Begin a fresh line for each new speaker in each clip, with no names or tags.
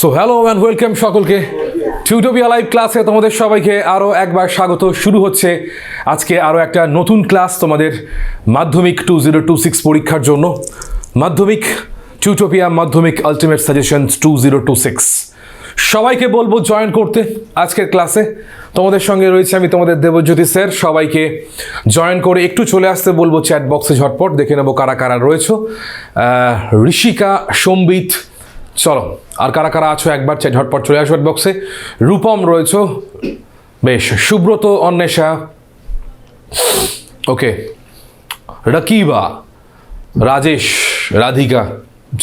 So hello and welcome সকলকে Tutopia live ক্লাসে তোমাদের সবাইকে আরও একবার স্বাগত। শুরু হচ্ছে আজকে আরও একটা নতুন ক্লাস তোমাদের মাধ্যমিক 2026 পরীক্ষার জন্য। মাধ্যমিক টিউটোপিয়া মাধ্যমিক আলটিমেট সাজেশনস 2026 সবাইকে বলবো জয়েন করতে আজকের ক্লাসে। তোমাদের সঙ্গে রয়েছে আমি তোমাদের দেবজ্যোতি স্যার। সবাইকে জয়েন করে একটু চলে আসতে বলবো চ্যাট বক্সে, ঝটপট দেখে নেবো কারা কারা রয়েছো। ঋষিকা, সম্বিত, চলো আর কারা কারা আছো একবার ঝটপট চলে আসো চ্যাট বক্সে। রূপম রয়েছো, বেশ। সুব্রত, অন্বেষা, ওকে, রকিবা, রাজেশ, রাধিকা,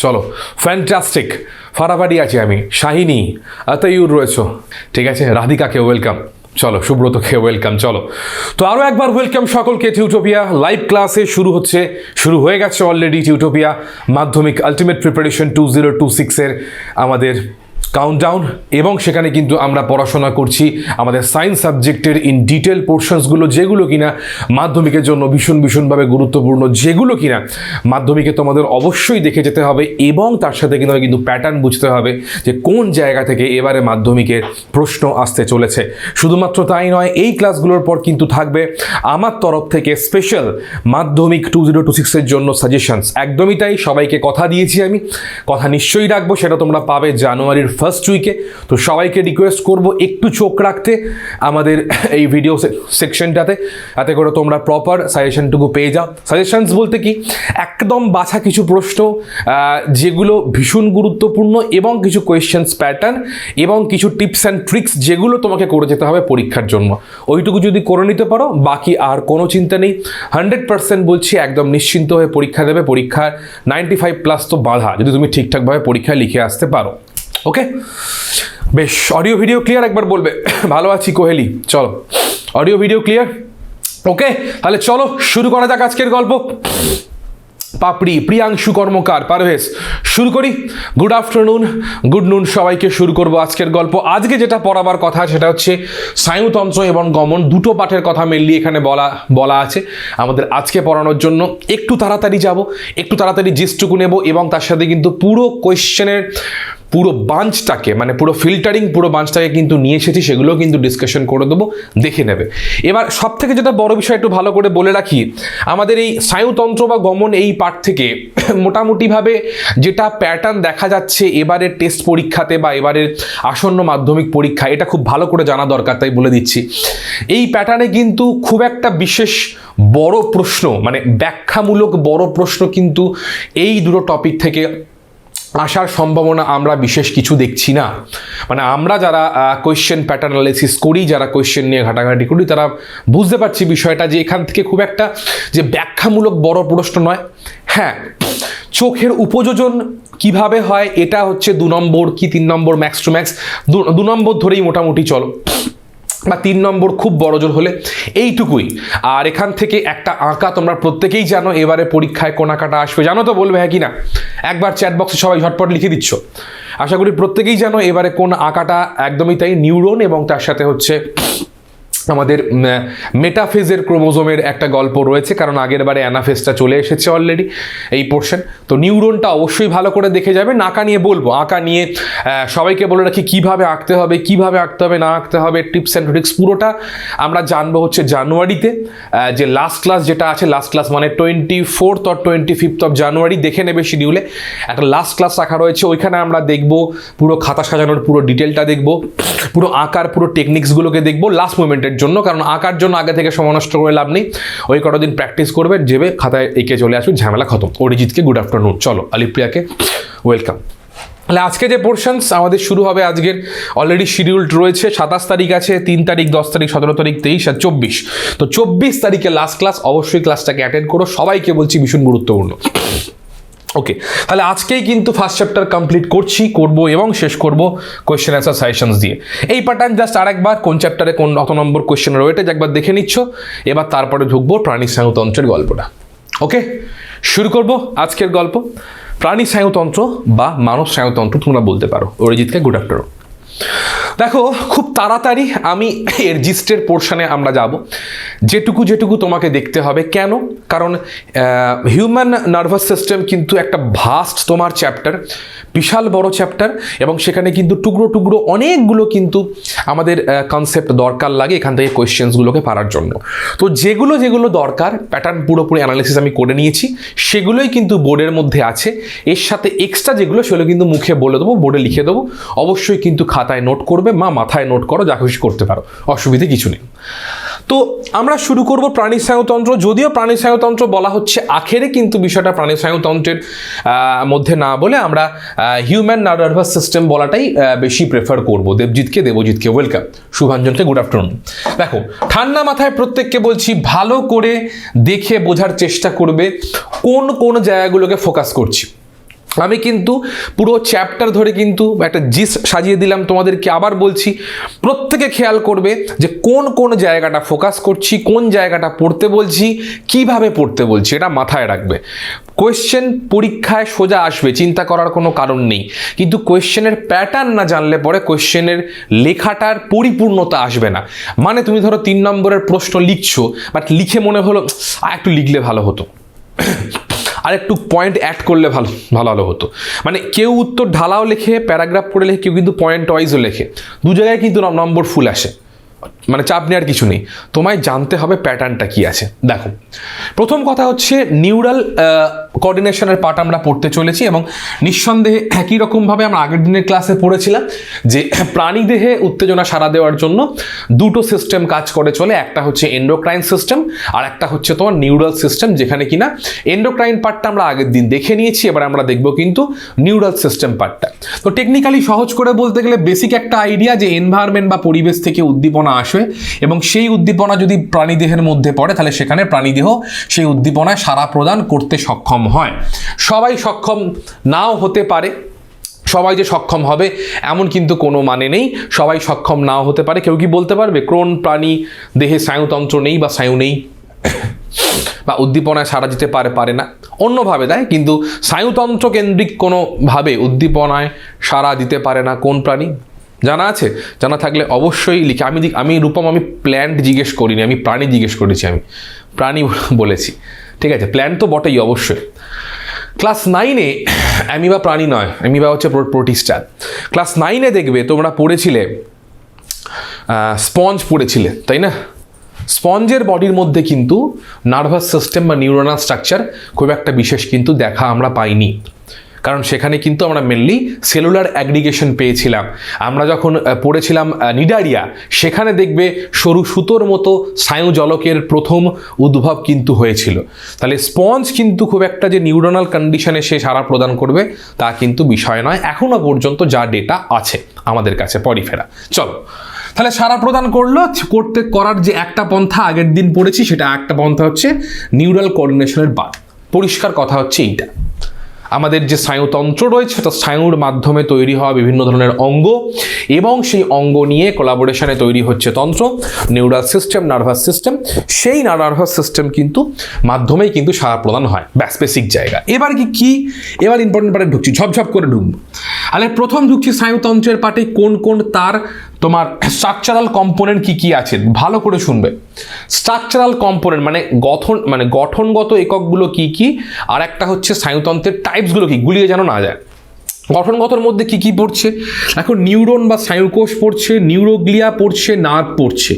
চলো ফ্যান্টাস্টিক। ফারাবাড়ি আছি আমি, শাহিনী, আতাইউর রয়েছো, ঠিক আছে। রাধিকাকে ওয়েলকাম, চলো সুব্রতকে ওয়েলকাম। চলো তো আরও একবার ওয়েলকাম সকলকে টিউটোপিয়া লাইভ ক্লাসে। শুরু হয়ে গেছে অলরেডি টিউটোপিয়া মাধ্যমিক আলটিমেট প্রিপারেশন 2026-এর আমাদের কাউন্টডাউন, এবং সেখানে কিন্তু আমরা পড়াশোনা করছি আমাদের সায়েন্স সাবজেক্টের ইন ডিটেল পোর্শনসগুলো, যেগুলো কিনা মাধ্যমিকের জন্য ভীষণভাবে গুরুত্বপূর্ণ, যেগুলো কিনা মাধ্যমিকে তোমাদের অবশ্যই দেখে যেতে হবে, এবং তার সাথে কিন্তু প্যাটার্ন বুঝতে হবে যে কোন জায়গা থেকে এবারে মাধ্যমিকের প্রশ্ন আসতে চলেছে। শুধুমাত্র তাই নয়, এই ক্লাসগুলোর পর কিন্তু থাকবে আমার তরফ থেকে স্পেশাল মাধ্যমিক 2026-এর জন্য সাজেশনস। একদমই তাই, সবাইকে কথা দিয়েছি আমি, কথা নিশ্চয়ই রাখবো, সেটা তোমরা পাবে জানুয়ারির ফার্স্ট উইকে। তো সবাইকে রিকোয়েস্ট করব একটু চোখ রাখতে আমাদের এই ভিডিও সেকশনটাতে, যাতে করে তোমরা প্রপার সাজেশনটুকু পেয়ে যাও। সাজেশনস বলতে কি, একদম বাছা কিছু প্রশ্ন যেগুলো ভীষণ গুরুত্বপূর্ণ, এবং কিছু কোয়েশ্চেন্স প্যাটার্ন, এবং কিছু টিপস অ্যান্ড ট্রিক্স যেগুলো তোমাকে করে যেতে হবে পরীক্ষার জন্য। ওইটুকু যদি করে নিতে পারো, বাকি আর কোনো চিন্তা নেই। 100% বলছি, একদম নিশ্চিন্ত হয়ে পরীক্ষা দেবে। পরীক্ষার 95+ তো বাধা, যদি তুমি ঠিকঠাকভাবে পরীক্ষায় লিখে আসতে পারো। ওকে, বেশ। অডিও ভিডিও ক্লিয়ার একবার বলবে? ভালো আছি কোহেলি, চলো অডিও ভিডিও ক্লিয়ার। ওকে, তাহলে চলো শুরু করা যাক আজকের গল্প। পাপড়ি, প্রিয়াংশু কর্মকার, পারভেজ, শুরু করি। গুড আফটারনুন, গুড নুন সবাইকে। শুরু করব আজকের গল্প। আজকে যেটা পড়াবার কথা সেটা হচ্ছে স্নায়ুতন্ত্র এবং গমন, দুটো পাঠের কথা মেনলি এখানে বলা আছে আমাদের আজকে পড়ানোর জন্য। একটু তাড়াতাড়ি যাব, একটু তাড়াতাড়ি জিস্টুকু নেব, এবং তার সাথে কিন্তু পুরো কোয়েশ্চেনের পুরো বাঞ্চটাকে, মানে পুরো ফিল্টারিং পুরো বাঞ্চটাকে কিন্তু নিয়ে এসেছি, সেগুলোও কিন্তু ডিসকাশন করে দেবো, দেখে নেবে। এবার সব থেকে যেটা বড় বিষয় একটু ভালো করে বলে রাখি, আমাদের এই স্নায়ুতন্ত্র বা গমন এই পাঠ থেকে মোটামুটিভাবে যেটা প্যাটার্ন দেখা যাচ্ছে এবারের টেস্ট পরীক্ষাতে বা এবারের আসন্ন মাধ্যমিক পরীক্ষা, এটা খুব ভালো করে জানা দরকার, তাই বলে দিচ্ছি। এই প্যাটার্নে কিন্তু খুব একটা বিশেষ বড় প্রশ্ন, মানে ব্যাখ্যামূলক বড় প্রশ্ন কিন্তু এই দুটো টপিক থেকে আসার সম্ভাবনা আমরা বিশেষ কিছু দেখছি না। মানে আমরা যারা কোয়েশ্চেন প্যাটার্ন অ্যানালিসিস করি, যারা কোয়েশ্চেন নিয়ে ঘাটাঘাটি করি, তারা বুঝতে পারছি বিষয়টা যে এখান থেকে খুব একটা যে ব্যাখ্যামূলক বড় প্রশ্ন নয়। হ্যাঁ, চোখের উপযোজন কিভাবে হয় এটা হচ্ছে 2 নম্বর কি 3 নম্বর, ম্যাক্স টু ম্যাক্স 2 নম্বর ধরেই মোটামুটি চলো, বা 3 নম্বর খুব বড় জোর হলে, এইটুকুই। আর এখান থেকে একটা আঁকা তোমরা প্রত্যেকেই জানো এবারে পরীক্ষায় কোন আঁকাটা আসবে, জানো তো? বলবে হ্যাঁ কি না? একবার চ্যাট বক্সে সবাই ঝটপট লিখে দিচ্ছ। আশা করি প্রত্যেকেই জানো এবারে কোন আঁকাটা। একদমই তাই, নিউরন, এবং তার সাথে হচ্ছে আমাদের মেটাফেজের ক্রোমোজোমের একটা গল্প রয়েছে, কারণ আগের বারে অ্যানাফেজটা চলে এসেছে অলরেডি এই পোর্শন। তো নিউরনটা অবশ্যই ভালো করে দেখে যাবে। আঁকা নিয়ে বলবো, আঁকা নিয়ে সবাইকে বলে রাখি কিভাবে আঁকতে হবে, কিভাবে আঁকতে হবে, না আঁকতে হবে, টিপস অ্যান্ড ট্রিক্স পুরোটা আমরা জানবো হচ্ছে জানুয়ারিতে। যে লাস্ট ক্লাস যেটা আছে, লাস্ট ক্লাস মানে 24th or 25th of জানুয়ারি, দেখে নেবে শিডিউলে একটা লাস্ট ক্লাস রাখা রয়েছে। ওইখানে আমরা দেখবো পুরো খাতা সাজানোর পুরো ডিটেলটা দেখবো, পুরো আঁকার পুরো টেকনিক্সগুলোকে দেখবো লাস্ট মোমেন্টের জন্য, কারণ আঁকার জন্য আগে থেকে সময় নষ্ট করে লাভ নেই। ওই কটা দিন প্র্যাকটিস করবে, যেবে খাতায় এঁকে চলে আসবে, ঝামেলা খতম। অরিজিৎকে গুড আফটারনুন, চলো আলিপ্রিয়াকে ওয়েলকাম। তাহলে আজকে যে পোর্শনস আমাদের শুরু হবে, আজকের অলরেডি শিডিউলড রয়েছে। 27 তারিখ আছে, 3 তারিখ, 10 তারিখ, 17 তারিখ, 23 আর 24। তো 24 তারিখে লাস্ট ক্লাস, অবশ্যই ক্লাসটাকে অ্যাটেন্ড করো। সবাইকে বলছি ভীষণ গুরুত্বপূর্ণ। ওকে, তাহলে আজকেই কিন্তু ফার্স্ট চ্যাপ্টার কমপ্লিট করবো এবং শেষ করব কোয়েশ্চেন অ্যান্সার সাজেশনস দিয়ে। এই প্যাটার্ন জাস্ট আরেকবার কোন চ্যাপ্টারে কোন অত নম্বর কোয়েশ্চেন রয়েছে একবার দেখে নিচ্ছ। এবার তারপরে ঢুকবো প্রাণী স্নায়ুতন্ত্রের গল্পটা। ওকে, শুরু করব আজকের গল্প। প্রাণী স্নায়ুতন্ত্র বা মানব স্নায়ুতন্ত্র তোমরা বলতে পারো। অরিজিৎকে গুড আফটারনুন। দেখো খুব তাড়াতাড়ি আমি এর জিস্টের পোর্শনে আমরা যাব, যেটুকু তোমাকে দেখতে হবে। কেন? কারণ হিউম্যান নার্ভাস সিস্টেম কিন্তু একটা ভাস্ট তোমার চ্যাপ্টার, বিশাল বড় চ্যাপ্টার, এবং সেখানে কিন্তু টুকরো টুকরো অনেকগুলো কিন্তু আমাদের কনসেপ্ট দরকার লাগে এখান থেকে কোয়েশ্চেন্সগুলোকে পারার জন্য। তো যেগুলো দরকার প্যাটার্ন পুরোপুরি অ্যানালিসিস আমি করে নিয়েছি, সেগুলোই কিন্তু বোর্ডের মধ্যে আছে। এর সাথে এক্সট্রা যেগুলো সেগুলো কিন্তু মুখে বলে দেবো, বোর্ডে লিখে দেবো, অবশ্যই কিন্তু খাতায় নোট করবে, মাথায় নোট করো, যা খুশি করতে পারো, অসুবিধে কিছু নেই। তো আমরা শুরু করব প্রাণী স্নায়ুতন্ত্র। যদিও প্রাণী স্নায়ুতন্ত্র বলা হচ্ছে, আখেরে কিন্তু বিষয়টা প্রাণী স্নায়ুতন্ত্রের মধ্যে না বলে আমরা হিউম্যান নার্ভাস সিস্টেম বলাটাই বেশি প্রেফার করব। দেবজিৎকে ওয়েলকাম, শুভাঞ্জনকে গুড আফটারনুন। দেখো ঠান্ডা মাথায় প্রত্যেককে বলছি, ভালো করে দেখে বোঝার চেষ্টা করবে কোন জায়গাগুলোকে ফোকাস করছি। আমি কিন্তু পুরো চ্যাপ্টার ধরে কিন্তু একটা জিস সাজিয়ে দিলাম তোমাদেরকে, আবার বলছি প্রত্যেকে খেয়াল করবে যে কোন জায়গাটা ফোকাস করছি, কোন জায়গাটা পড়তে বলছি, কিভাবে পড়তে বলছি, এটা মাথায় রাখবে। কোয়েশ্চেন পরীক্ষায় সোজা আসবে, চিন্তা করার কোনো কারণ নেই, কিন্তু কোয়েশ্চেনের প্যাটার্ন না জানলে পরে কোয়েশ্চেনের লেখাটার পরিপূর্ণতা আসবে না। মানে তুমি ধরো 3 নম্বরের প্রশ্ন লিখছো, বাট লিখে মনে হলো একটু লিখলে ভালো হতো, আর একটু পয়েন্ট অ্যাড করলে ভালো হতো। মানে কেউ উত্তর ঢালাও লেখে, প্যারাগ্রাফ পড়ে লেখে, কেউ কিন্তু পয়েন্ট ওয়াইজও লেখে, দু জায়গায় কিন্তু নম্বর ফুল আসে। মানে চাপ নেওয়ার কিছু নেই, তোমায় জানতে হবে প্যাটার্নটা কি আছে। দেখো প্রথম কথা হচ্ছে নিউরাল কোঅর্ডিনেশনের পার্ট আমরা পড়তে চলেছি, এবং নিঃসন্দেহে একই রকমভাবে আমরা আগের দিনের ক্লাসে পড়েছিলাম যে প্রাণীদেহে উত্তেজনা সাড়া দেওয়ার জন্য দুটো সিস্টেম কাজ করে চলে, একটা হচ্ছে এন্ডোক্রাইন সিস্টেম আর একটা হচ্ছে তোমার নিউরাল সিস্টেম, যেখানে কিনা এন্ডোক্রাইন পার্টটা আমরা আগের দিন দেখে নিয়েছি, এবার আমরা দেখবো কিন্তু নিউরাল সিস্টেম পার্টটা। তো টেকনিক্যালি সহজ করে বলতে গেলে বেসিক একটা আইডিয়া যে এনভায়রনমেন্ট বা পরিবেশ থেকে উদ্দীপনা আসে, এবং সেই উদ্দীপনা যদি প্রাণীদেহের মধ্যে পড়ে তাহলে সেখানে প্রাণীদেহ সেই উদ্দীপনায় সাড়া প্রদান করতে সক্ষম হয়। সবাই সক্ষম নাও হতে পারে, সবাই যে সক্ষম হবে এমন কিন্তু কোনো মানে নেই, সবাই সক্ষম নাও হতে পারে। কেউ কি বলতে পারবে কোন প্রাণী দেহে স্নায়ুতন্ত্র নেই বা স্নায়ু নেই বা উদ্দীপনায় সাড়া দিতে পারে না? অন্যভাবে দেয়, কিন্তু স্নায়ুতন্ত্র কেন্দ্রিক কোনোভাবে উদ্দীপনায় সাড়া দিতে পারে না কোন প্রাণী? জানা আছে? জানা থাকলে অবশ্যই লিখে। আমি রূপম, আমি প্ল্যান্ট জিজ্ঞেস করিনি, আমি প্রাণী জিজ্ঞেস করেছি, আমি প্রাণী বলেছি, ঠিক আছে? প্ল্যান্ট তো বটেই অবশ্যই। ক্লাস 9-এ অ্যামিবা প্রাণী নয়, অ্যামিবা হচ্ছে প্রোটিস্টা। ক্লাস 9-এ দেখবে তোমরা পড়েছিলে স্পঞ্জ পড়েছিলে, তাই না? স্পঞ্জের বডির মধ্যে কিন্তু নার্ভাস সিস্টেম বা নিউরোনাল স্ট্রাকচার খুব একটা বিশেষ কিন্তু দেখা আমরা পাইনি, কারণ সেখানে কিন্তু আমরা মেনলি সেলুলার অ্যাগ্রিগেশন পেয়েছিলাম। আমরা যখন পড়েছিলাম নিডারিয়া, সেখানে দেখবে সরু সুতোর মতো স্নায়ুজলকের প্রথম উদ্ভব কিন্তু হয়েছিল। তাহলে স্পঞ্জ কিন্তু খুব একটা যে নিউরোনাল কন্ডিশনে সে সাড়া প্রদান করবে তা কিন্তু বিষয় নয়, এখনো পর্যন্ত যা ডেটা আছে আমাদের কাছে পরিফেরা। চলো তাহলে সাড়া প্রদান করার যে একটা পন্থা আগের দিন পড়েছি, সেটা একটা পন্থা হচ্ছে নিউরাল কোঅর্ডিনেশনের বাদ। পরিষ্কার কথা হচ্ছে এইটা, আমাদের যে স্নায়ুতন্ত্র রয়েছে তা স্নায়ুর মাধ্যমে তৈরি হওয়া বিভিন্ন ধরনের অঙ্গ, এবং সেই অঙ্গ নিয়ে কোলাবোরেশনে তৈরি হচ্ছে তন্ত্র, নিউরাল সিস্টেম, নার্ভাস সিস্টেম। সেই নার্ভাস সিস্টেম কিন্তু মাধ্যমেই কিন্তু সাড়া প্রদান হয়, ব্যাস বেসিক জায়গা। এবার এবার ইম্পর্টেন্ট পার্টে ঢুকছি, ঝপঝপ করে ঢুকবো। তাহলে প্রথম ঢুকছি স্নায়ুতন্ত্রের পার্টে, কোন তার তোমার স্ট্রাকচারাল কম্পোনেন্ট কি আছে ভালো করে শুনবে। স্ট্রাকচারাল কম্পোনেন্ট মানে গঠনগত এককগুলো কি, আর একটা হচ্ছে স্নায়ুতন্ত্রের টাইপসগুলো কি, গুলিয়ে যেন না যায়। গঠনগতর মধ্যে কি পড়ছে? এখন নিউরন বা স্নায়ুকোষ পড়ছে, নিউরোগ্লিয়া পড়ছে, নার্ভ পড়ছে।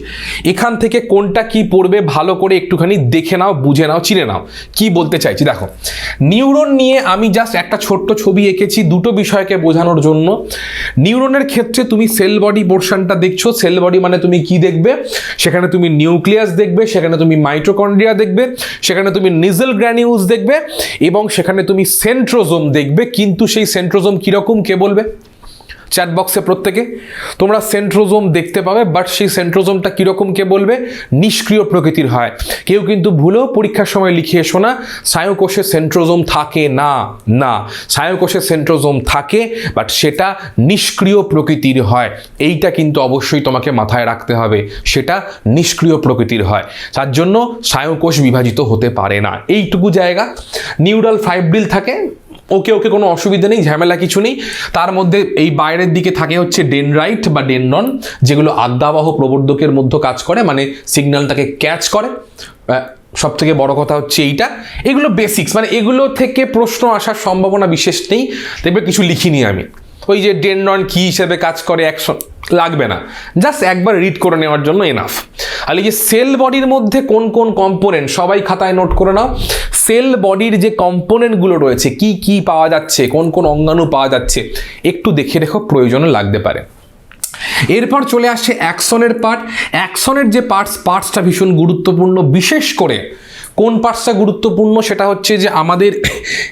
এখান থেকে কোনটা কি পড়বে ভালো করে একটুখানি দেখে নাও, বুঝে নাও, চিনে নাও কি বলতে চাইছি। দেখো নিউরন নিয়ে আমি জাস্ট একটা ছোট্ট ছবি এঁকেছি দুটো বিষয়কে বোঝানোর জন্য। নিউরনের ক্ষেত্রে তুমি সেল বডি পোর্শনটা দেখছো, সেল বডি মানে তুমি কি দেখবে? সেখানে তুমি নিউক্লিয়াস দেখবে, সেখানে তুমি মাইটোকন্ড্রিয়া দেখবে, সেখানে তুমি নিজেল গ্র্যানিউলস দেখবে, এবং সেখানে তুমি সেন্ট্রোজোম দেখবে। কিন্তু সেই সেন্ট্রোজোম কিরকম কে বলবে? চ্যাট বক্সে প্রত্যেকে তোমরা সেন্ট্রোজোম দেখতে পাবে, বাট সেই সেন্ট্রোজোমটা কিরকম কে বলবে? নিষ্ক্রিয় প্রকৃতির হয়। কেউ কিন্তু ভুলেও পরীক্ষার সময় লিখে এসো না স্নায়ুকোষে সেন্ট্রোজোম থাকে না, স্নায়ুকোষে সেন্ট্রোজোম থাকে, বাট সেটা নিষ্ক্রিয় প্রকৃতির হয়। এইটা কিন্তু অবশ্যই তোমাকে মাথায় রাখতে হবে, সেটা নিষ্ক্রিয় প্রকৃতির হয়, তার জন্য স্নায়ুকোষ বিভাজিত হতে পারে না। এইটুকু জায়গা। নিউরাল ফাইব্রিল থাকে, ওকে ওকে, কোনো অসুবিধা নেই, ঝামেলা কিছু নেই। তার মধ্যে এই বাইরের দিকে থাকে হচ্ছে ডেনড্রাইট বা ডেনড্রন, যেগুলো আজ্ঞাবহ প্রবর্ধকের মধ্যে কাজ করে, মানে সিগন্যালটাকে ক্যাচ করে। সব থেকে বড় কথা হচ্ছে এইটা, এগুলো বেসিক্স, মানে এগুলো থেকে প্রশ্ন আসার সম্ভাবনা বিশেষ নেই। দেখবে কিছু লিখিনি আমি, ওই যে ডেনড্রন কী হিসেবে কাজ করে অ্যাকশন লাগবে না, জাস্ট একবার রিড করে নেওয়ার জন্য এনাফ। আর এই যে সেল বডির মধ্যে কোন কোন কম্পোনেন্ট, সবাই খাতায় নোট করে নাও। সেল বডির যে কম্পোনেন্টগুলো রয়েছে, কি কি পাওয়া যাচ্ছে, কোন কোন অঙ্গাণু পাওয়া যাচ্ছে, একটু দেখে রেখো, প্রয়োজনে লাগতে পারে। এরপর চলে আসছে অ্যাকশনের পার্ট। অ্যাকশনের যে পার্টসটা ভীষণ গুরুত্বপূর্ণ। বিশেষ করে কোন পার্টসটা গুরুত্বপূর্ণ, সেটা হচ্ছে যে আমাদের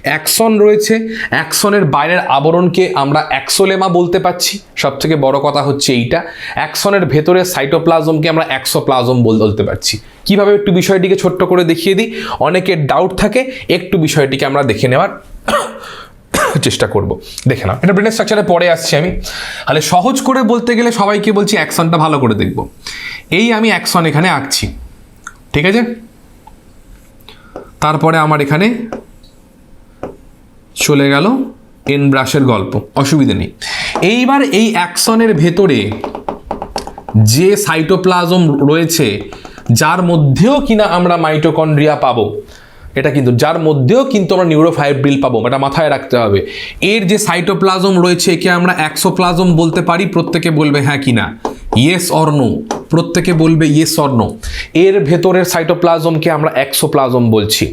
অ্যাকশন রয়েছে, অ্যাকশনের বাইরের আবরণকে আমরা অ্যাক্সোলেমা বলতে পারছি। সব থেকে বড় কথা হচ্ছে এইটা, অ্যাকশনের ভেতরে সাইটোপ্লাজমকে আমরা অ্যাক্সোপ্লাজম বলতে পারছি। কিভাবে একটু বিষয়টিকে ছোট্ট করে দেখিয়ে দিই, অনেকের ডাউট থাকে, একটু বিষয়টিকে আমরা দেখে নেওয়ার চেষ্টা করব। দেখে নাও, এটা ব্রেনের স্ট্রাকচারে পরে আসছি আমি। তাহলে সহজ করে বলতে গেলে সবাইকে বলছি অ্যাকশনটা ভালো করে দেখব। এই আমি অ্যাকশন এখানে আঁকছি, ঠিক আছে? তারপরে আমার এখানে চলে গেল এন ব্রাশের গল্প, অসুবিধা নেই। এইবার এই অ্যাকশনের ভেতরে যে সাইটোপ্লাজম রয়েছে, যার মধ্যেও কিনা আমরা মাইটোকন্ড্রিয়া পাবো, এটা কিন্তু যার মধ্যেও কিন্তু আমরা নিউরোফাইব্রিল পাবো, এটা মাথায় রাখতে হবে। এর যে সাইটোপ্লাজম রয়েছে, একে আমরা অ্যাক্সোপ্লাজম বলতে পারি। প্রত্যেকে বলবে হ্যাঁ কি না, ইয়েস অর নো, প্রত্যেকে বলবে ইয়েস অর নো। এর ভেতরের সাইটোপ্লাজমকে আমরা অ্যাক্সোপ্লাজম বলছি।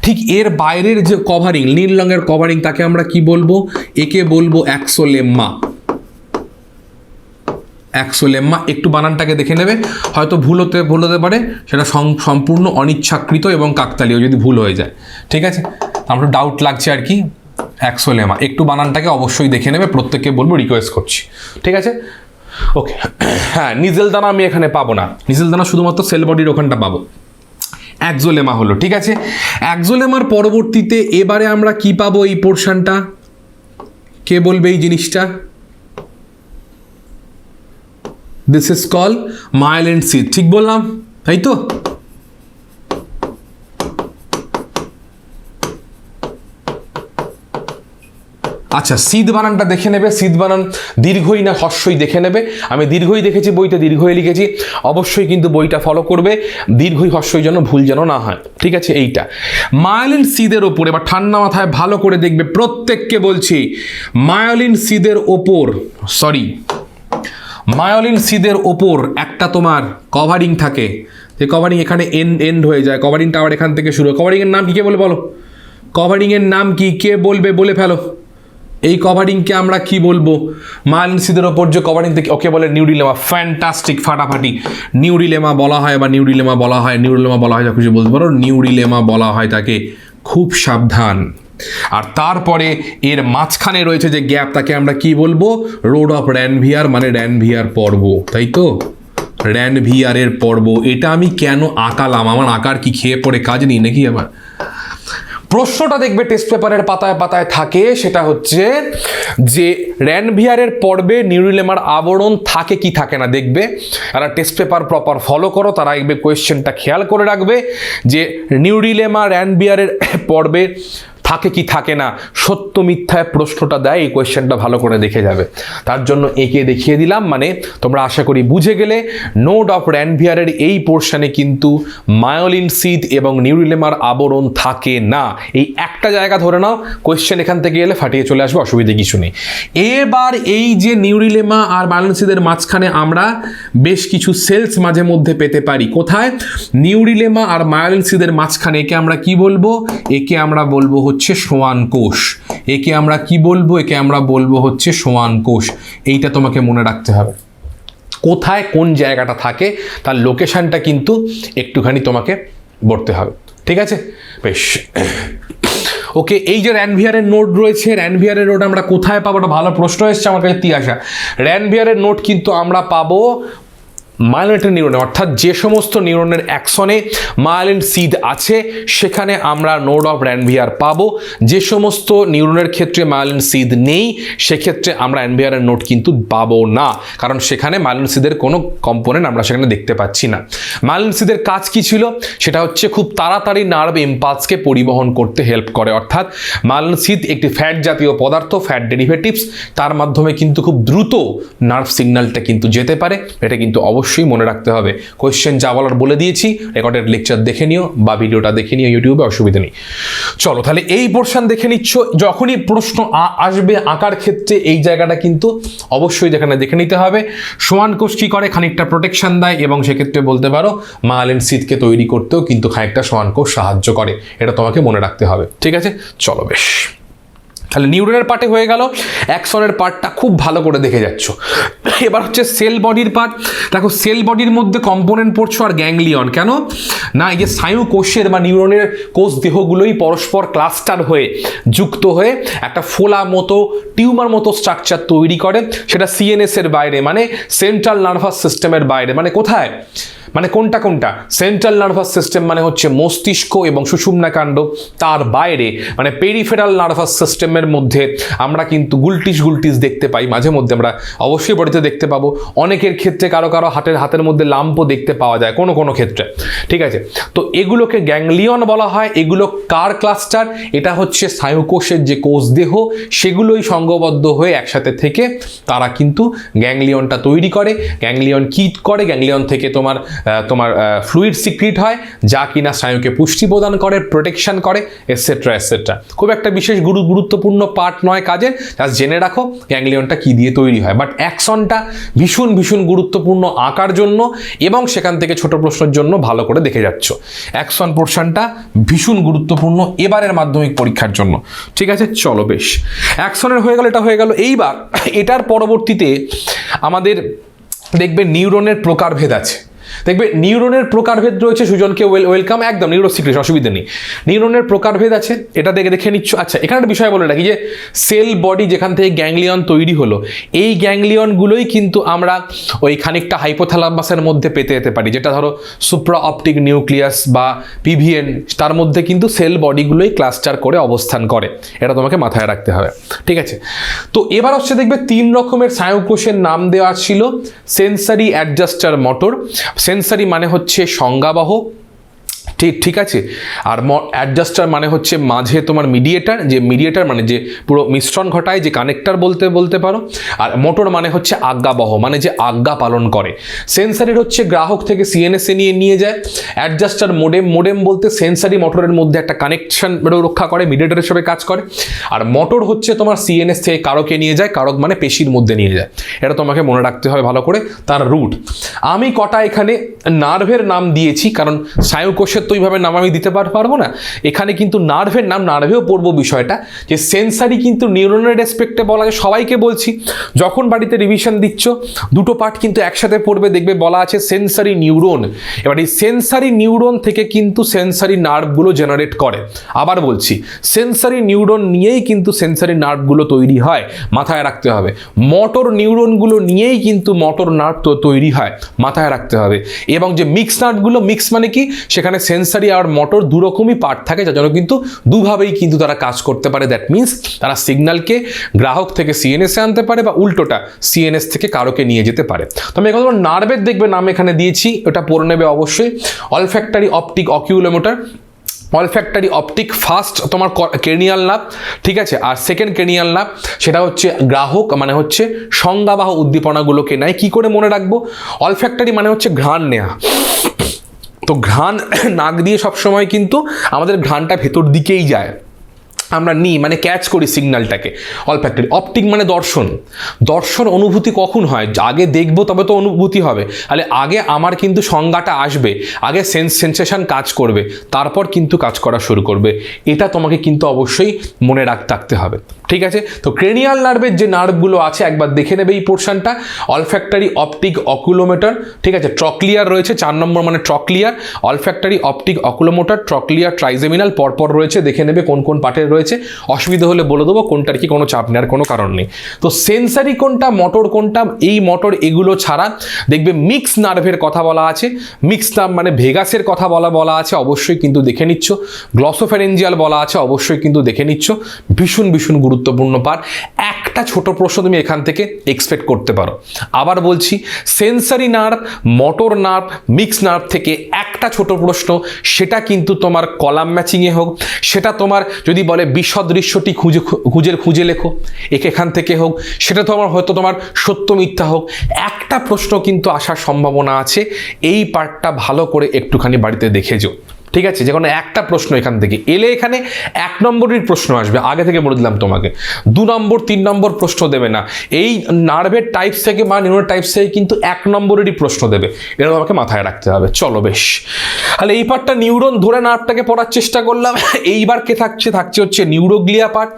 ঠিক এর বাইরের যে কভারিং, নীল রঙের কভারিং, তাকে আমরা কি বলবো, একে বলবো অ্যাক্সোলেম্মা। অ্যাক্সোলেম্মা, একটু বানানটাকে দেখে নেবে, হয়তো ভুল হতে পারে, সেটা সম্পূর্ণ অনিচ্ছাকৃত এবং কাকতালীয় যদি ভুল হয়ে যায়, ঠিক আছে? আমার ডাউট লাগছে আর কি। অ্যাক্সোলেমা, একটু বানানটাকে অবশ্যই দেখে নেবে, প্রত্যেককে বলবো, রিকোয়েস্ট করছি, ঠিক আছে? ওকে, হ্যাঁ, নিজেল দানা আমি এখানে পাবো না, নিজেল দানা শুধুমাত্র সেল বডির ওখানটা পাবো। অ্যাক্সোলেমা হলো, ঠিক আছে? অ্যাক্সোলেমার পরবর্তীতে এবারে আমরা কি পাবো, এই পোর্শনটা কে বলবে এই জিনিসটা? দিস ইজ কল মাইলিন সিদ, ঠিক বললাম তাই তো? আচ্ছা, সিদ বানানটা দেখে নেবে, সিদ বানান দীর্ঘই না হর্ষই দেখে নেবে। আমি দীর্ঘই দেখেছি বইতে, দীর্ঘই লিখেছি, অবশ্যই কিন্তু বইটা ফলো করবে, দীর্ঘই হর্ষই যেন ভুল যেন না হয়, ঠিক আছে? এইটা মায়োলিন সিদের ওপর, এবার ঠান্ডা মাথায় ভালো করে দেখবে, প্রত্যেককে বলছি মায়োলিন সিদের ওপর, মায়োলিন সিদের ওপর একটা তোমার কভারিং থাকে, যে কভারিং এখানে এন্ড হয়ে যায়, কভারিংটা আবার এখান থেকে শুরু। কভারিংয়ের নাম কি, কে বলে বলো? কভারিংয়ের নাম কি, কে বলবে, বলে ফেলো। এই কভারিংকে আমরা কি বলবো? মায়োলিন সিদের ওপর যে কভারিং থেকে, ওকে বলে নিউরিলেমা। ফ্যান্টাস্টিক, ফাটাফাটি। নিউরিলেমা বলা হয়, বা নিউরিলেমা বলা হয়, নিউরিলেমা বলা হয়, যা খুশি বলতে পারো, নিউরিলেমা বলা হয় তাকে, খুব সাবধান। আর তারপরে এর মাঝখানে রয়েছে যে গ্যাপ, তাকে আমরা কি বলবো? রোড অফ র্যানভিয়ার, মানে র্যানভিয়ার পর্ব, তাই তো? র্যানভিয়ারের পর্ব। এটা আমি কেন আঁকালাম? আমার আঁকার কি খেয়ে পড়ে কাজ নেই নাকি আমার? প্রশ্নটা দেখবে টেস্ট পেপারের পাতায় পাতায় থাকে, সেটা হচ্ছে যে র্যানভিয়ারের পর্বে নিউরিলেমার আবরণ থাকে কি থাকে না, দেখবে। যারা টেস্ট পেপার প্রপার ফলো করো তারা দেখবে কোয়েশ্চেনটা খেয়াল করে রাখবে যে নিউরিলেমা র্যানভিয়ারের পর্বে থাকে কি থাকে না, সত্য মিথ্যায় প্রশ্নটা দেয়, এই কোয়েশ্চেনটা ভালো করে দেখে যাবে। তার জন্য একে দেখিয়ে দিলাম, মানে তোমরা আশা করি বুঝে গেলে। নোড অফ র্যানভিয়ারের এই পোর্শনে কিন্তু মায়োলিন সিদ এবং নিউরিলেমার আবরণ থাকে না, এই একটা জায়গা ধরে নাও, কোয়েশ্চেন এখান থেকে এলে ফাটিয়ে চলে আসবে, অসুবিধে কিছু নেই। এবার এই যে নিউরিলেমা আর মায়োলিন সিদের মাঝখানে আমরা বেশ কিছু সেলস মাঝে মধ্যে পেতে পারি। কোথায়? নিউরিলেমা আর মায়োলিন সিদের মাঝখানে। একে আমরা কি বলবো? একে আমরা বলবো হচ্ছে সোয়ান কোষ। একে আমরা কি বলবো? একে আমরা বলবো হচ্ছে সোয়ান কোষ। এইটা তোমাকে মনে রাখতে হবে, কোথায় কোন জায়গাটা থাকে তার লোকেশনটা কিন্তু একটুখানি তোমাকে বলতে হবে, ঠিক আছে? বেশ, ওকে। এই যে র্যানভিয়ারের নোট রয়েছে, র্যানভিয়ারের নোট আমরা কোথায় পাবো? একটা ভালো প্রশ্ন এসছে আমার কাছে, তিয়াসা। র্যানভিয়ারের নোট কিন্তু আমরা পাবো মায়োলিনেটেড নিউরনে, অর্থাৎ যে সমস্ত নিউরনের অ্যাক্সনে মায়োলিন সিদ আছে সেখানে আমরা নোড অফ র্যানভিয়ার পাবো। যে সমস্ত নিউরনের ক্ষেত্রে মায়োলিন সিদ নেই সেক্ষেত্রে আমরা র্যানভিয়ারের নোড কিন্তু পাবো না, কারণ সেখানে মায়োলিন সিদের কোনো কম্পোনেন্ট আমরা সেখানে দেখতে পাচ্ছি না। মায়োলিন সিদের কাজ কি ছিল? সেটা হচ্ছে খুব তাড়াতাড়ি নার্ভ ইম্পালসকে পরিবহন করতে হেল্প করে, অর্থাৎ মায়োলিন সিদ একটি ফ্যাট জাতীয় পদার্থ, ফ্যাট ডেরিভেটিভস, তার মাধ্যমে কিন্তু খুব দ্রুত নার্ভ সিগন্যালটা কিন্তু যেতে পারে। এটা কিন্তু অবশ্যই মনে রাখতে হবে। কোয়েশ্চেন যা বলার বলে দিয়েছি, রেকর্ডেড লেকচার দেখে নিও বা ভিডিওটা দেখে নিও ইউটিউবে, অসুবিধা নেই। চলো তাহলে এই পোর্শন দেখে নিচ্ছ, যখনই প্রশ্ন আসবে আঁকার ক্ষেত্রে এই জায়গাটা কিন্তু অবশ্যই যেখানে দেখে নিতে হবে। সমান কোষ কি করে? খানিকটা প্রোটেকশন দেয় এবং সেক্ষেত্রে বলতে পারো মায়োলিন সিদকে তৈরি করতেও কিন্তু খানিকটা সমান কোষ সাহায্য করে। এটা তোমাকে মনে রাখতে হবে, ঠিক আছে? চলো বেশ, তাহলে নিউরনের পার্টে হয়ে গেল। অ্যাক্সনের পার্টটা খুব ভালো করে দেখে যাচ্ছ। এবার হচ্ছে সেল বডির পার্ট। দেখো সেল বডির মধ্যে কম্পোনেন্ট পড়ছো আর গ্যাংলিয়ন। কেন না, এই যে স্নায়ু কোষের বা নিউরনের কোষ দেহগুলোই পরস্পর ক্লাস্টার হয়ে যুক্ত হয়ে একটা ফোলা মতো টিউমার মতো স্ট্রাকচার তৈরি করে। সেটা সিএনএস এর বাইরে, মানে সেন্ট্রাল নার্ভাস সিস্টেমের বাইরে। মানে কোথায়? মানে কোনটা কোনটা? সেন্ট্রাল নার্ভাস সিস্টেম মানে হচ্ছে মস্তিষ্ক এবং সুষুম্না কাণ্ড, তার বাইরে মানে পেরিফেরাল নার্ভাস সিস্টেমের মধ্যে আমরা কিন্তু গুলটিস দেখতে পাই মাঝে মধ্যে। আমরা অবশ্যই বডিতে দেখতে পাবো, অনেকের ক্ষেত্রে কারো হাতের মধ্যে লাম্পও দেখতে পাওয়া যায় কোনো ক্ষেত্রে, ঠিক আছে? তো এগুলোকে গ্যাংলিয়ন বলা হয়। এগুলো কার ক্লাস্টার? এটা হচ্ছে স্নায়ুকোষের যে কোষ দেহ সেগুলোই সংঘবদ্ধ হয়ে একসাথে থেকে তারা কিন্তু গ্যাংলিয়নটা তৈরি করে। গ্যাংলিয়ন কি করে? গ্যাংলিয়ন থেকে তোমার ফ্লুইড সিক্রিট হয়, যা কিনা স্নায়ুকে পুষ্টি প্রদান করে, প্রোটেকশন করে, এটসেট্রা এটসেট্রা। খুব একটা বিশেষ গুরুত্বপূর্ণ পার্ট নয় কাজের, জাস্ট জেনে রাখো গ্যাংলিয়নটা কি দিয়ে তৈরি হয়। বাট অ্যাক্সনটা ভীষণ গুরুত্বপূর্ণ আঁকার জন্য এবং সেখান থেকে ছোট প্রশ্নের জন্য ভালো করে দেখে যাচ্ছ। অ্যাক্সন পোর্শনটা ভীষণ গুরুত্বপূর্ণ এবারের মাধ্যমিক পরীক্ষার জন্য, ঠিক আছে? চলো বেশ, অ্যাক্সনের হয়ে গেল, এটা হয়ে গেল। এইবার এটার পরবর্তীতে আমাদের দেখবে নিউরনের প্রকারভেদ আছে। দেখবে নিউরনের প্রকারভেদ রয়েছে। সুজনকে ওয়েলকাম, একদম নিউরোসিক্রেশন, অসুবিধা নেই। নিউরনের প্রকারভেদ আছে, এটা দেখে নিচ্ছ। আচ্ছা, এখানে একটা বিষয় বলে রাখি যে সেল বডি যেখান থেকে গ্যাংলিয়ন তৈরি হলো, এই গ্যাংলিয়নগুলোই কিন্তু আমরা ওই খানিকটা হাইপোথ্যালামাসের মধ্যে পেতে যেতে পারি, যেটা ধরো সুপ্রা অপটিক নিউক্লিয়াস বা পিভিএন, তার মধ্যে কিন্তু সেল বডিগুলোই ক্লাস্টার করে অবস্থান করে। এটা তোমাকে মাথায় রাখতে হবে, ঠিক আছে? তো এবার হচ্ছে দেখবে 3 রকমের স্নায়ুকোষের নাম দেওয়া ছিল। সেন্সারি অ্যাডজাস্টার মোটর, সেন্সারি মানে হচ্ছে সংজ্ঞাবহ, ঠিক আছে? আর অ্যাডজাস্টার মানে হচ্ছে মাঝে তোমার মিডিয়েটার মানে যে পুরো মিশ্রণ ঘটায়, যে কানেক্টর বলতে পারো। আর মোটর মানে হচ্ছে আজ্ঞাবহ, মানে যে আজ্ঞা পালন করে। সেন্সারির হচ্ছে গ্রাহক থেকে সিএনএসএ নিয়ে যায়। অ্যাডজাস্টার মোডেম বলতে সেন্সারি মোটরের মধ্যে একটা কানেকশন রক্ষা করে, মিডিয়েটার হিসেবে কাজ করে। আর মোটর হচ্ছে তোমার সিএনএস থেকে কারকে নিয়ে যায়, কারক মানে পেশির মধ্যে নিয়ে যায়। এটা তোমাকে মনে রাখতে হবে ভালো করে, তার রুট। আমি কটা এখানে নার্ভের নাম দিয়েছি, কারণ স্নায়ুকোষের তো ওইভাবে নাম আমি দিতে পারবো না। এখানে কিন্তু নার্ভের নাম, নার্ভেও পড়বো বিষয়টা, যে সেন্সারি কিন্তু নিউরনের রেসপেক্টে বলা যায়। সবাইকে বলছি, যখন বাড়িতে রিভিশন দিচ্ছ দুটো পার্ট কিন্তু একসাথে পড়বে, দেখবে বলা আছে সেন্সারি নিউরন। এবার এই সেন্সারি নিউরন থেকে কিন্তু সেন্সারি নার্ভগুলো জেনারেট করে। আবার বলছি, সেন্সারি নিউরন নিয়েই কিন্তু সেন্সারি নার্ভগুলো তৈরি হয়, মাথায় রাখতে হবে। মোটর নিউরনগুলো নিয়েই কিন্তু মোটর নার্ভ তৈরি হয়, মাথায় রাখতে হবে। এবং যে মিক্স নার্ভগুলো, মিক্স মানে কি, সেখানে সেন্সারি আর মোটর দুরকমই পার্ট থাকে, যার জন্য কিন্তু দুভাবেই কিন্তু তারা কাজ করতে পারে। দ্যাট মিনস তারা সিগন্যালকে গ্রাহক থেকে সিএনএসে আনতে পারে বা উল্টোটা সিএনএস থেকে কারোকে নিয়ে যেতে পারে। তো আমি এখন নার্ভের দেখবে নাম এখানে দিয়েছি, ওটা পড়ে নেবে অবশ্যই। Olfactory optic oculomotor. Olfactory optic first তোমার ক্রেনিয়াল নার্ভ, ঠিক আছে? আর সেকেন্ড ক্রেনিয়াল নার্ভ সেটা হচ্ছে গ্রাহক, মানে হচ্ছে সংজ্ঞাবাহ উদ্দীপনাগুলোকে নেয়। কি করে মনে রাখবো? অলফ্যাক্টরি মানে হচ্ছে ঘ্রাণ নেয়া। তো ঘ্রাণ নাক দিয়ে সবসময় কিন্তু আমাদের ঘ্রাণটা ভেতর দিকেই যায়, আমরা নিই মানে ক্যাচ করি সিগন্যালটাকে। অলফ্যাক্টরি। অপটিক মানে দর্শন অনুভূতি কখন হয়? আগে দেখবো তবে তো অনুভূতি হবে, তাহলে আগে আমার কিন্তু সংজ্ঞাটা আসবে, আগে সেন্সেশন কাজ করবে, তারপর কিন্তু কাজ করা শুরু করবে। এটা তোমাকে কিন্তু অবশ্যই মনে রাখতে হবে, ঠিক আছে? তো ক্রেনিয়াল নার্ভের যে নার্ভগুলো আছে একবার দেখে নেবে এই পোর্শনটা। অলফ্যাক্টরি অপটিক অকুলোমোটর, ঠিক আছে? ট্রক্লিয়ার রয়েছে 4 নম্বর, মানে trochlear. Olfactory optic oculomotor, trochlear, trigeminal পরপর রয়েছে, দেখে নেবে কোন কোন পার্টের রয়েছে। রয়েছে, অসুবিধা হলে বলে দেবো, কোনটার কি কোনো চাপ নেওয়ার কোনো কারণ নেই। তো সেন্সারি কোনটা, মোটর কোনটা, এই মোটর এগুলো ছাড়া দেখবে মিক্স নার্ভের কথা বলা আছে, মিক্স নার্ভ মানে ভেগাসের কথা বলা আছে, অবশ্যই কিন্তু দেখে নিচ্ছ, গ্লসোফ্যারেঞ্জিয়াল বলা আছে, অবশ্যই কিন্তু দেখে নিচ্ছ, ভীষণ ভীষণ গুরুত্বপূর্ণ পার্ট। একটা ছোট প্রশ্ন তুমি এখান থেকে এক্সপেক্ট করতে পারো। আবার বলছি, sensory nerve, motor nerve, mix nerve থেকে একটা ছোট প্রশ্ন, সেটা কিন্তু তোমার কলাম ম্যাচিংয়ে হোক, সেটা তোমার যদি বলে বিসদৃশ্যটি খুঁজে লেখো এখান থেকে হোক, সেটা তোমার হয়তো তোমার সত্য মিথ্যা হোক, একটা প্রশ্ন কিন্তু আসার সম্ভাবনা আছে। এই পার্টটা ভালো করে একটুখানি বাড়িতে দেখেছো, ঠিক আছে? যে কোনো একটা প্রশ্ন এখান থেকে এলে এখানে 1 নম্বরের প্রশ্ন আসবে, আগে থেকে বলে দিলাম তোমাকে। 2 নম্বর 3 নম্বর প্রশ্ন দেবে না, এই নার্ভের টাইপস থেকে বা নিউরোন টাইপস থেকে কিন্তু 1 নম্বরেরই প্রশ্ন দেবে, এটা তোমাকে মাথায় রাখতে হবে। চলো বেশ, তাহলে এই পার্টটা নিউরন ধরে নার্ভটাকে পড়ার চেষ্টা করলাম। এইবার কে থাকছে হচ্ছে নিউরোগ্লিয়া পার্ট।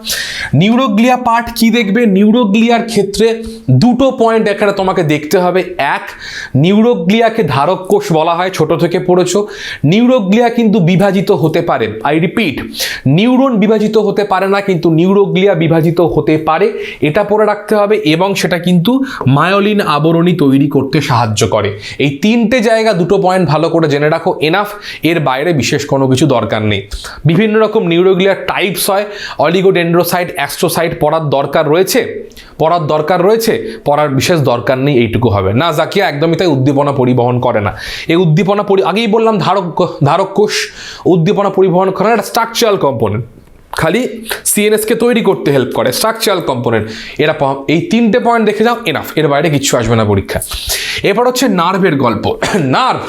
নিউরোগ্লিয়া পার্ট কি দেখবে? নিউরোগ্লিয়ার ক্ষেত্রে দুটো পয়েন্ট এখানে তোমাকে দেখতে হবে। এক, নিউরোগ্লিয়াকে ধারক কোষ বলা হয়, ছোট থেকে পড়েছো। নিউরোগ্লিয়া কিন্তু বিভাজিত হতে পারে, আই রিপিট, নিউরন বিভাজিত হতে পারে না, কিন্তু নিউরোগ্লিয়া বিভাজিত হতে পারে, এটা পড়ে রাখতে হবে। এবং সেটা কিন্তু মায়োলিন আবরণী তৈরি করতে সাহায্য করে। এই 3টে জায়গা, দুটো পয়েন্ট ভালো করে জেনে রাখো, এনাফ। এর বাইরে বিশেষ কোনো কিছু দরকার নেই। বিভিন্ন রকম নিউরোগ্লিয়ার টাইপস হয়, অলিগোডেন্ড্রোসাইট, অ্যাস্ট্রোসাইট পড়ার দরকার রয়েছে, পড়ার বিশেষ দরকার নেই, এইটুকু হবে না। জাকিয়া একদমই তাই, উদ্দীপনা পরিবহন করে না। এই উদ্দীপনা আগেই বললাম ধারক কোষ উদ্দীপনা পরিবহন করে না, একটা স্ট্রাকচারাল কম্পোনেন্ট, খালি সিএনএসকে তৈরি করতে হেল্প করে, স্ট্রাকচারাল কম্পোনেন্ট। এরা এই 3টে পয়েন্ট দেখে যাও, এনাফ। এর বাইরে কিচ্ছু আসবে না পরীক্ষা। এরপর হচ্ছে নার্ভের গল্প। নার্ভ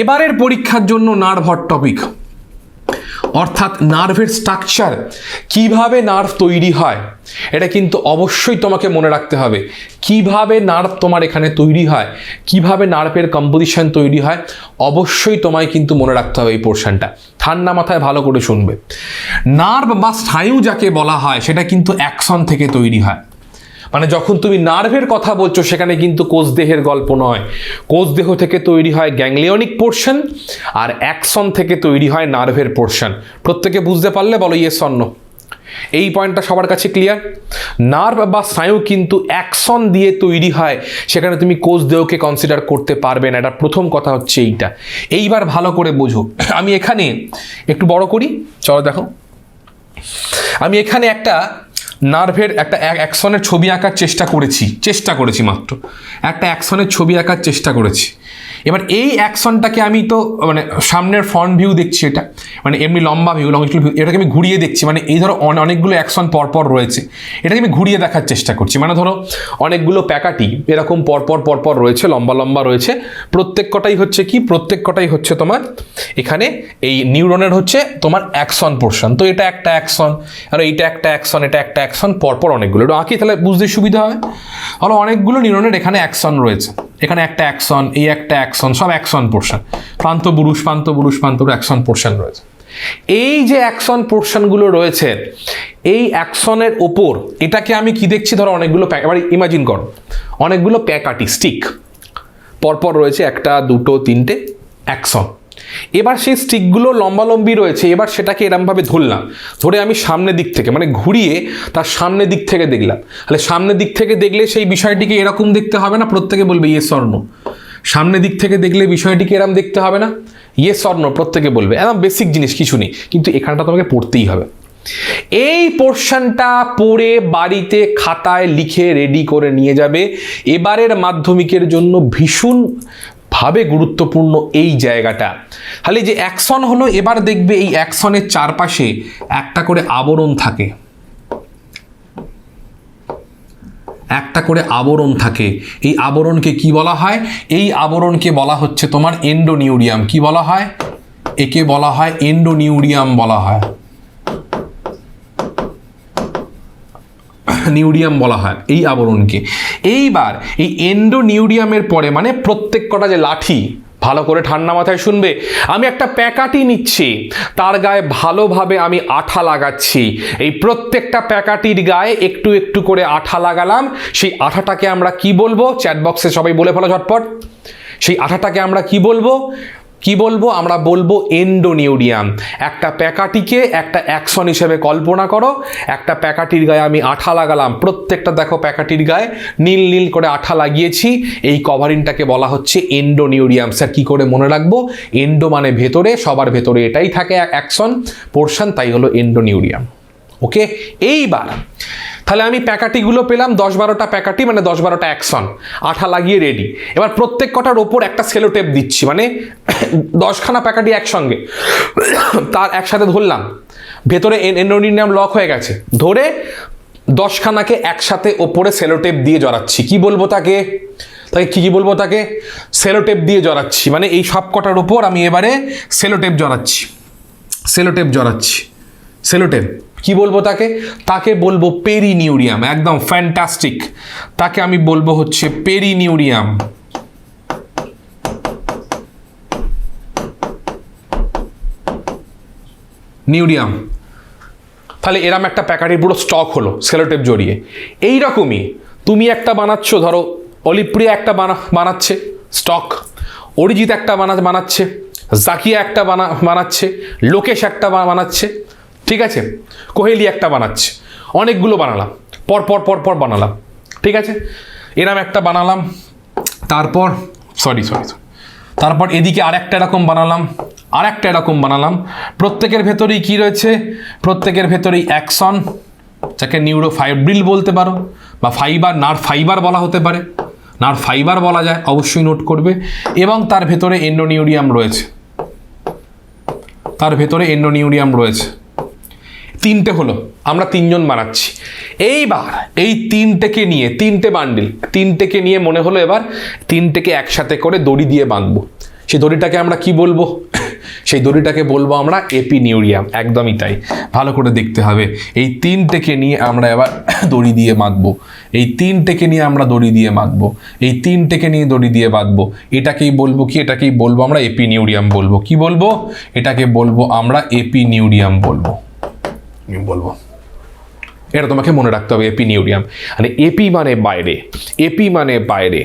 এবারের পরীক্ষার জন্য নার্ভ হট টপিক, অর্থাৎ নার্ভের স্ট্রাকচার, কিভাবে নার্ভ তৈরি হয়, এটা কিন্তু অবশ্যই তোমাকে মনে রাখতে হবে। কিভাবে নার্ভ তোমার এখানে তৈরি হয়, কিভাবে নার্ভের কম্পোজিশন তৈরি হয়, অবশ্যই তোমায় কিন্তু মনে রাখতে হবে এই পোর্শনটা। ঠান্ডা মাথায় ভালো করে শুনবে। নার্ভ বা স্নায়ু যাকে বলা হয়, সেটা কিন্তু অ্যাক্সন থেকে তৈরি হয়। মানে যখন তুমি নার্ভের কথা বলছো, সেখানে কিন্তু কোষদেহের গল্প নয়। কোষদেহ থেকে তৈরি হয় গ্যাংলিয়নিক পোর্শন, আর অ্যাক্সন থেকে তৈরি হয় নার্ভের পোর্শন। প্রত্যেকে বুঝতে পারলে বলো ইয়েস অর নো। এই পয়েন্টটা সবার কাছে ক্লিয়ার? নার্ভ বা স্নায়ু কিন্তু অ্যাক্সন দিয়ে তৈরি হয়, সেখানে তুমি কোষদেহকে কনসিডার করতে পারবে না। এটা প্রথম কথা হচ্ছে এইটা। এইবার ভালো করে বোঝো। আমি এখানে একটু বড় করি, চলো দেখো। আমি এখানে একটা নার্ভের একটা অ্যাক্সনের ছবি আঁকার চেষ্টা করেছি মাত্র একটা অ্যাক্সনের ছবি আঁকার চেষ্টা করেছি। এবার এই অ্যাকশনটাকে আমি তো মানে সামনের ফ্রন্ট ভিউ দেখছি, এটা মানে এমনি লম্বা ভিউ, এটাকে আমি ঘুরিয়ে দেখছি। মানে এই ধরো অনেকগুলো অ্যাকশন পরপর রয়েছে, এটাকে আমি ঘুরিয়ে দেখার চেষ্টা করছি। মানে ধরো অনেকগুলো প্যাকাটি এরকম পরপর রয়েছে, লম্বা রয়েছে। প্রত্যেকটাই হচ্ছে তোমার এখানে এই নিউরনের হচ্ছে তোমার অ্যাকশন পোর্শন। তো এটা একটা অ্যাকশন, আর এইটা একটা অ্যাকশন, এটা একটা অ্যাকশন, পরপর অনেকগুলো। একটু আঁকি তাহলে বুঝতে সুবিধা হয়। হলো অনেকগুলো নিউরনের এখানে অ্যাকশন রয়েছে, এখানে একটা অ্যাকশন, এই একটা অ্যাকশন, সব অ্যাকশন পোর্শন। প্রান্ত বুরুষ অ্যাকশন পোর্শন রয়েছে। এই যে অ্যাকশন পোর্শনগুলো রয়েছে, এই অ্যাকশনের ওপর এটাকে আমি কি দেখছি, ধরো অনেকগুলো এবার ইমাজিন করো অনেকগুলো প্যাকাটি স্টিক পরপর রয়েছে, 1 2 3টে অ্যাকশন। এবার সেই স্টিকগুলো লম্বালম্বি রয়েছে। এবার সেটাকে এরমভাবে ধরে আমি সামনের দিক থেকে মানে ঘুরিয়ে তার সামনের দিক থেকে দেখলাম। তাহলে সামনের দিক থেকে দেখলে সেই বিষয়টিকে এরকম দেখতে হবে না? প্রত্যেকে বলবে ইয়েস অর নো। সামনের দিক থেকে দেখলে বিষয়টিকে এরম দেখতে হবে না? ইয়েস অর নো প্রত্যেকে বলবে। একদম বেসিক জিনিস, কিছু নেই, কিন্তু এখানটা তোমাকে পড়তেই হবে। এই পোর্শনটা পড়ে বাড়িতে খাতায় লিখে রেডি করে নিয়ে যাবে। এবারের মাধ্যমিকের জন্য ভীষণ ভাবে গুরুত্বপূর্ণ এই জায়গাটা। তাহলে যে অ্যাকশন হলো, এবার দেখবে এই অ্যাকশনের চারপাশে একটা করে আবরণ থাকে, এই আবরণকে কি বলা হয়? এই আবরণকে বলা হচ্ছে তোমার এন্ডোনিউরিয়াম। কি বলা হয়? একে বলা হয় এন্ডোনিউরিয়াম বলা হয়, নিউরিয়াম বলা হয় এই আবরণকে। এইবার এই এন্ডোনিউরিয়ামের পরে মানে প্রত্যেক কটা যে লাঠি, ভালো করে ঠান্ডা মাথায় শুনবে। আমি একটা প্যাকাটি নিচ্ছি, তার গায়ে ভালোভাবে আমি আঠা লাগাচ্ছি। এই প্রত্যেকটা প্যাকাটির গায়ে একটু একটু করে আঠা লাগালাম। সেই আঠাটাকে আমরা কি বলবো? চ্যাট বক্সে সবাই বলে ফেলো ঝটপট। সেই আঠাটাকে আমরা কি বলবো? কি বলবো? আমরা বলবো এন্ডোনিউরিয়াম। একটা প্যাকাটিকে একটা অ্যাকশন হিসেবে কল্পনা করো। একটা প্যাকাটির গায়ে আমি আঠা লাগালাম, প্রত্যেকটা দেখো প্যাকাটির গায়ে নীল নীল করে আঠা লাগিয়েছি। এই কভারিংটাকে বলা হচ্ছে এন্ডোনিউরিয়াম। স্যার কী করে মনে রাখবো? এন্ডো মানে ভেতরে, সবার ভেতরে এটাই থাকে অ্যাকশন পোর্শন, তাই হলো এন্ডোনিউরিয়াম। ওকে, এইবার তাহলে আমি প্যাকাটিগুলো পেলাম 10-12টা প্যাকাটি, মানে 10-12টা অ্যাকশন, আঠা লাগিয়ে রেডি। এবার প্রত্যেক কটার ওপর একটা সেলো টেপ দিচ্ছি, মানে 10খানা প্যাকাটি একসঙ্গে তার একসাথে ধরলাম, ভেতরে এন্ডোনিউরিয়াম লক হয়ে গেছে, ধরে 10খানাকে একসাথে ওপরে সেলো টেপ দিয়ে জড়াচ্ছি। কি বলবো তাকে? কি বলবো তাকে? সেলো টেপ দিয়ে জড়াচ্ছি, মানে এই সব কটার ওপর আমি এবারে সেলো টেপ জড়াচ্ছি, সেলো টেপ জড়াচ্ছি, সেলো টেপ। কি বলবো তাকে? তাকে বলবো পেরিনিউরিয়াম। একদম ফ্যান্টাস্টিক। তাকে আমি বলবো হচ্ছে পেরিনিউরিয়াম। নিউরিয়াম। তাহলে এরম একটা প্যাকারি পুরো স্টক হলো সেলোটেপ জড়িয়ে। এইরকমই তুমি একটা বানাচ্ছ, ধরো অলিপ্রিয়া একটা বানাচ্ছে স্টক, অরিজিৎ একটা বানাচ্ছে, জাকিয়া একটা বানাচ্ছে, লোকেশ একটা বানাচ্ছে, ঠিক আছে, কোহেলি একটা বানাচ্ছে, অনেকগুলো বানালাম, পর পর পর পর বানালাম, ঠিক আছে, এরম একটা বানালাম, তারপর তারপর এদিকে আরেকটা এরকম বানালাম, আরেকটা এরকম বানালাম। প্রত্যেকের ভেতরেই কি রয়েছে? প্রত্যেকের ভেতরেই অ্যাকশন, যাকে নিউরোফাইব্রিল বলতে পারো, বা ফাইবার, নার্ভ ফাইবার বলা হতে পারে, নার্ভ ফাইবার বলা যায়, অবশ্যই নোট করবে। এবং তার ভেতরে এন্ডোনিউরিয়াম রয়েছে, তার ভেতরে এন্ডোনিউরিয়াম রয়েছে। তিনটে হলো, আমরা তিনজন বানাচ্ছি। এইবার এই তিনটেকে নিয়ে, তিনটে বান্ডিল, তিনটেকে নিয়ে মনে হলো এবার তিনটেকে একসাথে করে দড়ি দিয়ে বাঁধবো। সেই দড়িটাকে আমরা কি বলবো? সেই দড়িটাকে বলবো আমরা এপিনিউরিয়াম। একদমই তাই, ভালো করে দেখতে হবে। এই তিনটেকে নিয়ে আমরা এবার দড়ি দিয়ে বাঁধবো, এই তিনটেকে নিয়ে আমরা দড়ি দিয়ে বাঁধবো, এই তিনটেকে নিয়ে দড়ি দিয়ে বাঁধবো। এটাকেই বলবো কি? এটাকেই বলবো আমরা এপিনিউরিয়াম বলবো। কি বলবো? এটাকে বলবো আমরা এপিনিউরিয়াম বলবো। এটা তোমাকে মনে রাখতে হবে, এপিনিউরিয়াম। মানে এপি মানে বাইরে, এপি মানে বাইরে,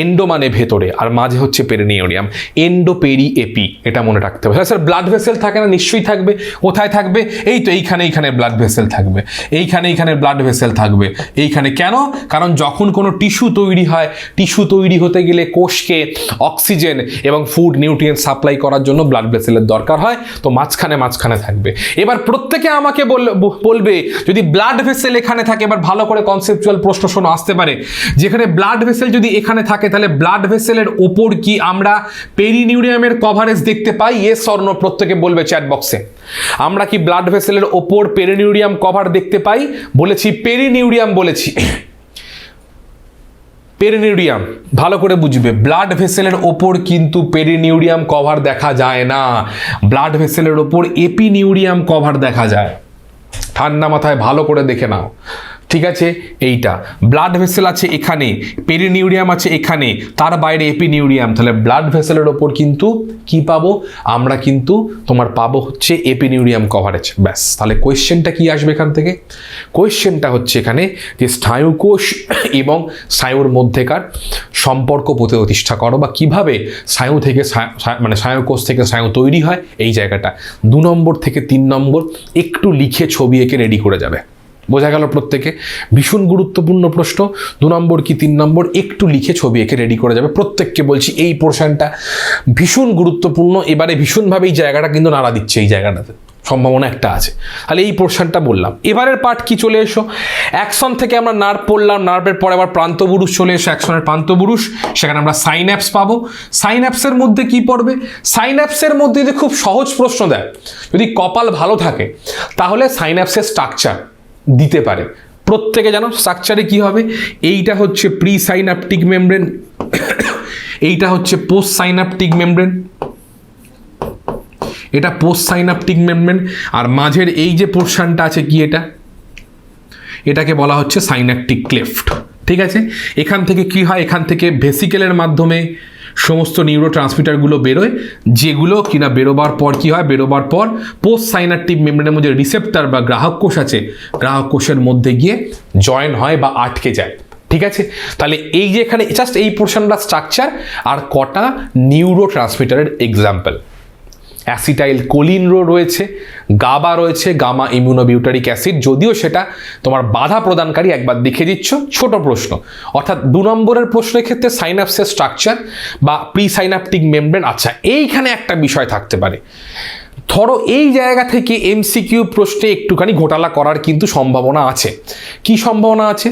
এন্ডো মানে ভেতরে, আর মাঝে হচ্ছে পেরিনিউরিয়াম। এন্ডো পেরি এপি, এটা মনে রাখতে হবে। স্যার ব্লাড ভেসেল থাকে না? নিশ্চয়ই থাকবে। কোথায় থাকবে? এই তো এইখানে ব্লাড ভেসেল থাকবে, এইখানে ব্লাড ভেসেল থাকবে, এইখানে। কেন? কারণ যখন কোনো টিস্যু তৈরি হয়, টিস্যু তৈরি হতে গেলে কোষকে অক্সিজেন এবং ফুড নিউট্রিয়েন্ট সাপ্লাই করার জন্য ব্লাড ভেসেলের দরকার হয়, তো মাঝখানে থাকবে। এবার প্রত্যেকে আমাকে বলবে যদি ব্লাড ভেসেল এখানে থাকে, এবার ভালো করে কনসেপচুয়াল প্রশ্ন শোনো, আসতে পারে, যেখানে ব্লাড ভেসেল যদি এখানে থাকে, তাহলে ব্লাড ভেসেলের ওপর কি আমরা পেরিনিউরিয়ামের কভারেজ দেখতে পাই? Yes or no? প্রত্যেকে বলবে চ্যাট বক্সে। আমরা কি ব্লাড ভেসেলের ওপর পেরিনিউরিয়াম কভার দেখতে পাই? বলেছি পেরিনিউরিয়াম, বলেছি পেরিনিউরিয়াম। ভালো করে বুঝবে, ব্লাড ভেসেলের ওপর কিন্তু পেরিনিউরিয়াম কভার দেখা যায় না, ব্লাড ভেসেলের ওপর এপিনিউরিয়াম কভার দেখা যায়। ঠান্ডা মাথায় ভালো করে দেখে নাও, ঠিক আছে? এইটা ব্লাড ভেসেল আছে এখানে, পেরিনিউরিয়াম আছে এখানে, তার বাইরে এপিনিউরিয়াম। তাহলে ব্লাড ভেসেলের ওপর কিন্তু কি পাবো আমরা? কিন্তু তোমার পাবো হচ্ছে এপিনিউরিয়াম কভারেজ। ব্যাস, তাহলে কোয়েশ্চেনটা কি আসবে এখান থেকে? কোয়েশ্চেনটা হচ্ছে এখানে যে স্নায়ুকোষ এবং স্নায়ুর মধ্যেকার সম্পর্ক প্রতিষ্ঠা করো, বা কিভাবে স্নায়ু থেকে মানে স্নায়ুকোষ থেকে স্নায়ু তৈরি হয়, এই জায়গাটা 2 নম্বর থেকে 3 নম্বর একটু লিখে ছবি এঁকে রেডি করে যাবে। বোঝা গেল প্রত্যেকে? ভীষণ গুরুত্বপূর্ণ প্রশ্ন। 2 নম্বর কি 3 নম্বর একটু লিখে ছবি এঁকে রেডি করে যাবে। প্রত্যেককে বলছি এই পোর্শনটা ভীষণ গুরুত্বপূর্ণ। এবারে ভীষণভাবে এই জায়গাটা কিন্তু নাড়া দিচ্ছে, এই জায়গাটাতে সম্ভাবনা একটা আছে। তাহলে এই পোর্শনটা বললাম। এবারের পার্ট কি? চলে এসো। অ্যাকশন থেকে আমরা নার্ভ পড়লাম, নার্ভের পরে আবার প্রান্তবুরুষ চলে এসো, অ্যাকশনের প্রান্তবুরুষ। সেখানে আমরা সাইন্যাপস পাবো। সাইন্যাপসের মধ্যে কি পড়বে? সাইন্যাপসের মধ্যে যদি খুব সহজ প্রশ্ন দেয়, যদি কপাল ভালো থাকে, তাহলে সাইন্যাপসের স্ট্রাকচার দিতে পারে। প্রত্যেকে জানো স্ট্রাকচারে কি হবে? এইটা হচ্ছে প্রি সাইন্যাপটিক মেমব্রেন, এইটা হচ্ছে পোস্ট সাইন্যাপটিক মেমব্রেন, এটা পোস্ট সাইন্যাপটিক মেমব্রেন, আর মাঝের এই যে পোর্শনটা আছে কি, এটাকে বলা হচ্ছে সাইন্যাপটিক ক্লেফট। ঠিক আছে? এখান থেকে কি হয়? এখান থেকে ভেসিকেলের মাধ্যমে সমস্ত নিউরো ট্রান্সমিটারগুলো বেরোয়, যেগুলো কিনা বেরোবার পর কি হয়? বেরোবার পর পোস্ট সাইন্যাপটিক মেমব্রেনের মধ্যে রিসেপ্টর বা গ্রাহক কোষ আছে, গ্রাহক কোষের মধ্যে গিয়ে জয়েন হয় বা আটকে যায়। ঠিক আছে, তাহলে এই যে এখানে জাস্ট এই পোর্শনটা স্ট্রাকচার আর কটা নিউরো ট্রান্সমিটারের এক্সাম্পল। অ্যাসিটাইল কোলিন রয়েছে, গাবা রয়েছে, গামা ইমিউনোবিউটারিক অ্যাসিড, যদিও সেটা তোমার বাধা প্রদানকারী, একবার দেখে দিচ্ছ, ছোট প্রশ্ন। অর্থাৎ 2 নম্বরের প্রশ্নের ক্ষেত্রে সাইনাপসের স্ট্রাকচার বা প্রি সাইনাপটিক মেমব্রেন। আচ্ছা, এইখানে একটা বিষয় থাকতে পারে, ধরো এই জায়গা থেকে এমসিকিউ প্রশ্নে একটুখানি ঘোটালা করার কিন্তু সম্ভাবনা আছে। কি সম্ভাবনা আছে?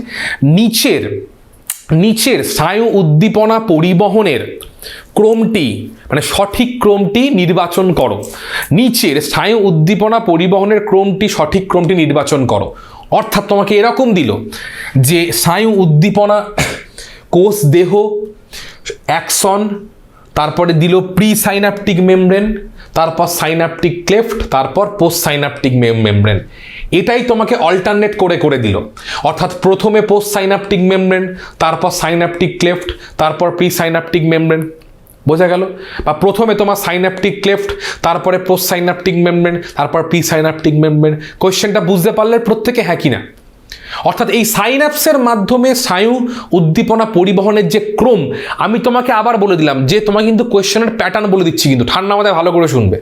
নিচের স্নায়ু উদ্দীপনা পরিবহনের ক্রমটি, মানে সঠিক ক্রমটি নির্বাচন করো। নিচের স্নায়ু উদ্দীপনা পরিবহনের ক্রমটি, সঠিক ক্রমটি নির্বাচন করো। অর্থাৎ তোমাকে এরকম দিল যে স্নায়ু উদ্দীপনা, কোষ দেহ, অ্যাক্সন, তারপরে দিল প্রি সাইনাপটিক মেমব্রেন, তারপর সাইনাপটিক ক্লেফট, তারপর পোস্ট সাইনাপটিক মেমব্রেন। এটাই তোমাকে অল্টারনেট করে দিল। অর্থাৎ প্রথমে পোস্ট সাইনাপটিক মেমব্রেন, তারপর সাইনাপটিক ক্লেফট, তারপর প্রি সাইনাপটিক মেমব্রেন। বোঝা গেল? বা প্রথমে তোমার সাইনাপটিক ক্লেফট, তারপরে পোস্ট সাইনাপটিক মেমব্রেন, তারপর প্রি সাইনাপটিক মেমব্রেন। কোয়েশ্চেনটা বুঝতে পারলে প্রত্যেকে হ্যাঁ কি না? অর্থাৎ এই সাইনাপসের মাধ্যমে স্নায়ু উদ্দীপনা পরিবহনের যে ক্রম, আমি তোমাকে আবার বলে দিলাম যে তোমাকে কিন্তু কোয়েশ্চেনের প্যাটার্ন বলে দিচ্ছি, কিন্তু ঠান্ডা মাথায় ভালো করে শুনবে।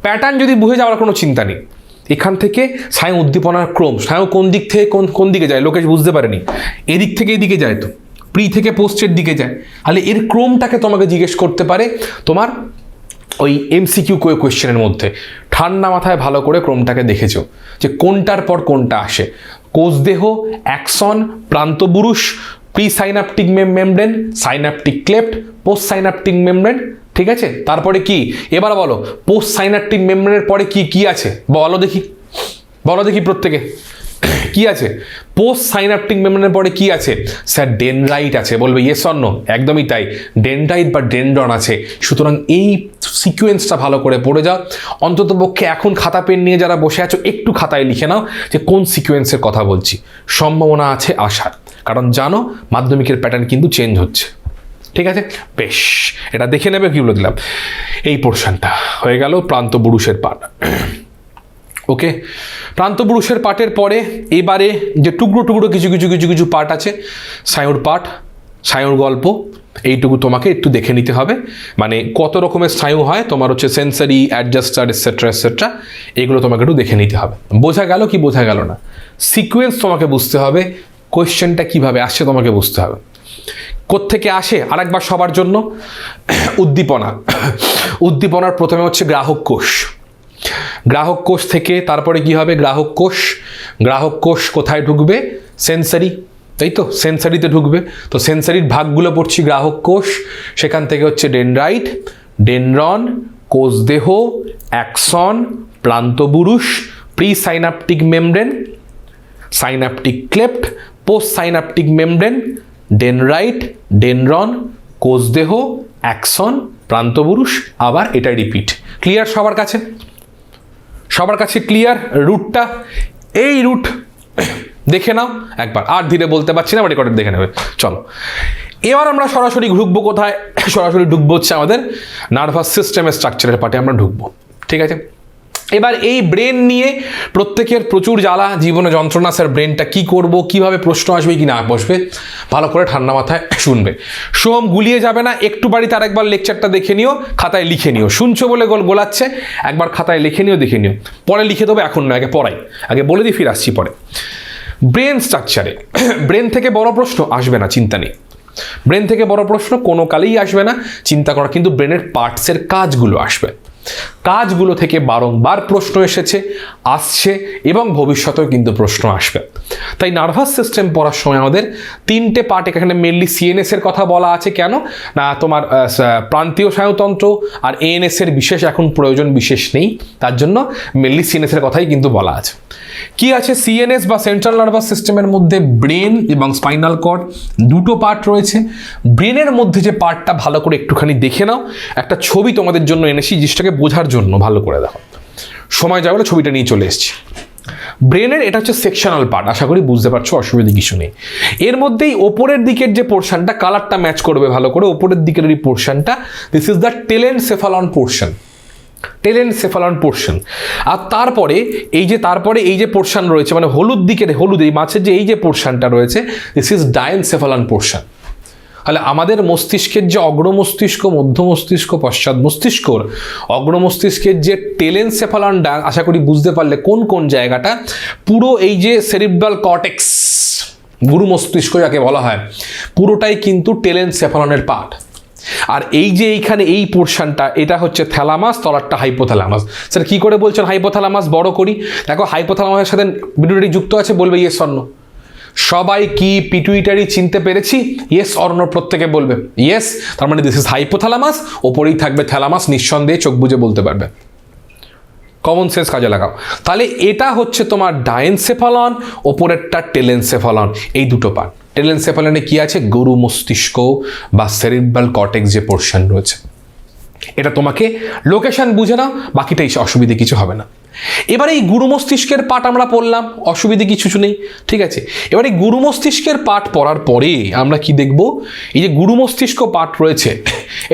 প্যাটার্ন যদি বুঝে যাওয়ার কোনো চিন্তা নেই। এখান থেকে স্নায়ু উদ্দীপনার ক্রম, স্নায়ু কোন দিক থেকে কোন দিকে যায়, লোকে বুঝতে পারেনি, এদিক থেকে এদিকে যায়, তো প্রি থেকে পোস্টের দিকে যায়। তাহলে এর ক্রমটাকে তোমাকে জিজ্ঞেস করতে পারে তোমার ওই এমসিকিউ কোয়েশ্চেনের মধ্যে। ঠান্ডা মাথায় ভালো করে ক্রমটাকে দেখেছো যে কোনটার পর কোনটা আসে। কোষদেহ, অ্যাক্সন, প্রান্তবুরুষ, presynaptic membrane, synaptic cleft, postsynaptic membrane. ঠিক আছে, তারপরে কি এবার বলো, পোস্ট সাইনাপটিক মেমব্রেনের পরে কি আছে বলো দেখি প্রত্যেকে কি আছে? পোস্ট সাইনাপটিক মেমব্রেনের পরে কি আছে? স্যার ডেনড্রাইট আছে। বলবে ইয়েস অর নো? একদমই তাই, ডেনড্রাইট বা ডেনড্রন আছে। সুতরাং এই সিকোয়েন্সটা ভালো করে পড়ে যাও। অন্তত পক্ষে এখন খাতা পেন নিয়ে যারা বসে আছো, একটু খাতায় লিখে নাও যে কোন সিকোয়েন্সের কথা বলছি। সম্ভাবনা আছে আসার, কারণ জানো মাধ্যমিকের প্যাটার্ন কিন্তু চেঞ্জ হচ্ছে। ঠিক আছে, বেশ, এটা দেখে নেবে। কি বলে দিলাম, এই পোর্শনটা হয়ে গেল প্রান্তপুরুষের পাঠ। ওকে, প্রান্তপুরুষের পাঠের পরে এবারে যে টুকরো কিছু পার্ট আছে, স্নায়ুর পাঠ, স্নায়ুর গল্প, এইটুকু তোমাকে একটু দেখে নিতে হবে। মানে কত রকমের স্নায়ু হয় তোমার, হচ্ছে সেন্সারি, অ্যাডজাস্টার, এটসেট্রা, এগুলো তোমাকে একটু দেখে নিতে হবে। বোঝা গেল কি বোঝা গেল না? সিকোয়েন্স তোমাকে বুঝতে হবে, কোয়েশ্চেনটা কিভাবে আসছে তোমাকে বুঝতে হবে। কোত্থেকে আসে আরেকবার সবার জন্য, উদ্দীপনার প্রথমে হচ্ছে গ্রাহক কোষ থেকে তারপরে কি হবে, গ্রাহক কোষ কোথায় ঢুকবে? সেন্সারি, তাই তো, সেন্সারিতে ঢুকবে। তো সেন্সারির ভাগগুলো পড়ছি গ্রাহক কোষ, সেখান থেকে হচ্ছে ডেনড্রাইট, ডেনড্রন, কোষদেহ, অ্যাক্সন, প্রান্তবুরুষ, presynaptic membrane, synaptic cleft, postsynaptic membrane, dendrite, dendron, কোষদেহ, অ্যাক্সন, প্রান্তবুরুষ, আবার এটা রিপিট। ক্লিয়ার সবার কাছে ক্লিয়ার? রুটটা এই রুট দেখে নাও একবার, আর ধীরে বলতে পারছি না, রেকর্ডেড দেখে নেবে। চলো এবার আমরা সরাসরি ঢুকবো কোথায়? সরাসরি ঢুকবো হচ্ছে আমাদের নার্ভাস সিস্টেমের স্ট্রাকচারের পার্টে আমরা ঢুকবো। ঠিক আছে, এবার এই ব্রেন নিয়ে প্রত্যেকের প্রচুর জ্বালা, জীবনে যন্ত্রণা। স্যার ব্রেনটা কি করব, কিভাবে প্রশ্ন আসবে কি না বসবে, ভালো করে ঠান্ডা মাথায় শুনবে। সোম গুলিয়ে যাবে না, একটু বাড়িতে আরেকবার লেকচারটা দেখে নিও, খাতায় লিখে নিও। শুনছো বলে গোলাচ্ছে, একবার খাতায় লিখে নিও, দেখে নিও। পরে লিখে দেবো, এখন নয়, আগে পড়াই, আগে বলে দিই, ফিরে আসছি পরে। ব্রেন স্ট্রাকচারে ব্রেন থেকে বড় প্রশ্ন আসবে না, চিন্তা নেই। ব্রেন থেকে বড় প্রশ্ন কোনো কালেই আসবে না, চিন্তা করা। কিন্তু ব্রেনের পার্টসের কাজগুলো আসবে, কাজগুলো থেকে বারংবার প্রশ্ন আসছে এবং ভবিষ্যতেও কিন্তু প্রশ্ন আসবে। তাই নার্ভাস সিস্টেম পড়ার সময় আমাদের 3টে পার্ট, এখানে মেনলি সিএনএস এর কথা বলা আছে। কেন না, তোমার প্রান্তীয় স্নায়ুতন্ত্র আর এএনএস এর বিশেষ এখন প্রয়োজন বিশেষ নেই, তার জন্য মেনলি সিএনএস এর কথাই কিন্তু বলা আছে। কি আছে সিএনএস বা সেন্ট্রাল নার্ভাস সিস্টেমের মধ্যে? ব্রেন এবং স্পাইনাল কর্ড, দুটো পার্ট রয়েছে। ব্রেনের মধ্যে যে পার্টটা ভালো করে একটুখানি দেখে নাও, একটা ছবি তোমাদের জন্য এনেছি জিনিসটাকে বোঝার জন্য, ভালো করে দেখো। সময় যাবে, ছবিটা নিয়ে চলে এসেছি। ব্রেনের এটা হচ্ছে সেকশনাল পার্ট, আশা করি বুঝতে পারছো, অসুবিধা কিছু নেই। এর মধ্যেই ওপরের দিকের যে পোর্শনটা, কালারটা ম্যাচ করবে ভালো করে, ওপরের দিকের এই পোর্শনটা, this is the telencephalon portion. Telencephalon portion. আর তারপরে এই যে পোর্শন রয়েছে, মানে হলুদ এই মাছের যে এই যে পোর্শনটা রয়েছে, দিস ইজ ডায়েনসেফালন পোর্শন। তাহলে আমাদের মস্তিষ্কের যে অগ্রমস্তিষ্ক, মধ্য মস্তিষ্ক, পশ্চাৎ মস্তিষ্কর অগ্রমস্তিষ্কের যে টেলেনসেফালন, আশা করি বুঝতে পারলে কোন কোন জায়গাটা, পুরো এই যে সেরিব্রাল কর্টেক্স, গুরু মস্তিষ্ক যাকে বলা হয়, পুরোটাই কিন্তু টেলেনসেফালনের পার্ট। আর এই যে এইখানে এই পোর্শনটা, এটা হচ্ছে থ্যালামাস, তলারটা হাইপোথ্যালামাস। স্যার কি করে বলছেন হাইপোথ্যালামাস বড় করি? দেখো হাইপোথ্যালামাসের সাথে পিটুইটারি যুক্ত আছে, বলবে ইয়েস অর নো। সবাই কি পিটুইটারি চিনতে পেরেছি? ইয়েস অর নো প্রত্যেকে বলবে ইয়েস। তার মানে দিস ইজ হাইপোথ্যালামাস, ওপরেই থাকবে থ্যালামাস, নিঃসন্দেহে চোখ বুঝে বলতে পারবে। কমন সেন্স কাজে লাগাও। তাহলে এটা হচ্ছে তোমার ডায়েনসেফালন, ওপরেরটা টেলেনসেফালন, এই দুটো পার্ট। টেলেনসেফালনে কি আছে? গরু মস্তিষ্ক বা সেরিব্রাল কর্টেক্স যে পোর্শন রয়েছে, এটা তোমাকে লোকেশন বুঝে নাও, বাকিটাই অসুবিধে কিছু হবে না। এবার এই গুরু মস্তিষ্কের পার্ট আমরা পড়লাম, অসুবিধে কিছু নেই, ঠিক আছে। এবার এই গুরু মস্তিষ্কের পার্ট পড়ার পরে আমরা কি দেখব? এই যে গুরু মস্তিষ্ক পার্ট রয়েছে,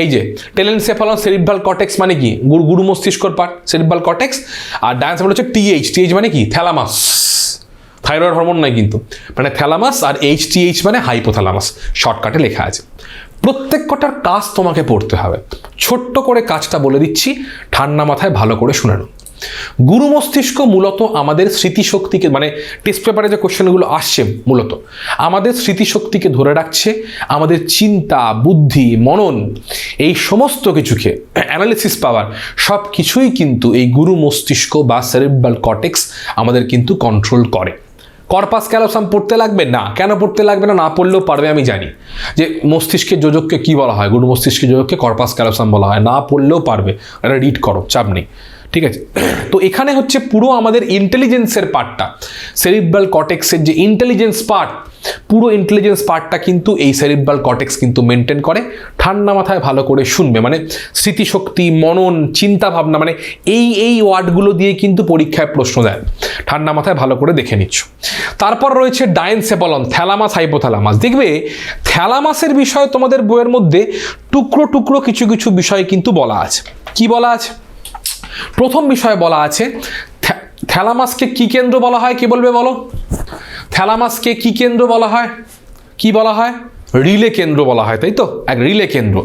এই যে টেলেনসেফালন সেরিব্রাল কর্টেক্স মানে কি? গুরু মস্তিষ্কর পার্ট সেরিব্রাল কর্টেক্স, আর ডায়েনসেফালন হচ্ছে টিএইচ মানে কি? থ্যালামাস। থাইরয়েড হরমোন নয় কিন্তু, মানে থ্যালামাস, আর এইচটিএইচ মানে হাইপোথ্যালামাস, শর্টকাটে লেখা আছে। প্রত্যেক কটার কাজ তোমাকে পড়তে হবে। ছোট্ট করে কাজটা বলে দিচ্ছি, ঠান্ডা মাথায় ভালো করে শুনে নাও। গুরু মস্তিষ্ক মূলত আমাদের স্মৃতিশক্তিকে, মানে টেস্ট পেপারে যে কোশ্চেনগুলো আসছে, মূলত আমাদের স্মৃতিশক্তিকে ধরে রাখছে, আমাদের চিন্তা, বুদ্ধি, মনন, এই সমস্ত কিছুকে অ্যানালিসিস পাওয়ার সব কিছুই কিন্তু এই গুরু মস্তিষ্ক বা সেরিব্রাল কর্টেক্স আমাদের কিন্তু কন্ট্রোল করে। কর্পাস ক্যালোসাম পড়তে লাগবে না? কেন পড়তে লাগবে না? না পড়লেও পারবে, আমি জানি যে মস্তিষ্কের যোজককে কি বলা হয়, গুরু মস্তিষ্কের যোজককে কর্পাস ক্যালোসাম বলা হয়, না পড়লেও পারবে, এটা রিড করো, চাপ নেই, ঠিক আছে। তো এখানে হচ্ছে পুরো আমাদের ইন্টেলিজেন্সের পার্টটা, সেরিব্রাল কর্টেক্সের যে ইন্টেলিজেন্স পার্ট, পুরো ইন্টেলিজেন্স পার্টটা কিন্তু এই সেরিব্রাল কর্টেক্স কিন্তু মেনটেন করে। ঠান্ডা মাথায় ভালো করে শুনবে, মানে স্মৃতিশক্তি, মনন, চিন্তা ভাবনা, মানে এই ওয়ার্ডগুলো দিয়ে কিন্তু পরীক্ষায় প্রশ্ন দেয়। ঠান্ডা মাথায় ভালো করে দেখে নিচ্ছ। তারপর রয়েছে ডায়েনসেফালন, থ্যালামাস, হাইপোথ্যালামাস। দেখবে থ্যালামাসের বিষয়ে তোমাদের বইয়ের মধ্যে টুকরো টুকরো কিছু কিছু বিষয় কিন্তু বলা আছে। কি বলা আছে? প্রথম বিষয় বলা আছে থ্যালামাসকে কি কেন্দ্র বলা হয়? কি বলবে বলো? থ্যালামাসকে কি কেন্দ্র বলা হয়? কি বলা হয়? রিলে কেন্দ্র বলা হয়, তাই তো? এক রিলে কেন্দ্র।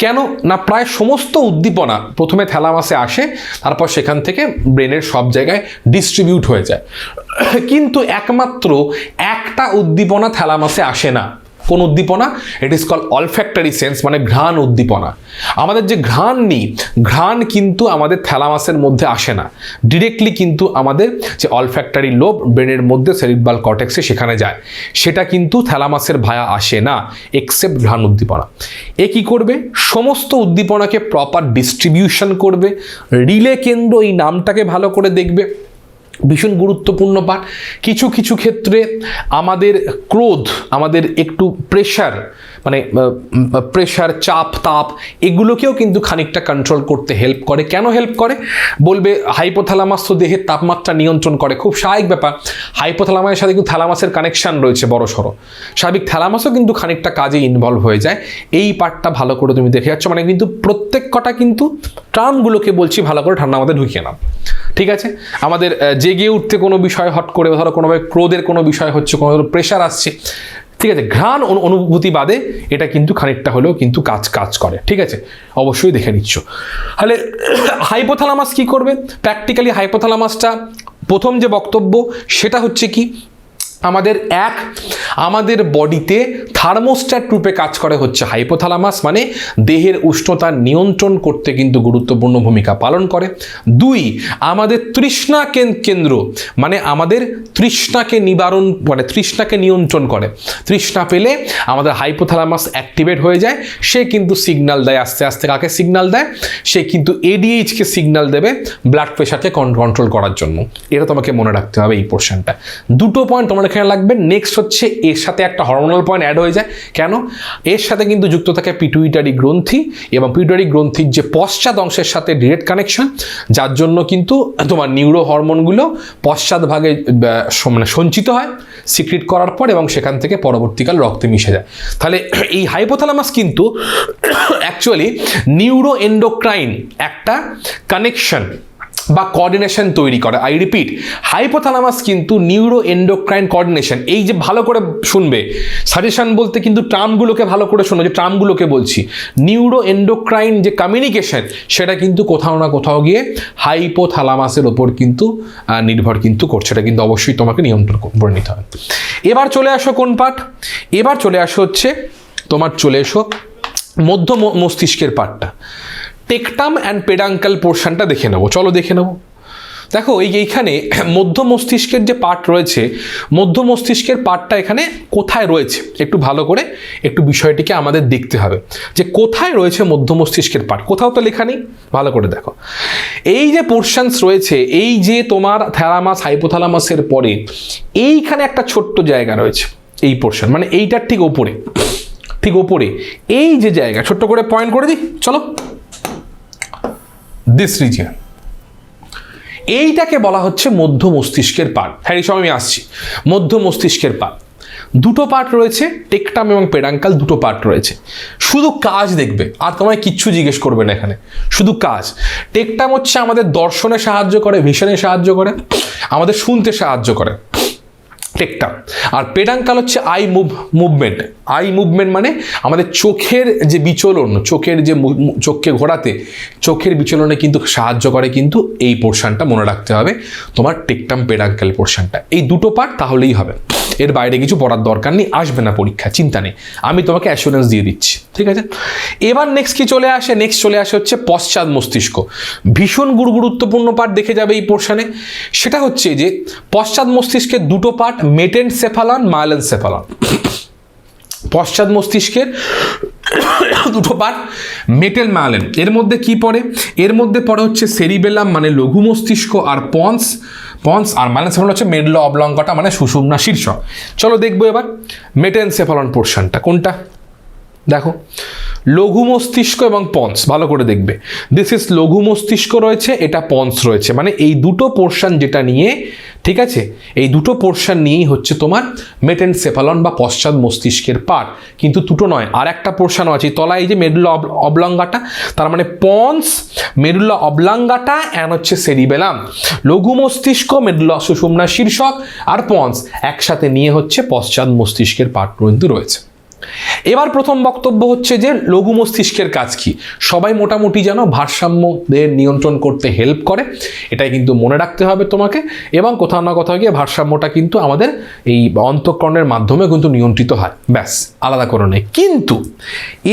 কেন না? প্রায় সমস্ত উদ্দীপনা প্রথমে থ্যালামাসে আসে, তারপর সেখান থেকে ব্রেনের সব জায়গায় ডিস্ট্রিবিউট হয়ে যায়। কিন্তু একমাত্র একটা উদ্দীপনা থ্যালামাসে আসে না। কোন উদ্দীপনা? ইট ইজ কল অলফ্যাক্টরি সেন্স, মানে ঘ্রাণ উদ্দীপনা। আমাদের যে ঘ্রাণ নেই, ঘ্রাণ কিন্তু আমাদের থ্যালামাসের মধ্যে আসে না, ডিরেক্টলি কিন্তু আমাদের যে অলফ্যাক্টরি লোব ব্রেনের মধ্যে সেরিব্রাল কর্টেক্সে সেখানে যায়, সেটা কিন্তু থ্যালামাসের ভায়া আসে না, এক্সেপ্ট ঘ্রাণ উদ্দীপনা। এ কি করবে? সমস্ত উদ্দীপনাকে প্রপার ডিস্ট্রিবিউশন করবে। রিলে কেন্দ্র, এই নামটাকে ভালো করে দেখবে, ভীষণ গুরুত্বপূর্ণ পার্ট। কিছু কিছু ক্ষেত্রে আমাদের ক্রোধ, আমাদের একটু প্রেশার, মানে প্রেশার, চাপ, তাপ, এগুলোকেও কিন্তু খানিকটা কন্ট্রোল করতে হেল্প করে। কেন হেল্প করে? বলবে হাইপোথ্যালামাস তো দেহের তাপমাত্রা নিয়ন্ত্রণ করে, খুব স্বাভাবিক ব্যাপার। হাইপোথ্যালামাসের সাথে কিন্তু থ্যালামাসের কানেকশন রয়েছে বড় সড়ো, স্বাভাবিক। থ্যালামাসও কিন্তু খানিকটা কাজে ইনভলভ হয়ে যায়। এই পার্টটা ভালো করে তুমি দেখে যাচ্ছ, মানে কিন্তু প্রত্যেক কটা কিন্তু টার্মগুলোকে বলছি ভালো করে ঠান্ডা মাথায় ঢুকিয়ে নাও, ঠিক আছে। আমাদের জেগে উঠতে কোনো বিষয় হট করে, ধরো কোনোভাবে ক্রোধের কোনো বিষয় হচ্ছে, কোনো প্রেশার আসছে, ঠিক আছে, ঘ্রাণ অনুভূতি বাদে এটা কিন্তু খানিকটা হলেও কিন্তু কাজ করে, ঠিক আছে। অবশ্যই দেখে নিচ্ছ। তাহলে হাইপোথ্যালামাস কি করবে? প্র্যাকটিক্যালি হাইপোথ্যালামাসটা প্রথম যে বক্তব্য সেটা হচ্ছে কি, আমাদের বডিতে থার্মোস্ট্যাট রূপে কাজ করে হচ্ছে হাইপোথ্যালামাস, মানে দেহের উষ্ণতা নিয়ন্ত্রণ করতে কিন্তু গুরুত্বপূর্ণ ভূমিকা পালন করে। 2, আমাদের তৃষ্ণা কেন্দ্র, মানে আমাদের তৃষ্ণাকে নিবারণ, মানে তৃষ্ণাকে নিয়ন্ত্রণ করে। তৃষ্ণা পেলে আমাদের হাইপোথ্যালামাস অ্যাক্টিভেট হয়ে যায়, সে কিন্তু সিগন্যাল দেয় আস্তে আস্তে। কাকে সিগন্যাল দেয়? সে কিন্তু এডিএইচকে সিগন্যাল দেবে ব্লাড প্রেশারকে কন্ট্রোল করার জন্য। এটা তোমাকে মনে রাখতে হবে, এই পোর্শনটা। দুটো পয়েন্ট তোমার এখানে লাগবে। নেক্সট হচ্ছে এর সাথে একটা হরমোনাল পয়েন্ট অ্যাড হয়ে যায়, যায়। কেন? এর সাথে কিন্তু যুক্ত থাকে পিটুইটারি গ্রন্থি, এবং পিটুইটারি গ্রন্থির যে পশ্চাৎ অংশের সাথে ডিরেক্ট কানেকশন, যার জন্য কিন্তু তোমার নিউরো হরমোনগুলো পশ্চাৎ ভাগে মানে সঞ্চিত হয় সিক্রিট করার পর, এবং সেখান থেকে পরবর্তীকাল রক্তে মিশে যায়। তাহলে এই হাইপোথ্যালামাস কিন্তু অ্যাকচুয়ালি নিউরো এন্ডোক্রাইন একটা কানেকশন বা কোঅর্ডিনেশন তৈরি করে। আই রিপিট, হাইপোথ্যালামাস কিন্তু নিউরো এন্ডোক্রাইন কোঅর্ডিনেশন, এই যে ভালো করে শুনবে, সাজেশন বলতে কিন্তু টার্মগুলোকে ভালো করে শোনো, যে টার্মগুলোকে বলছি, নিউরো এন্ডোক্রাইন যে কমিউনিকেশন, সেটা কিন্তু কোথাও না কোথাও গিয়ে হাইপোথ্যালামাসের ওপর কিন্তু নির্ভর কিন্তু করছে। এটা কিন্তু অবশ্যই তোমাকে নিয়ন্ত্রণ করে নিতে হবে। এবার চলে আসো কোন পার্ট? এবার চলে আসো হচ্ছে তোমার, চলে এসো মধ্য মস্তিষ্কের পার্টটা। টেকটাম অ্যান্ড পেডাঙ্কাল পোর্শনটা দেখে নেবো, চলো দেখে নেবো। দেখো এইখানে মধ্য মস্তিষ্কের যে পার্ট রয়েছে, মধ্য মস্তিষ্কের পার্টটা এখানে কোথায় রয়েছে একটু ভালো করে একটু বিষয়টিকে আমাদের দেখতে হবে, যে কোথায় রয়েছে মধ্য মস্তিষ্কের পার্ট। কোথাও তো লেখা নেই, ভালো করে দেখো। এই যে পোর্শনস রয়েছে, এই যে তোমার থ্যালামাস হাইপোথ্যালামাসের পরে এইখানে একটা ছোট্ট জায়গা রয়েছে, এই পোর্শন মানে এইটার ঠিক ওপরে, ঠিক ওপরে এই যে জায়গা, ছোট্ট করে পয়েন্ট করে দিই, চলো, দিস রিজিয়ন, এইটাকে বলা হচ্ছে মধ্য মস্তিষ্কের পার্ট। হ্যাঁ, এই সময় আমি আসছি। মধ্য মস্তিষ্কের পার্ট দুটো পার্ট রয়েছে, টেকটাম এবং পেডাঙ্কাল, দুটো পার্ট রয়েছে। শুধু কাজ দেখবে, আর তোমায় কিচ্ছু জিজ্ঞেস করবে না এখানে, শুধু কাজ। টেকটাম হচ্ছে আমাদের দর্শনে সাহায্য করে, ভিশনে সাহায্য করে, আমাদের শুনতে সাহায্য করে টেকটাম। আর পেডাঙ্কাল হচ্ছে আই মুভমেন্ট। আই মুভমেন্ট মানে আমাদের চোখের যে বিচলন, চোখের যে চোখকে ঘোরাতে, চোখের বিচলনে কিন্তু সাহায্য করে কিন্তু এই পোর্শনটা, মনে রাখতে হবে তোমার টেকটাম পেডাঙ্কাল পোর্শনটা। এই দুটো পার্ট তাহলেই হবে, এর বাইরে কিছু পড়ার দরকার নেই, আসবে না পরীক্ষা, চিন্তা নেই, আমি তোমাকে অ্যাসুরেন্স দিয়ে দিচ্ছি, ঠিক আছে। এবার নেক্সট কি চলে আসে? নেক্সট চলে আসে হচ্ছে পশ্চাৎ মস্তিষ্ক। ভীষণ গুরুত্বপূর্ণ পার্ট দেখে যাবে এই পোর্শনে। সেটা হচ্ছে যে পশ্চাৎ মস্তিষ্কের দুটো পার্ট, মেটেনসেফালন, মাইলেনসেফালন। পশ্চাৎ মস্তিষ্কের দুটো পার্ট, মেটেল মাইলেন। এর মধ্যে কি পড়ে? এর মধ্যে পড়ে হচ্ছে সেরিবেলাম মানে লঘু মস্তিষ্ক, আর পন্স আর মাইলেনসেফালন হচ্ছে মেডুলা অবলঙ্গটা মানে সুষুম্না শীর্ষক। চলো দেখবো এবার মেটেনসেফালন পোর্শনটা কোনটা। দেখো, লঘু মস্তিষ্ক এবং পন্স, ভালো করে দেখবে। দিস ইজ লঘু মস্তিষ্ক রয়েছে, এটা পন্স রয়েছে, মানে এই দুটো পোর্শন যেটা নিয়ে, ঠিক আছে, এই দুটো পোর্শন নিয়েই হচ্ছে তোমার মেটেনসেফালন বা পশ্চাৎ মস্তিষ্কের পার্ট। কিন্তু দুটো নয়, আর একটা পোর্শনও আছে তলায়, এই যে মেডুলা অবলঙ্গাটা, তার মানে পন্স, মেডুলা অবলঙ্গাটা অ্যান্ড হচ্ছে সেরিবেলাম। লঘু মস্তিষ্ক, মেডুলা সুষুম্না শীর্ষক আর পন্স একসাথে নিয়ে হচ্ছে পশ্চাৎ মস্তিষ্কের পার্ট কিন্তু রয়েছে। এবার প্রথম বক্তব্য হচ্ছে যে লঘু মস্তিষ্কের কাজ কি। সবাই মোটামুটি জানো, ভারসাম্যদের নিয়ন্ত্রণ করতে হেল্প করে, এটাই কিন্তু মনে রাখতে হবে তোমাকে। এবং কোথাও না কোথাও গিয়ে ভারসাম্যটা কিন্তু আমাদের এই অন্তঃকরণের মাধ্যমে কিন্তু নিয়ন্ত্রিত হয়, ব্যাস, আলাদা করে নেই। কিন্তু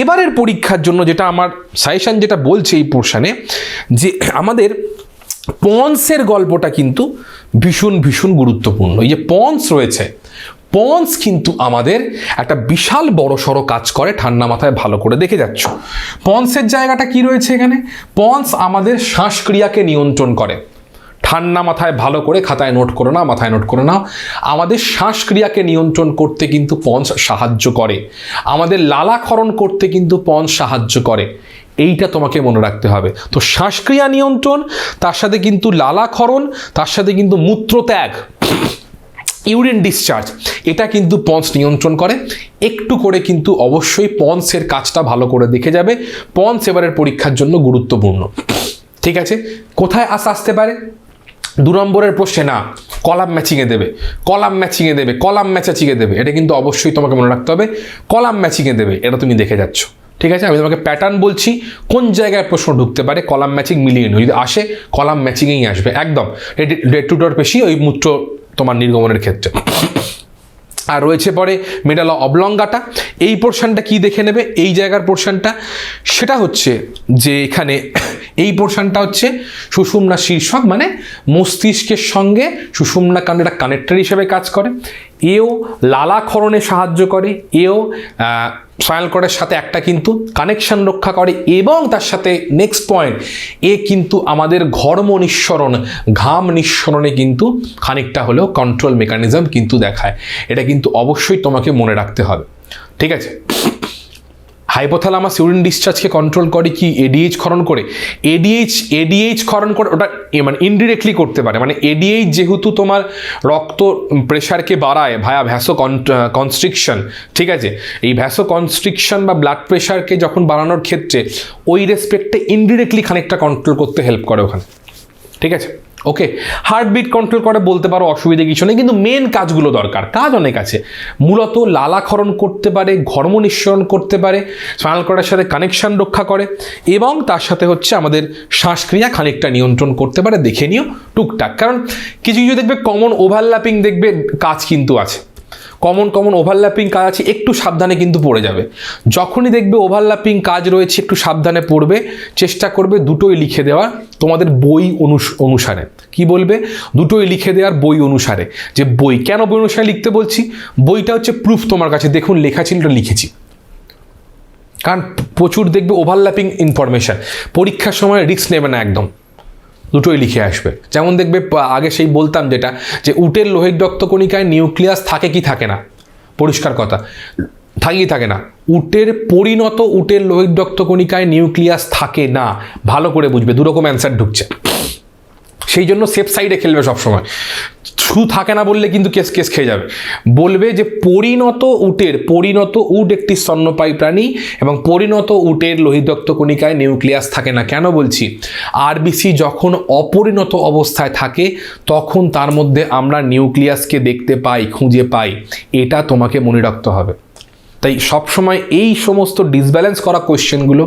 এবারের পরীক্ষার জন্য যেটা আমার সাজেশন যেটা বলছে এই পোর্শনে, যে আমাদের পন্সের গল্পটা কিন্তু ভীষণ ভীষণ গুরুত্বপূর্ণ। এই যে পন্স রয়েছে, পন্স কিন্তু আমাদের একটা বিশাল বড় সড়ো কাজ করে, ঠান্ডা মাথায় ভালো করে দেখে যাচ্ছ। পন্সের জায়গাটা কি রয়েছে এখানে? পন্স আমাদের শ্বাসক্রিয়াকে নিয়ন্ত্রণ করে। ঠান্ডা মাথায় ভালো করে খাতায় নোট করে নাও, মাথায় নোট করে নাও। আমাদের শ্বাসক্রিয়াকে নিয়ন্ত্রণ করতে কিন্তু পন্স সাহায্য করে, আমাদের লালাক্ষরণ করতে কিন্তু পন্স সাহায্য করে, এইটা তোমাকে মনে রাখতে হবে। তো শ্বাসক্রিয়া নিয়ন্ত্রণ, তার সাথে কিন্তু লালাক্ষরণ, তার সাথে কিন্তু মূত্রত্যাগ, ইউরিন ডিসচার্জ, এটা কিন্তু পন্স নিয়ন্ত্রণ করে। একটু করে কিন্তু অবশ্যই পন্সের কাজটা ভালো করে দেখে যাবে। পন্স এবারের পরীক্ষার জন্য গুরুত্বপূর্ণ, ঠিক আছে। কোথায় আসতে পারে? 2 নম্বরের প্রশ্নে না, কলাম ম্যাচিংয়ে দেবে, কলাম ম্যাচিংয়ে দেবে, কলাম ম্যাচিংয়ে দেবে, এটা কিন্তু অবশ্যই তোমাকে মনে রাখতে হবে। কলাম ম্যাচিংয়ে দেবে, এটা তুমি দেখে যাচ্ছ, ঠিক আছে। আমি তোমাকে প্যাটার্ন বলছি, কোন জায়গায় প্রশ্ন ঢুকতে পারে, কলাম ম্যাচিং মিলিয়ে নিও। যদি আসে কলাম ম্যাচিংয়েই আসবে একদম, রেড টু ডট বেশি ওই মূত্র তোমার নির্গমনের ক্ষেত্রে। আর রয়েছে পরে মেডুলা অবলঙ্গাটা, এই পোর্শনটা কি দেখে নেবে, এই জায়গার পোর্শনটা, সেটা হচ্ছে যে এখানে এই পোর্শনটা হচ্ছে সুষুম্না শীর্ষক, মানে মস্তিষ্কের সঙ্গে সুষুম্না কাণ্ডটা কানেক্টর হিসেবে কাজ করে। এও লালাক্ষরণে সাহায্য করে, এও স্পাইনাল কর্ডের সাথে একটা কিন্তু কানেকশন রক্ষা করে, এবং তার সাথে নেক্সট পয়েন্ট, এ কিন্তু আমাদের ঘর্ম নিঃসরণ, ঘাম নিঃসরণে কিন্তু খানিকটা হলেও কন্ট্রোল মেকানিজম কিন্তু দেখায়। এটা কিন্তু অবশ্যই তোমাকে মনে রাখতে হবে। ঠিক আছে। হাইপোথ্যালামাস ইউরিন ডিসচার্জকে কন্ট্রোল করে কি এডিএইচ ক্ষরণ করে? এডিএইচ ক্ষরণ করে, ওটা মানে ইনডিরেক্টলি করতে পারে। মানে এডিএইচ যেহেতু তোমার রক্ত প্রেশারকে বাড়ায় ভায়া ভ্যাসো কনস্ট্রিকশন, ঠিক আছে, এই ভ্যাসো কনস্ট্রিকশন বা ব্লাড প্রেশারকে যখন বাড়ানোর ক্ষেত্রে ওই রেসপেক্টে ইনডিরেক্টলি খানিকটা কন্ট্রোল করতে হেল্প করে ওখানে, ঠিক আছে। ওকে, হার্টবিট কন্ট্রোল করে বলতে পারো, অসুবিধে কিছু নেই, কিন্তু মেন কাজগুলো দরকার, কাজ অনেক আছে। মূলত লালাক্ষরণ করতে পারে, ঘর্ম নিঃসরণ করতে পারে, স্পাইনাল কর্ডের সাথে কানেকশন রক্ষা করে, এবং তার সাথে হচ্ছে আমাদের শ্বাসক্রিয়া খানিকটা নিয়ন্ত্রণ করতে পারে। দেখে নিও টুকটাক, কারণ কিছু কিছু দেখবে কমন ওভারল্যাপিং দেখবে কাজ কিন্তু আছে, কমন ওভারল্যাপিং কাজ আছে, একটু সাবধানে কিন্তু পড়ে যাবে। যখনই দেখবে ওভারল্যাপিং কাজ রয়েছে একটু সাবধানে পড়বে, চেষ্টা করবে দুটোই লিখে দেওয়ার তোমাদের বই অনুসারে। কি বলবে? দুটোই লিখে দেওয়ার বই অনুসারে। যে বই কেন বই অনুসারে লিখতে বলছি, বইটা হচ্ছে প্রুফ তোমার কাছে, দেখুন লেখা ছিল, এটা লিখেছি। কারণ প্রচুর দেখবে ওভারল্যাপিং ইনফরমেশান, পরীক্ষার সময় রিস্ক নেবে না একদম, দুটোই লিখে আসবে। যেমন দেখবে আগে সেই বলতাম যেটা, যে উটের লোহিত রক্তকণিকায় নিউক্লিয়াস থাকে কি থাকে না, পরিষ্কার কথা, থাকে কি থাকে না? উটের লোহিত রক্তকণিকায় নিউক্লিয়াস থাকে না, ভালো করে বুঝবে, দুরকম অ্যান্সার ঢুকছে, সেই জন্য সেফ সাইডে খেলবে সবসময়। শুধু থাকে না বললে কিন্তু কেস খেয়ে যাবে। বলবে যে পরিণত উট একটি স্তন্যপায়ী প্রাণী, এবং পরিণত উটের লোহিত রক্তকণিকায় নিউক্লিয়াস থাকে না। কেন বলছি? আরবিসি যখন অপরিণত অবস্থায় থাকে তখন তার মধ্যে আমরা নিউক্লিয়াসকে দেখতে পাই, খুঁজে পাই, এটা তোমাকে মনে রাখতে হবে। তাই সবসময় এই সমস্ত ডিসব্যালেন্স করা কোয়েশ্চেনগুলো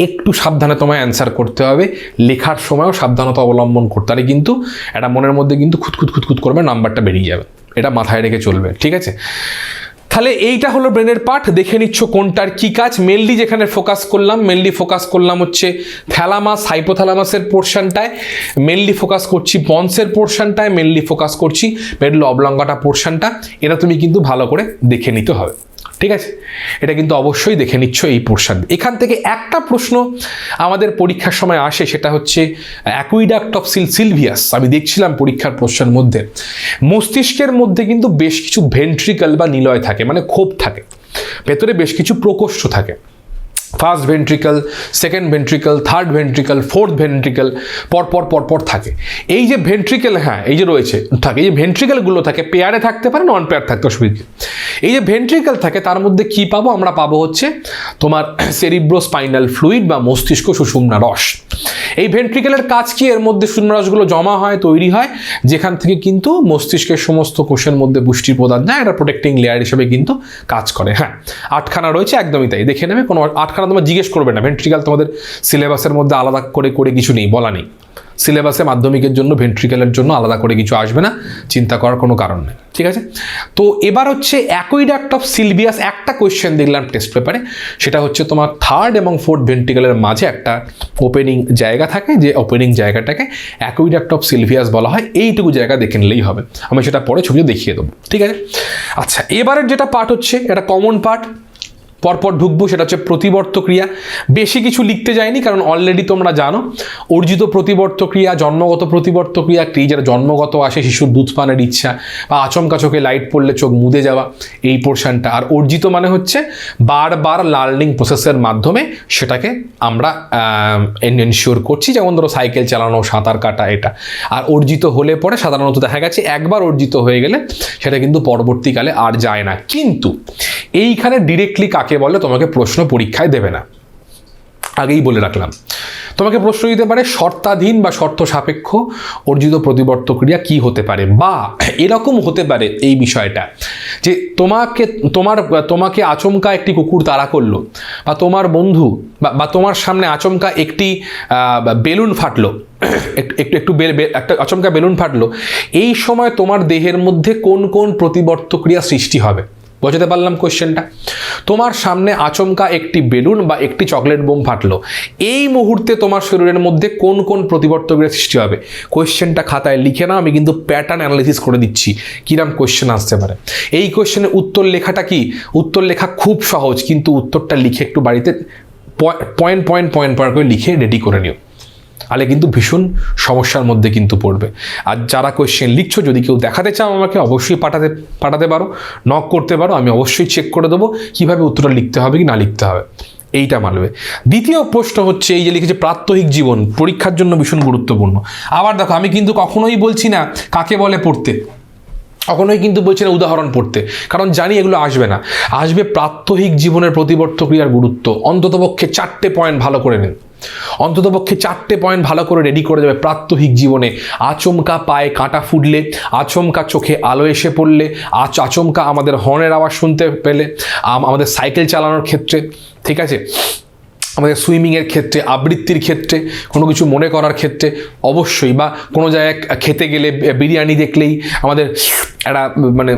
একটু সাবধানে তোমায় অ্যান্সার করতে হবে, লেখার সময়ও সাবধানতা অবলম্বন করতে হবে, কিন্তু এটা মনের মধ্যে কিন্তু খুঁত করবে, নাম্বারটা বেরিয়ে যাবে, এটা মাথায় রেখে চলবে, ঠিক আছে। তাহলে এইটা হলো ব্রেনের পার্ট। দেখে নিচ্ছ কোনটার কী কাজ। মেনলি যেখানে ফোকাস করলাম হচ্ছে থ্যালামাস হাইপোথ্যালামাসের পোর্শনটায়, মেনলি ফোকাস করছি পন্সের পোর্শনটায়, মেনলি ফোকাস করছি মেডুলা অবলঙ্গাটা পোর্শনটা। এটা তুমি কিন্তু ভালো করে দেখে নিতে হবে, ঠিক আছে। এটা কিন্তু অবশ্যই দেখে নিচ্ছ এই পোর্শন। এখান থেকে একটা প্রশ্ন আমাদের পরীক্ষার সময় আসে, সেটা হচ্ছে অ্যাকুইডাক্ট অফ সিলভিয়াস। আমি দেখছিলাম পরীক্ষার প্রশ্নের মধ্যে মস্তিষ্কের মধ্যে কিন্তু বেশ কিছু ভেন্ট্রিকল বা নিলয় থাকে, মানে খোপ থাকে, ভেতরে বেশ কিছু প্রকোষ্ঠ থাকে। First ventricle, second ventricle, third ventricle, fourth ventricle, পরপর থাকে। এই যে ভেন্ট্রিকল, হ্যাঁ এই যে রয়েছে থাকে, এই যে ভেন্ট্রিকলগুলো থাকে, পেয়ারে থাকতে পারে, নন পেয়ার থাকতে অসুবিধা। এই যে ভেন্ট্রিকল থাকে তার মধ্যে কি পাবো আমরা? পাবো হচ্ছে তোমার সেরিব্রোস্পাইনাল ফ্লুইড বা মস্তিষ্ক সুষুম্না রস। এই ভেন্ট্রিকলের কাজ কি? এর মধ্যে সুষুম্না রসগুলো জমা হয়, তৈরি হয়, যেখান থেকে কিন্তু মস্তিষ্কের সমস্ত কোষের মধ্যে পুষ্টির প্রদান দেয়, এটা প্রোটেক্টিং লেয়ার হিসেবে কিন্তু কাজ করে। হ্যাঁ, 8খানা রয়েছে, একদমই তাই, দেখে নেবে। কোনো 8খানা তোমার জিজ্ঞেস করবে না, ভেন্ট্রিকল তোমাদের সিলেবাসের মধ্যে আলাদা করে কিছু নেই, বলা নেই। সিলেবাসে মাধ্যমিকের জন্য ভেন্ট্রিকলের জন্য আলাদা করে কিছু আসবে না, চিন্তা করার কোনো কারণ নেই, ঠিক আছে। তো এবার হচ্ছে অ্যাকুইডাক্ট অফ সিলভিয়াস, একটা কোয়েশ্চেন দেখলাম টেস্ট পেপারে, সেটা হচ্ছে তোমার থার্ড এবং ফোর্থ ভেন্ট্রিকলের মাঝে একটা ওপেনিং জায়গা থাকে, যে ওপেনিং জায়গাটাকে অ্যাকুইডাক্ট অফ সিলভিয়াস বলা হয়। এইটুকু জায়গা দেখে নিলেই হবে, আমি সেটা পরে ছবিতে দেখিয়ে দেবো, ঠিক আছে। আচ্ছা, এবারের যেটা পার্ট হচ্ছে, এটা কমন পার্ট, পরপর ঢুকবো, সেটা হচ্ছে প্রতিবর্ত ক্রিয়া। বেশি কিছু লিখতে যায়নি, কারণ অলরেডি তোমরা জানো অর্জিত প্রতিবর্ত ক্রিয়া, জন্মগত প্রতিবর্ত ক্রিয়া, যেটা জন্মগত আসে, শিশুর দুধ পানের ইচ্ছা বা আচমকা চোখে লাইট পড়লে চোখ মুদে যাওয়া, এই পোর্শনটা। আর অর্জিত মানে হচ্ছে বারবার লার্নিং প্রসেসের মাধ্যমে সেটাকে আমরা এনশিওর করছি, যেমন ধরো সাইকেল চালানো, সাঁতার কাটা, এটা। আর অর্জিত হলে পরে সাধারণত দেখা গেছে একবার অর্জিত হয়ে গেলে সেটা কিন্তু পরবর্তীকালে আর যায় না। কিন্তু এইখানে ডিরেক্টলি কাকে বলে তোমাকে প্রশ্ন পরীক্ষায় দেবে না, আগেই বলে রাখলাম। তোমাকে প্রশ্ন দিতে পারে শর্তাধীন বা শর্ত সাপেক্ষ অর্জিত প্রতিবর্ত ক্রিয়া কি হতে পারে, বা এরকম হতে পারে এই বিষয়টা যে তোমাকে আচমকা একটি কুকুর তাড়া করলো, বা তোমার বন্ধু বা তোমার সামনে আচমকা একটি বেলুন ফাটলো, একটা আচমকা বেলুন ফাটলো, এই সময় তোমার দেহের মধ্যে কোন কোন প্রতিবর্ত ক্রিয়া সৃষ্টি হবে? বোঝাতে পারলাম কোয়েশ্চেনটা? তোমার সামনে আচমকা একটি বেলুন বা একটি চকলেট বোম ফাটলো, এই মুহূর্তে তোমার শরীরের মধ্যে কোন কোন প্রতিবর্ত ক্রিয়া সৃষ্টি হবে? কোয়েশ্চেনটা খাতায় লিখে নাও, আমি কিন্তু প্যাটার্ন অ্যানালিসিস করে দিচ্ছি কিরম কোয়েশ্চেন আসতে পারে। এই কোয়েশ্চেনের উত্তর লেখাটা কি? উত্তর লেখা খুব সহজ, কিন্তু উত্তরটা লিখে একটু বাড়িতে পয়েন্ট করে লিখে রেডি করে নিও, তাহলে কিন্তু ভীষণ সমস্যার মধ্যে কিন্তু পড়বে। আর যারা কোয়েশ্চেন লিখছো, যদি কেউ দেখাতে চাও আমাকে অবশ্যই পাঠাতে পারো, নক করতে পারো, আমি অবশ্যই চেক করে দেবো কীভাবে উত্তরটা লিখতে হবে কি না লিখতে হবে, এইটা মানবে। দ্বিতীয় প্রশ্ন হচ্ছে এই যে লিখেছে প্রাত্যহিক জীবন পরীক্ষার জন্য ভীষণ গুরুত্বপূর্ণ। আবার দেখো, আমি কিন্তু কখনোই বলছি না কাকে বলে পড়তে, কখনোই কিন্তু বলছি না উদাহরণ পড়তে, কারণ জানি এগুলো আসবে না। আসবে প্রাত্যহিক জীবনের প্রতিবর্ত ক্রিয়ার গুরুত্ব। অন্ততপক্ষে 4টে পয়েন্ট ভালো করে নিন, অন্ততপক্ষে 4টে পয়েন্ট ভালো করে রেডি করে যাবে প্রাত্যহিক জীবনে। আচমকা পায়ে কাঁটা ফুটলে, আচমকা চোখে আলো এসে পড়লে, আচমকা আমাদের হর্নের আওয়াজ শুনতে পেলে, আমাদের সাইকেল চালানোর ক্ষেত্রে, ঠিক আছে, আমাদের সুইমিংয়ের ক্ষেত্রে, আবৃত্তির ক্ষেত্রে, কোনো কিছু মনে করার ক্ষেত্রে অবশ্যই, বা কোনো জায়গায় খেতে গেলে বিরিয়ানি দেখলেই আমাদের একটা মানে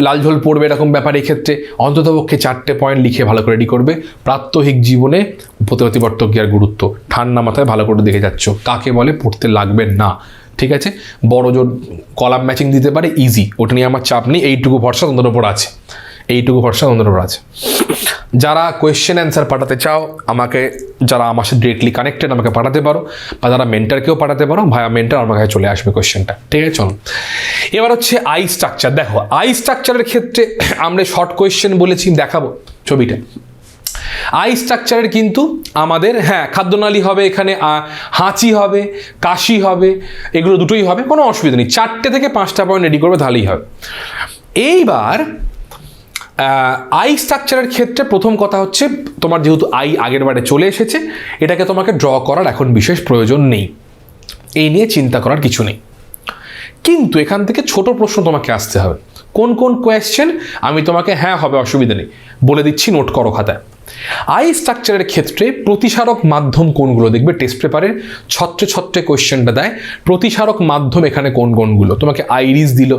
লাল ঝোল পড়বে, এরকম ব্যাপার। এই ক্ষেত্রে অন্ততপক্ষে 4টে পয়েন্ট লিখে ভালো করে রেডি করবে। প্রাত্যহিক জীবনে প্রতিবর্ত ক্রিয়ার গুরুত্ব ঠান্ডা মাথায় ভালো করে দেখে যাচ্ছ, কাকে বলে পড়তে লাগবে না, ঠিক আছে। বড় জোর কলাম ম্যাচিং দিতে পারে, ইজি, ওটা নিয়ে আমার চাপ নেই। এইটুকু ভরসা তোমাদের ওপর আছে, এইটুকু ভরসা তোমাদের ওপর আছে। যারা কোয়েশ্চেন অ্যান্সার পাঠাতে চাও আমাকে, যারা আমার সাথে ডিরেক্টলি কানেক্টেড আমাকে পাঠাতে পারো, বা যারা মেন্টারকেও পাঠাতে পারো, ভাইয়া মেন্টার আমার কাছে চলে আসবে কোয়েশ্চেনটা, ঠিক আছে। চলো এবার হচ্ছে আই স্ট্রাকচার। দেখো আই স্ট্রাকচারের ক্ষেত্রে আমরা শর্ট কোয়েশ্চেন বলেছি, দেখাবো ছবিটা। আই স্ট্রাকচারের কিন্তু আমাদের খাদ্যনালী হবে, এখানে হাঁচি হবে, কাশি হবে, এগুলো দুটোই হবে, কোনো অসুবিধা নেই। 4টে থেকে 5টা পয়েন্ট রেডি করবে, তাহলেই হবে। এইবার আই স্ট্রাকচারের ক্ষেত্রে প্রথম কথা হচ্ছে, তোমার যেহেতু আই আগের বারে চলে এসেছে, এটাকে তোমাকে ড্র করার এখন বিশেষ প্রয়োজন নেই, এই নিয়ে চিন্তা করার কিছু নেই। কিন্তু এখান থেকে ছোট প্রশ্ন তোমাকে আসতে হবে। কোন কোন কোয়েশ্চেন আমি তোমাকে হবে, অসুবিধা নেই, বলে দিচ্ছি, নোট করো খাতায়। আই স্ট্রাকচারের ক্ষেত্রে প্রতিসারক মাধ্যম কোনগুলো, দেখবে টেস্ট পেপারে ছত্রে কোয়েশ্চেনটা দেয়, প্রতিসারক মাধ্যম এখানে কোন কোনগুলো। তোমাকে আইরিস দিল,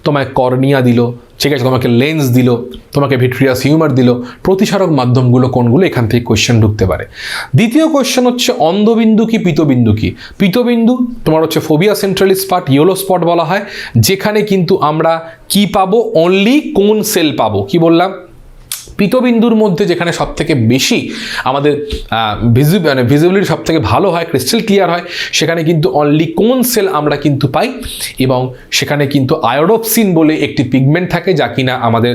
তোমাকে কর্নিয়া দিল, ঠিক আছে, তোমাকে লেন্স দিল, তোমাকে ভিট্রিয়াস হিউমার দিল, প্রতিসারক মাধ্যমগুলো কোনগুলো, এখান থেকে কোয়েশ্চেন ঢুকতে পারে। দ্বিতীয় কোয়েশ্চেন হচ্ছে অন্ধবিন্দু কি পীতবিন্দু কি। পীতবিন্দু তোমার হচ্ছে ফোবিয়া সেন্ট্রালিস স্পট, ইয়েলো স্পট বলা হয়, যেখানে কিন্তু আমরা কি পাবো, অনলি কোন সেল পাবো। কি বললাম, পীতবিন্দুর মধ্যে যেখানে সব থেকে বেশি আমাদের ভিজিবিলিটি সব থেকে ভালো হয়, ক্রিস্টাল ক্লিয়ার হয়, সেখানে কিন্তু অনলি কোন সেল আমরা কিন্তু পাই, এবং সেখানে কিন্তু আয়োডোপসিন বলে একটি পিগমেন্ট থাকে, যা কিনা আমাদের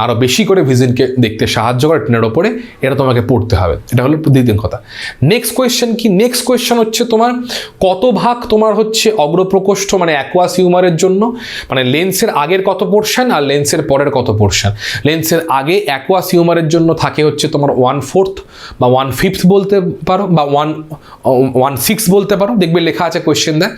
আরও বেশি করে ভিজনকে দেখতে সাহায্য করে রেটিনার ওপরে। এটা তোমাকে পড়তে হবে, এটা হলো দ্বিতীয় কথা। নেক্সট কোয়েশ্চেন কি, নেক্সট কোয়েশ্চেন হচ্ছে তোমার কত ভাগ তোমার হচ্ছে অগ্রপ্রকোষ্ঠ, মানে অ্যাকুয়াস হিউমারের জন্য, মানে লেন্সের আগের কত পোর্শন আর লেন্সের পরের কত পোর্শন। লেন্সের আগে অ্যাকুয়াস হিউমারের জন্য থাকে হচ্ছে তোমার 1/4 বা 1/5 বলতে পারো, বা 1/6 বলতে পারো, দেখবে লেখা আছে কোয়েশ্চেন দেয়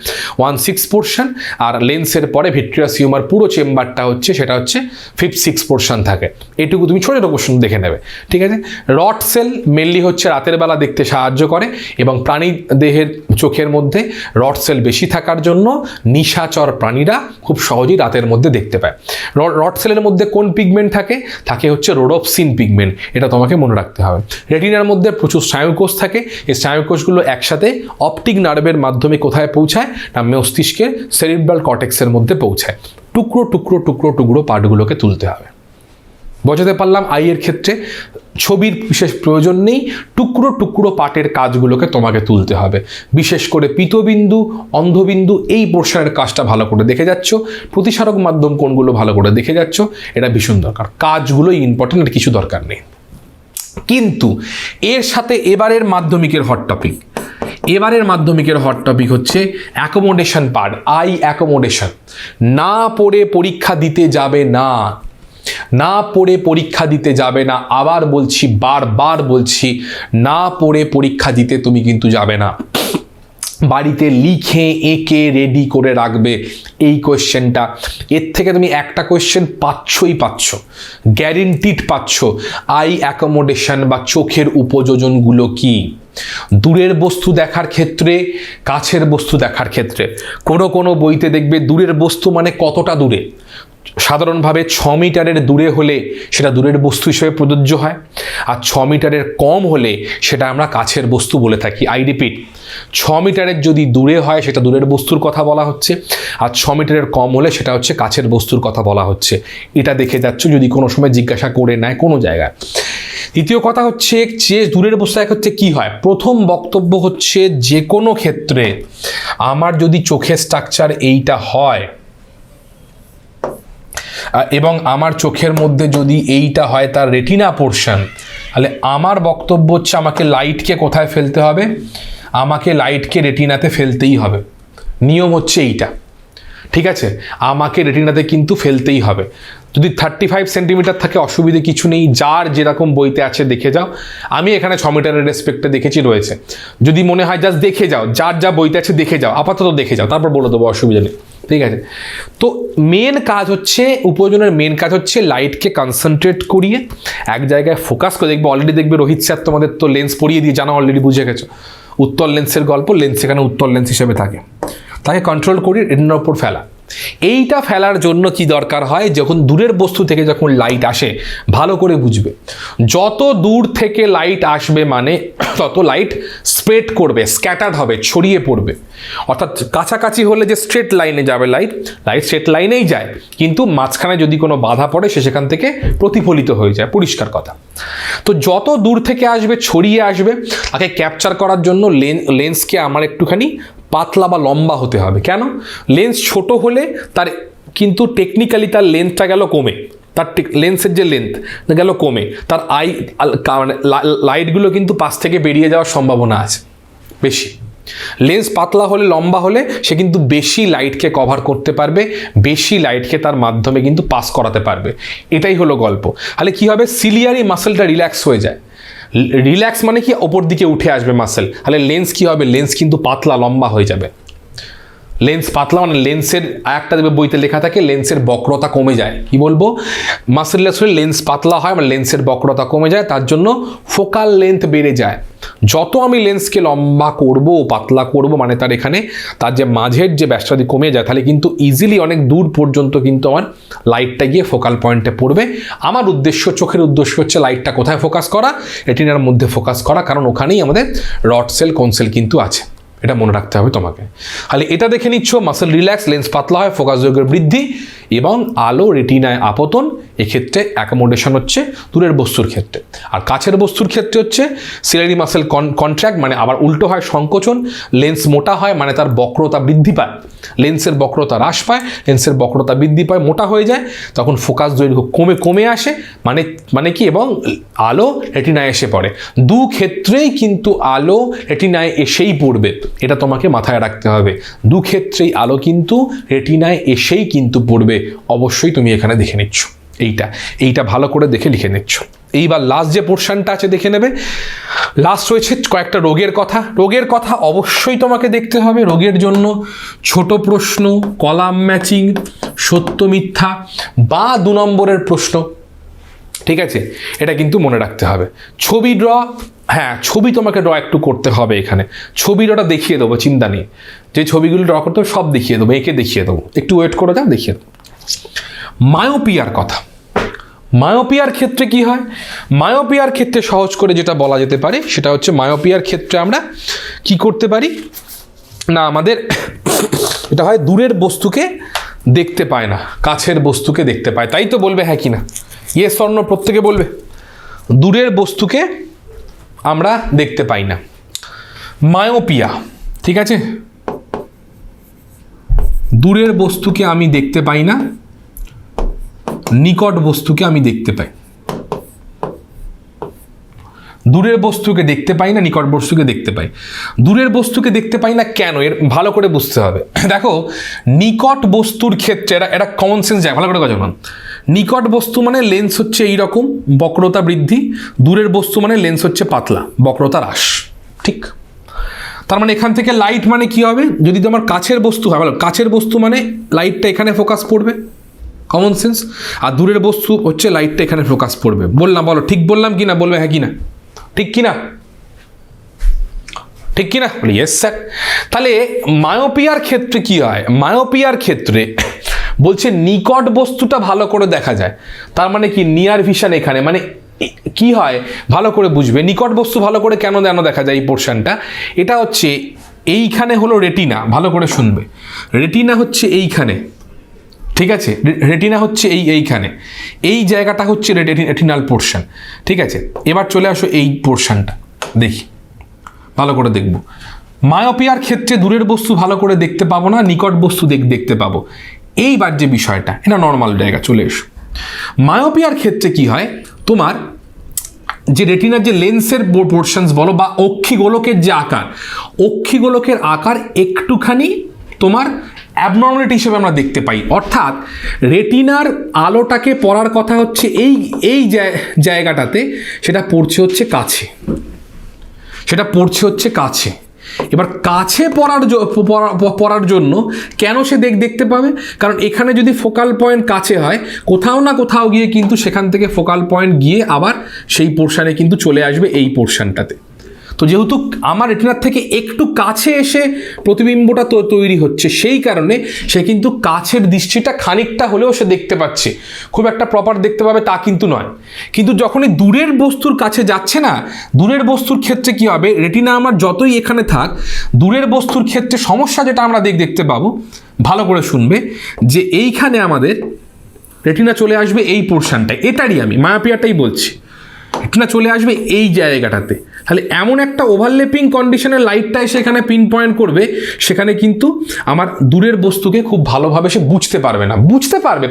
1/6 পোর্শন। আর লেন্সের পরে ভিট্রিয়াস হিউমার পুরো চেম্বারটা হচ্ছে, সেটা হচ্ছে 5/6 পোর্শন থাকে। এটুকু তুমি ছোট ছোট কোয়েশ্চেন দেখে নেবে, ঠিক আছে। রড সেল মেনলি হচ্ছে রাতের বেলা দেখতে সাহায্য করে, এবং প্রাণী দেহের চোখের মধ্যে রড সেল বেশি থাকার জন্য নিশাচর প্রাণীরা খুব সহজেই রাতের মধ্যে দেখতে পায়। রড সেলের মধ্যে কোন পিগমেন্ট থাকে, থাকে হচ্ছে রোডোপসিন পিগমেন্ট, এটা তোমাকে মনে রাখতে হবে। রেটিনার মধ্যে প্রচুর স্নায়ুকোষ থাকে, এই স্নায়ুকোষগুলো একসাথে অপটিক নার্ভের মাধ্যমে কোথায় পৌঁছায় না, মস্তিষ্কের সেরিব্রাল কর্টেক্সের মধ্যে পৌঁছায়। টুকরো টুকরো টুকরো টুকরো পার্টগুলোকে তুলতে হবে। বোঝাতে পারলাম, আইয়ের ক্ষেত্রে ছবির বিশেষ প্রয়োজন নেই, টুকরো টুকরো পার্টের কাজগুলোকে তোমাকে তুলতে হবে। বিশেষ করে পীতবিন্দু, অন্ধবিন্দু, এই পোর্শনের কাজটা ভালো করে দেখে যাচ্ছ, প্রতিসারক মাধ্যম কোনগুলো ভালো করে দেখে যাচ্ছ, এটা ভীষণ দরকার। কাজগুলোই ইম্পর্টেন্ট, আর কিছু দরকার নেই। কিন্তু এর সাথে এবারের মাধ্যমিকের হট টপিক, এবারের মাধ্যমিকের হট টপিক হচ্ছে অ্যাকোমোডেশন পার্ট, আই অ্যাকোমোডেশন। না পড়ে পরীক্ষা দিতে যাবে না, না পড়ে পরীক্ষা দিতে যাবে না। আবার বলছি, বারবার বলছি, না পড়ে পরীক্ষা দিতে তুমি কিন্তু যাবে না। বাড়িতে লিখে এঁকে রেডি করে রাখবে এই কোয়েশ্চেনটা। এর থেকে তুমি একটা কোয়েশ্চেন পাচ্ছই পাচ্ছ, গ্যারেন্টিড পাচ্ছ। আই অ্যাকোমোডেশন বা চোখের উপযোজনগুলো কি, দূরের বস্তু দেখার ক্ষেত্রে, কাছের বস্তু দেখার ক্ষেত্রে। কোনো বইতে দেখবে দূরের বস্তু মানে কতটা দূরে, সাধারণভাবে 6 মিটারের দূরে হলে সেটা দূরের বস্তু হিসেবে প্রযোজ্য হয়, আর 6 মিটারের কম হলে সেটা আমরা কাছের বস্তু বলে থাকি। আই রিপিট, 6 মিটারের যদি দূরে হয় সেটা দূরের বস্তুর কথা বলা হচ্ছে, আর 6 মিটারের কম হলে সেটা হচ্ছে কাছের বস্তুর কথা বলা হচ্ছে। এটা দেখে যাচ্ছ, যদি কোনো সময় জিজ্ঞাসা করে নেয় কোনো জায়গায়। দ্বিতীয় কথা হচ্ছে যে দূরের বস্তুটা হচ্ছে কি হয়, প্রথম বক্তব্য হচ্ছে যে কোনো ক্ষেত্রে আমার যদি চোখের স্ট্রাকচার এইটা হয় এবং আমার চোখের মধ্যে যদি এইটা হয় তার রেটিনা পোর্শন, তাহলে আমার বক্তব্য হচ্ছে আমাকে লাইটকে কোথায় ফেলতে হবে, আমাকে লাইটকে রেটিনাতে ফেলতেই হবে। নিয়ম হচ্ছে এইটা, ঠিক আছে, আমাকে রেটিনাতে কিন্তু ফেলতেই হবে। যদি 35 সেন্টিমিটার থাকে অসুবিধে কিছু নেই, যার যেরকম বইতে আছে দেখে যাও। আমি এখানে 6 মিটারের রেসপেক্টে দেখেছি রয়েছে, যদি মনে হয় জাস্ট দেখে যাও, যার যা বইতে আছে দেখে যাও, আপাতত দেখে যাও, তারপর বলে দেবো, অসুবিধা নেই, ঠিক আছে। তো মেন কাজ হচ্ছে, উপযোজনের মেন কাজ হচ্ছে লাইটকে কনসেন্ট্রেট করিয়ে এক জায়গায় ফোকাস করে। দেখবে অলরেডি দেখবে রোহিত স্যার তোমাদের তো লেন্স পরিয়ে দিয়ে জানা অলরেডি বুঝে গেছো, উত্তর লেন্সের গল্প, লেন্স সেখানে উত্তর লেন্স হিসেবে থাকে, তাকে কন্ট্রোল করি রেটিনার উপর ফেলা। এইটা ফেলার জন্য কি দরকার হয়, যখন দূরের বস্তু থেকে যখন লাইট আসে, ভালো করে বুঝবে, যত দূর থেকে লাইট আসবে মানে তত লাইট স্প্রেড করবে, স্ক্যাটার্ড হবে, ছড়িয়ে পড়বে। অর্থাৎ কাছাকাছি হলে যে স্ট্রেট লাইনে যাবে লাইট স্ট্রেট লাইনেই যায়, কিন্তু মাঝখানে যদি কোনো বাধা পড়ে সে সেখান থেকে প্রতিফলিত হয়ে যায়, পরিষ্কার কথা। তো যত দূর থেকে আসবে ছড়িয়ে আসবে, তাকে ক্যাপচার করার জন্য লেন্সকে আমার একটুখানি পাতলা বা লম্বা হতে হবে। কেন? লেন্স ছোট হলে তার কিন্তু টেকনিক্যালি তার লেন্থটা গেল কমে, তার লেন্সের যে লেন্থ গেল কমে, তার লাইটগুলো কিন্তু পাশ থেকে বেরিয়ে যাওয়ার সম্ভাবনা আছে বেশি। লেন্স পাতলা হলে, লম্বা হলে সে কিন্তু বেশি লাইটকে কভার করতে পারবে, বেশি লাইটকে তার মাধ্যমে কিন্তু পাস করাতে পারবে। এটাই হলো গল্প। তাহলে কি হবে, সিলিয়ারি মাসেলটা রিল্যাক্স হয়ে যায়। রিল্যাক্স মানে কি, ওপর দিকে উঠে আসবে মাসেল, তাহলে লেন্স কি হবে, লেন্স কিন্তু পাতলা লম্বা হয়ে যাবে। লেন্স পাতলা মানে লেন্সের একটা দেবে বইতে লেখা থাকে লেন্সের বক্রতা কমে যায়। কি বলবো, মাসেললেস হলে লেন্স পাতলা হয় মানে লেন্সের বক্রতা কমে যায়, তার জন্য ফোকাল লেন্থ বেড়ে যায়। যত আমি লেন্সকে লম্বা করব, পাতলা করব, মানে তার এখানে তার যে মাঝের যে ব্যাসটা কমে যায়, তাহলে কিন্তু ইজিলি অনেক দূর পর্যন্ত কিন্তু আমার লাইটটা গিয়ে ফোকাল পয়েন্টে পড়বে। আমার উদ্দেশ্য, চোখের উদ্দেশ্য হচ্ছে লাইটটা কোথায় ফোকাস করা, রেটিনার মধ্যে ফোকাস করা, কারণ ওখানেই আমাদের রড সেল, কোন সেল কিন্তু আছে। এটা মনে রাখতে হবে তোমাকে। তাহলে এটা দেখে নিচ্ছ, মাসেল রিল্যাক্স, লেন্স পাতলা হয়, ফোকাস যোগের বৃদ্ধি এবং আলো রেটিনায় আপতন। এক্ষেত্রে অ্যাকোমোডেশন হচ্ছে দূরের বস্তুর ক্ষেত্রে। আর কাছের বস্তুর ক্ষেত্রে হচ্ছে সিলিয়ারি মাসেল কন্ট্র্যাক্ট, মানে আবার উল্টো হয়, সংকোচন। লেন্স মোটা হয় মানে তার বক্রতা বৃদ্ধি পায়, লেন্সের বক্রতা হ্রাস পায়, লেন্সের বক্রতা বৃদ্ধি পায়, মোটা হয়ে যায়, তখন ফোকাস দৈর্ঘ্য কমে আসে, মানে কি, এবং আলো রেটিনায় এসে পড়ে। দু ক্ষেত্রেই কিন্তু আলো রেটিনায় এসেই পড়বে, এটা তোমাকে মাথায় রাখতে হবে। দু ক্ষেত্রেই আলো কিন্তু রেটিনায় এসেই কিন্তু পড়বে। অবশ্যই তুমি এখানে দেখে নিচ্ছ, এইটা ভালো করে দেখে লিখে নিচ্ছ। এইবার লাস্ট যে পোর্শনটা আছে দেখে নেবে। লাস্ট রয়েছে কয়েকটা রোগের কথা অবশ্যই তোমাকে দেখতে হবে। রোগের জন্য ছোট প্রশ্ন, কলাম ম্যাচিং, সত্য মিথ্যা বা 2 নম্বরের প্রশ্ন, ঠিক আছে, এটা কিন্তু মনে রাখতে হবে। ছবি ড্র, হ্যাঁ ছবি তোমাকে ড্র একটু করতে হবে। এখানে ছবি ড্রটা দেখিয়ে দেবো, চিন্তা নেই, যে ছবিগুলো ড্র করতে হবে সব দেখিয়ে দেবো, এঁকে দেখিয়ে দেবো, একটু ওয়েট করে যাও, দেখিয়ে দেবো। মায়োপিয়ার কথা, মায়োপিয়ার ক্ষেত্রে কি হয়, মায়োপিয়ার ক্ষেত্রে সহজ করে যেটা বলা যেতে পারে সেটা হচ্ছে, মায়োপিয়ার ক্ষেত্রে আমরা কি করতে পারি না, আমাদের এটা হয় দূরের বস্তুকে দেখতে পায় না, কাছের বস্তুকে দেখতে পায়। তাই তো বলবে হ্যাঁ কি না, ইয়েস অর নো প্রত্যেকে বলবে। দূরের বস্তুকে আমরা দেখতে পাই না, মায়োপিয়া, ঠিক আছে। দূরের বস্তুকে আমি দেখতে পাই না, নিকট বস্তুকে আমি দেখতে পাই। দূরের বস্তুকে দেখতে পাই না, নিকট বস্তুকে দেখতে পাই। দূরের বস্তুকে দেখতে পাই না কেন, এর ভালো করে বুঝতে হবে। দেখো, নিকট বস্তুর ক্ষেত্রে এটা কমন সেন্স যায়, ভালো করে কথা বলুন। নিকট বস্তু মানে লেন্স হচ্ছে এইরকম, বক্রতা বৃদ্ধি। দূরের বস্তু মানে লেন্স হচ্ছে পাতলা, বক্রতা হ্রাস, ঠিক। তার মানে এখান থেকে লাইট মানে কি হবে, যদি তোমার কাছের বস্তু হয়, বলো কাছের বস্তু মানে লাইটটা এখানে ফোকাস পড়বে, কমন সেন্স। আর দূরের বস্তু হচ্ছে লাইটটা এখানে ফোকাস পড়বে। বললাম, বলো ঠিক বললাম কি না, বলবে হ্যাঁ কি না, ঠিক কি না, ঠিক কি না, বলি ইয়েস স্যার। তাহলে মায়োপিয়ার ক্ষেত্রে কি হয়, মায়োপিয়ার ক্ষেত্রে বলছে নিকট বস্তুটা ভালো করে দেখা যায়। তার মানে কি, নিয়ার ভিশন এখানে, মানে কি হয় ভালো করে বুঝবে। নিকট বস্তু ভালো করে কেন দেখা যায় এই পোর্শনটা, এটা হচ্ছে এইখানে হলো রেটিনা, ভালো করে শুনবে। রেটিনা হচ্ছে এইখানে, ঠিক আছে, রেটিনা হচ্ছে এইখানে, এই জায়গাটা হচ্ছে রেটিনাল পোর্শন। ঠিক আছে, এবার চলে আসো এই পোর্শনটা দেখি, ভালো করে দেখব। মায়োপিয়ার ক্ষেত্রে দূরের বস্তু ভালো করে দেখতে পাবো না, নিকট বস্তু দেখতে পাবো। এইবার যে বিষয়টা, এটা নর্মাল জায়গা, চলে এসো। মায়োপিয়ার ক্ষেত্রে কি হয়, তোমার যে রেটিনার যে লেন্সের পোর্শনস বলো বা অক্ষিগোলকের যে আকার, অক্ষিগোলকের আকার একটুখানি তোমার অ্যাবনর্মালিটি হিসেবে আমরা দেখতে পাই। অর্থাৎ রেটিনার আলোটাকে পড়ার কথা হচ্ছে এই জায়গাটাতে, সেটা পড়ছে হচ্ছে কাছে, সেটা পড়ছে হচ্ছে কাছে। এবার কাছে পড়ার জন্য কেন সে দেখতে পাবে, কারণ এখানে যদি ফোকাল পয়েন্ট কাছে হয়, কোথাও না কোথাও গিয়ে কিন্তু সেখান থেকে ফোকাল পয়েন্ট গিয়ে আবার সেই পোর্শনে কিন্তু চলে আসবে এই পোর্শনটাতে। তো যেহেতু আমার রেটিনার থেকে একটু কাছে এসে প্রতিবিম্বটা তৈরি হচ্ছে, সেই কারণে সে কিন্তু কাছের দৃষ্টিটা খানিকটা হলেও সে দেখতে পাচ্ছে। খুব একটা প্রপার দেখতে পাবে তা কিন্তু নয়। কিন্তু যখনই দূরের বস্তুর কাছে যাচ্ছে না, দূরের বস্তুর ক্ষেত্রে কি হবে, রেটিনা আমার যতই এখানে থাক, দূরের বস্তুর ক্ষেত্রে সমস্যা যেটা আমরা দেখতে পাবো, ভালো করে শুনবে, যে এইখানে আমাদের রেটিনা চলে আসবে এই পোর্শনটায়, এটারই আমি মায়োপিয়াটাই বলছি, রেটিনা চলে আসবে এই জায়গাটাতে। তাহলে এমন একটা ওভারল্যাপিং কন্ডিশনের লাইটটা এসে এখানে পিন পয়েন্ট করবে, সেখানে কিন্তু আমার দূরের বস্তুকে খুব ভালোভাবে সে বুঝতে পারবে না,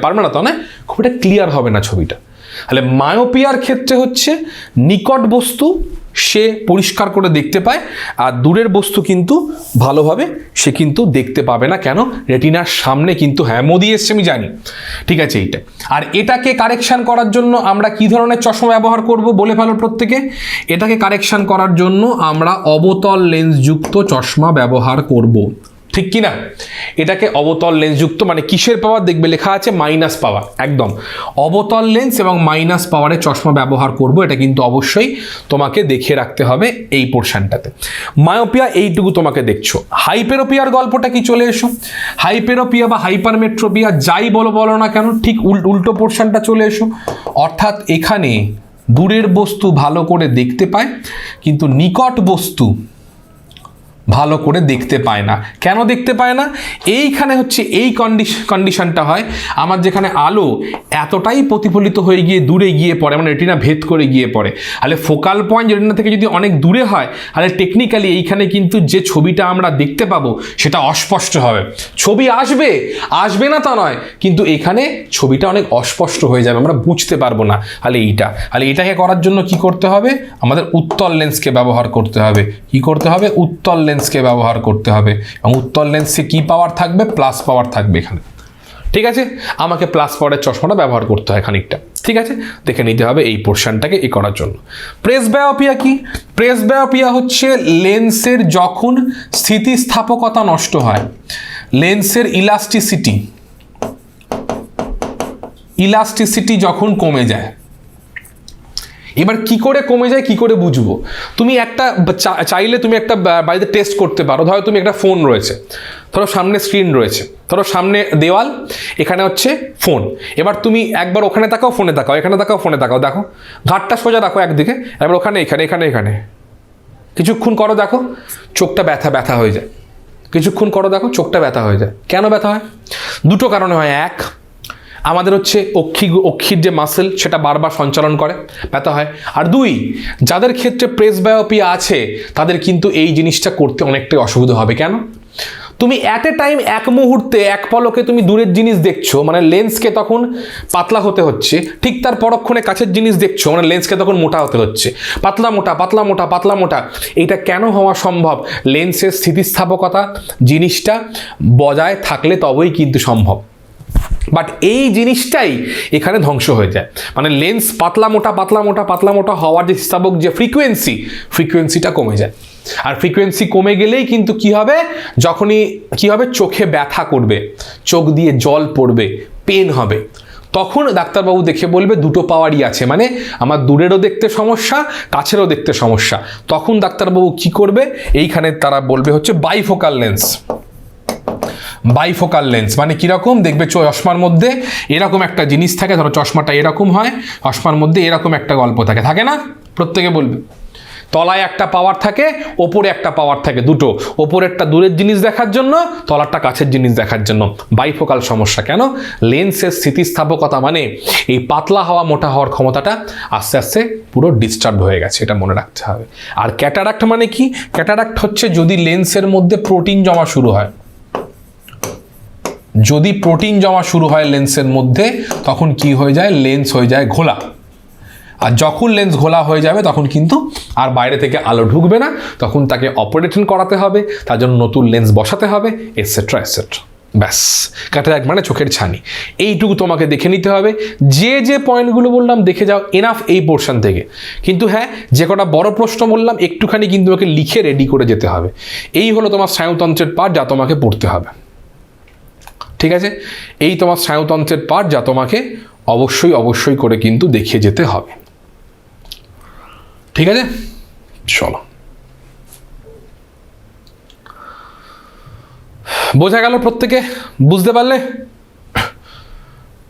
পারবে না তো না, খুব একটা ক্লিয়ার হবে না ছবিটা। তাহলে মায়োপিয়ার ক্ষেত্রে হচ্ছে নিকট বস্তু সে পরিষ্কার করে দেখতে পায়, আর দূরের বস্তু কিন্তু ভালোভাবে সে কিন্তু দেখতে পাবে না। কেন, রেটিনার সামনে কিন্তু মোদি এসছে আমি জানি। ঠিক আছে, এইটা। আর এটাকে কারেকশন করার জন্য আমরা কি ধরনের চশমা ব্যবহার করব বলে ফেলো প্রত্যেকে। এটাকে কারেকশন করার জন্য আমরা অবতল লেন্সযুক্ত চশমা ব্যবহার করব, ঠিক কি না? এটাকে অবতল লেন্সযুক্ত, মানে কিসের পাওয়ার দেখবে লেখা আছে মাইনাস পাওয়ার, একদম অবতল লেন্স এবং মাইনাস পাওয়ারের চশমা ব্যবহার করব। এটা কিন্তু অবশ্যই তোমাকে দেখে রাখতে হবে এই পোর্শনটাতে। মায়োপিয়া এইটুকু তোমাকে দেখছো। হাইপেরোপিয়ার গল্পটা কি, চলে এসো। হাইপেরোপিয়া বা হাইপারমেট্রোপিয়া যাই বলো না কেন, ঠিক উল্টো পোর্শনটা চলে এসো। অর্থাৎ এখানে দূরের বস্তু ভালো করে দেখতে পায়, কিন্তু নিকট বস্তু ভালো করে দেখতে পায় না। কেন দেখতে পায় না, এইখানে হচ্ছে এই কন্ডিশনটা হয়, আমার যেখানে আলো এতটাই প্রতিফলিত হয়ে গিয়ে দূরে গিয়ে পড়ে, মানে রেটিনা ভেদ করে গিয়ে পড়ে। তাহলে ফোকাল পয়েন্ট রেটিনা থেকে যদি অনেক দূরে হয়, তাহলে টেকনিক্যালি এইখানে কিন্তু যে ছবিটা আমরা দেখতে পাবো সেটা অস্পষ্ট হবে। ছবি আসবে না তা নয়, কিন্তু এখানে ছবিটা অনেক অস্পষ্ট হয়ে যাবে, আমরা বুঝতে পারবো না। তাহলে এটাকে করার জন্য কি করতে হবে, আমাদের উত্তল লেন্সকে ব্যবহার করতে হবে। কি করতে হবে, উত্তল লেন্সকে ব্যবহার করতে হবে। এবং উত্তল লেন্সে কি পাওয়ার থাকবে, প্লাস পাওয়ার থাকবে এখানে। ঠিক আছে, আমাকে প্লাস পাওয়ারের চশমাটা ব্যবহার করতে হয় খানিকটা। ঠিক আছে, দেখে নিতে হবে এই পোর্শনটাকে এই করার জন্য। প্রেসবায়োপিয়া কি, প্রেসবায়োপিয়া হচ্ছে লেন্সের যখন স্থিতিস্থাপকতা নষ্ট হয়, লেন্সের ইলাস্টিসিটি যখন কমে যায়। এবার কি করে কমে যায়, কি করে বুঝবো? তুমি একটা চাইলে তুমি একটা বাড়িতে টেস্ট করতে পারো। ধরো তুমি একটা ফোন রয়েছে, ধরো সামনে স্ক্রিন রয়েছে, ধরো সামনে দেওয়াল, এখানে হচ্ছে ফোন। এবার তুমি একবার ওখানে তাকাও, ফোনে তাকাও, এখানে তাকাও, ফোনে তাকাও, দেখো ঘাটটা সোজা রাখো একদিকে, এবার ওখানে এখানে কিছুক্ষণ করো, দেখো চোখটা ব্যথা হয়ে যায়। কিছুক্ষণ করো, দেখো চোখটা ব্যথা হয়ে যায়। কেন ব্যথা হয়? দুটো কারণে হয়। এক, আমাদের হচ্ছে অক্ষির যে মাসেল সেটা বারবার সঞ্চালন করে, ব্যথা হয়। আর দুই, যাদের ক্ষেত্রে প্রেসবায়োপিয়া আছে তাদের কিন্তু এই জিনিসটা করতে অনেকটাই অসুবিধা হবে। কেন? তুমি অ্যাট এ টাইম, এক মুহূর্তে, এক পলকে তুমি দূরের জিনিস দেখছো, মানে লেন্সকে তখন পাতলা হতে হচ্ছে, ঠিক তার পরক্ষণে কাছের জিনিস দেখছো, মানে লেন্সকে তখন মোটা হতে হচ্ছে, পাতলা মোটা। এটা কেন হওয়া সম্ভব? লেন্সের স্থিতিস্থাপকতা জিনিসটা বজায় থাকলে তবেই কিন্তু সম্ভব। বাট এই জিনিসটাই এখানে ধ্বংস হয়ে যায়, মানে লেন্স পাতলা মোটা হওয়ার যে স্থিতিস্থাপক যে ফ্রিকোয়েন্সিটা কমে যায়। আর ফ্রিকোয়েন্সি কমে গেলেই কিন্তু কি হবে, যখনই কি হবে, চোখে ব্যথা করবে, চোখ দিয়ে জল পড়বে, পেন হবে। তখন ডাক্তারবাবু দেখে বলবে দুটো পাওয়ারই আছে, মানে আমার দূরেরও দেখতে সমস্যা, কাছেরও দেখতে সমস্যা। তখন ডাক্তারবাবু কি করবে, এইখানে তারা বলবে হচ্ছে বাইফোকাল লেন্স। মানে কিরকম দেখবে, চশমার মধ্যে এরকম একটা জিনিস থাকে, ধরো চশমাটা এরকম হয়, চশমার মধ্যে এরকম একটা গল্প থাকে না, প্রত্যেকে বলবে। তলায় একটা পাওয়ার থাকে, ওপরে একটা পাওয়ার থাকে, দুটো। ওপরেরটা দূরের জিনিস দেখার জন্য, তলারটা কাছের জিনিস দেখার জন্য। বাইফোকাল সমস্যা কেন? লেন্সের স্থিতিস্থাপকতা মানে এই পাতলা হওয়া মোটা হওয়ার ক্ষমতাটা আস্তে আস্তে পুরো ডিস্টার্ব হয়ে গেছে, এটা মনে রাখতে হবে। আর ক্যাটারাক্ট মানে কি? ক্যাটারাক্ট হচ্ছে যদি লেন্সের মধ্যে প্রোটিন জমা শুরু হয়, যদি প্রোটিন জমা শুরু হয় লেন্সের মধ্যে, তখন কি হয়ে যায়? লেন্স হয়ে যায় ঘোলা। আর যখন লেন্স ঘোলা হয়ে যাবে তখন কিন্তু আর বাইরে থেকে আলো ঢুকবে না, তখন তাকে অপারেশন করাতে হবে, তার জন্য নতুন লেন্স বসাতে হবে, এটসেট্রা এটসেট্রা। ব্যাস, ক্যাটারাক্ট মানে চোখের ছানি। এইটুকু তোমাকে দেখে নিতে হবে। যে যে পয়েন্টগুলো বললাম দেখে যাও, এনাফ এই পোর্শন থেকে। কিন্তু হ্যাঁ, যে কটা বড় প্রশ্ন বললাম একটুখানি কিন্তু তোমাকে লিখে রেডি করে যেতে হবে। এই হলো তোমার স্নায়ুতন্ত্রের পার্ট যা তোমাকে পড়তে হবে, ঠিক আছে? এই তোমার স্নায়ুতন্ত্রের পার্ট যা তোমাকে অবশ্যই অবশ্যই করে কিন্তু দেখিয়ে যেতে হবে, ঠিক আছে? চলো, বোঝা গেল? প্রত্যেকে বুঝতে পারলে?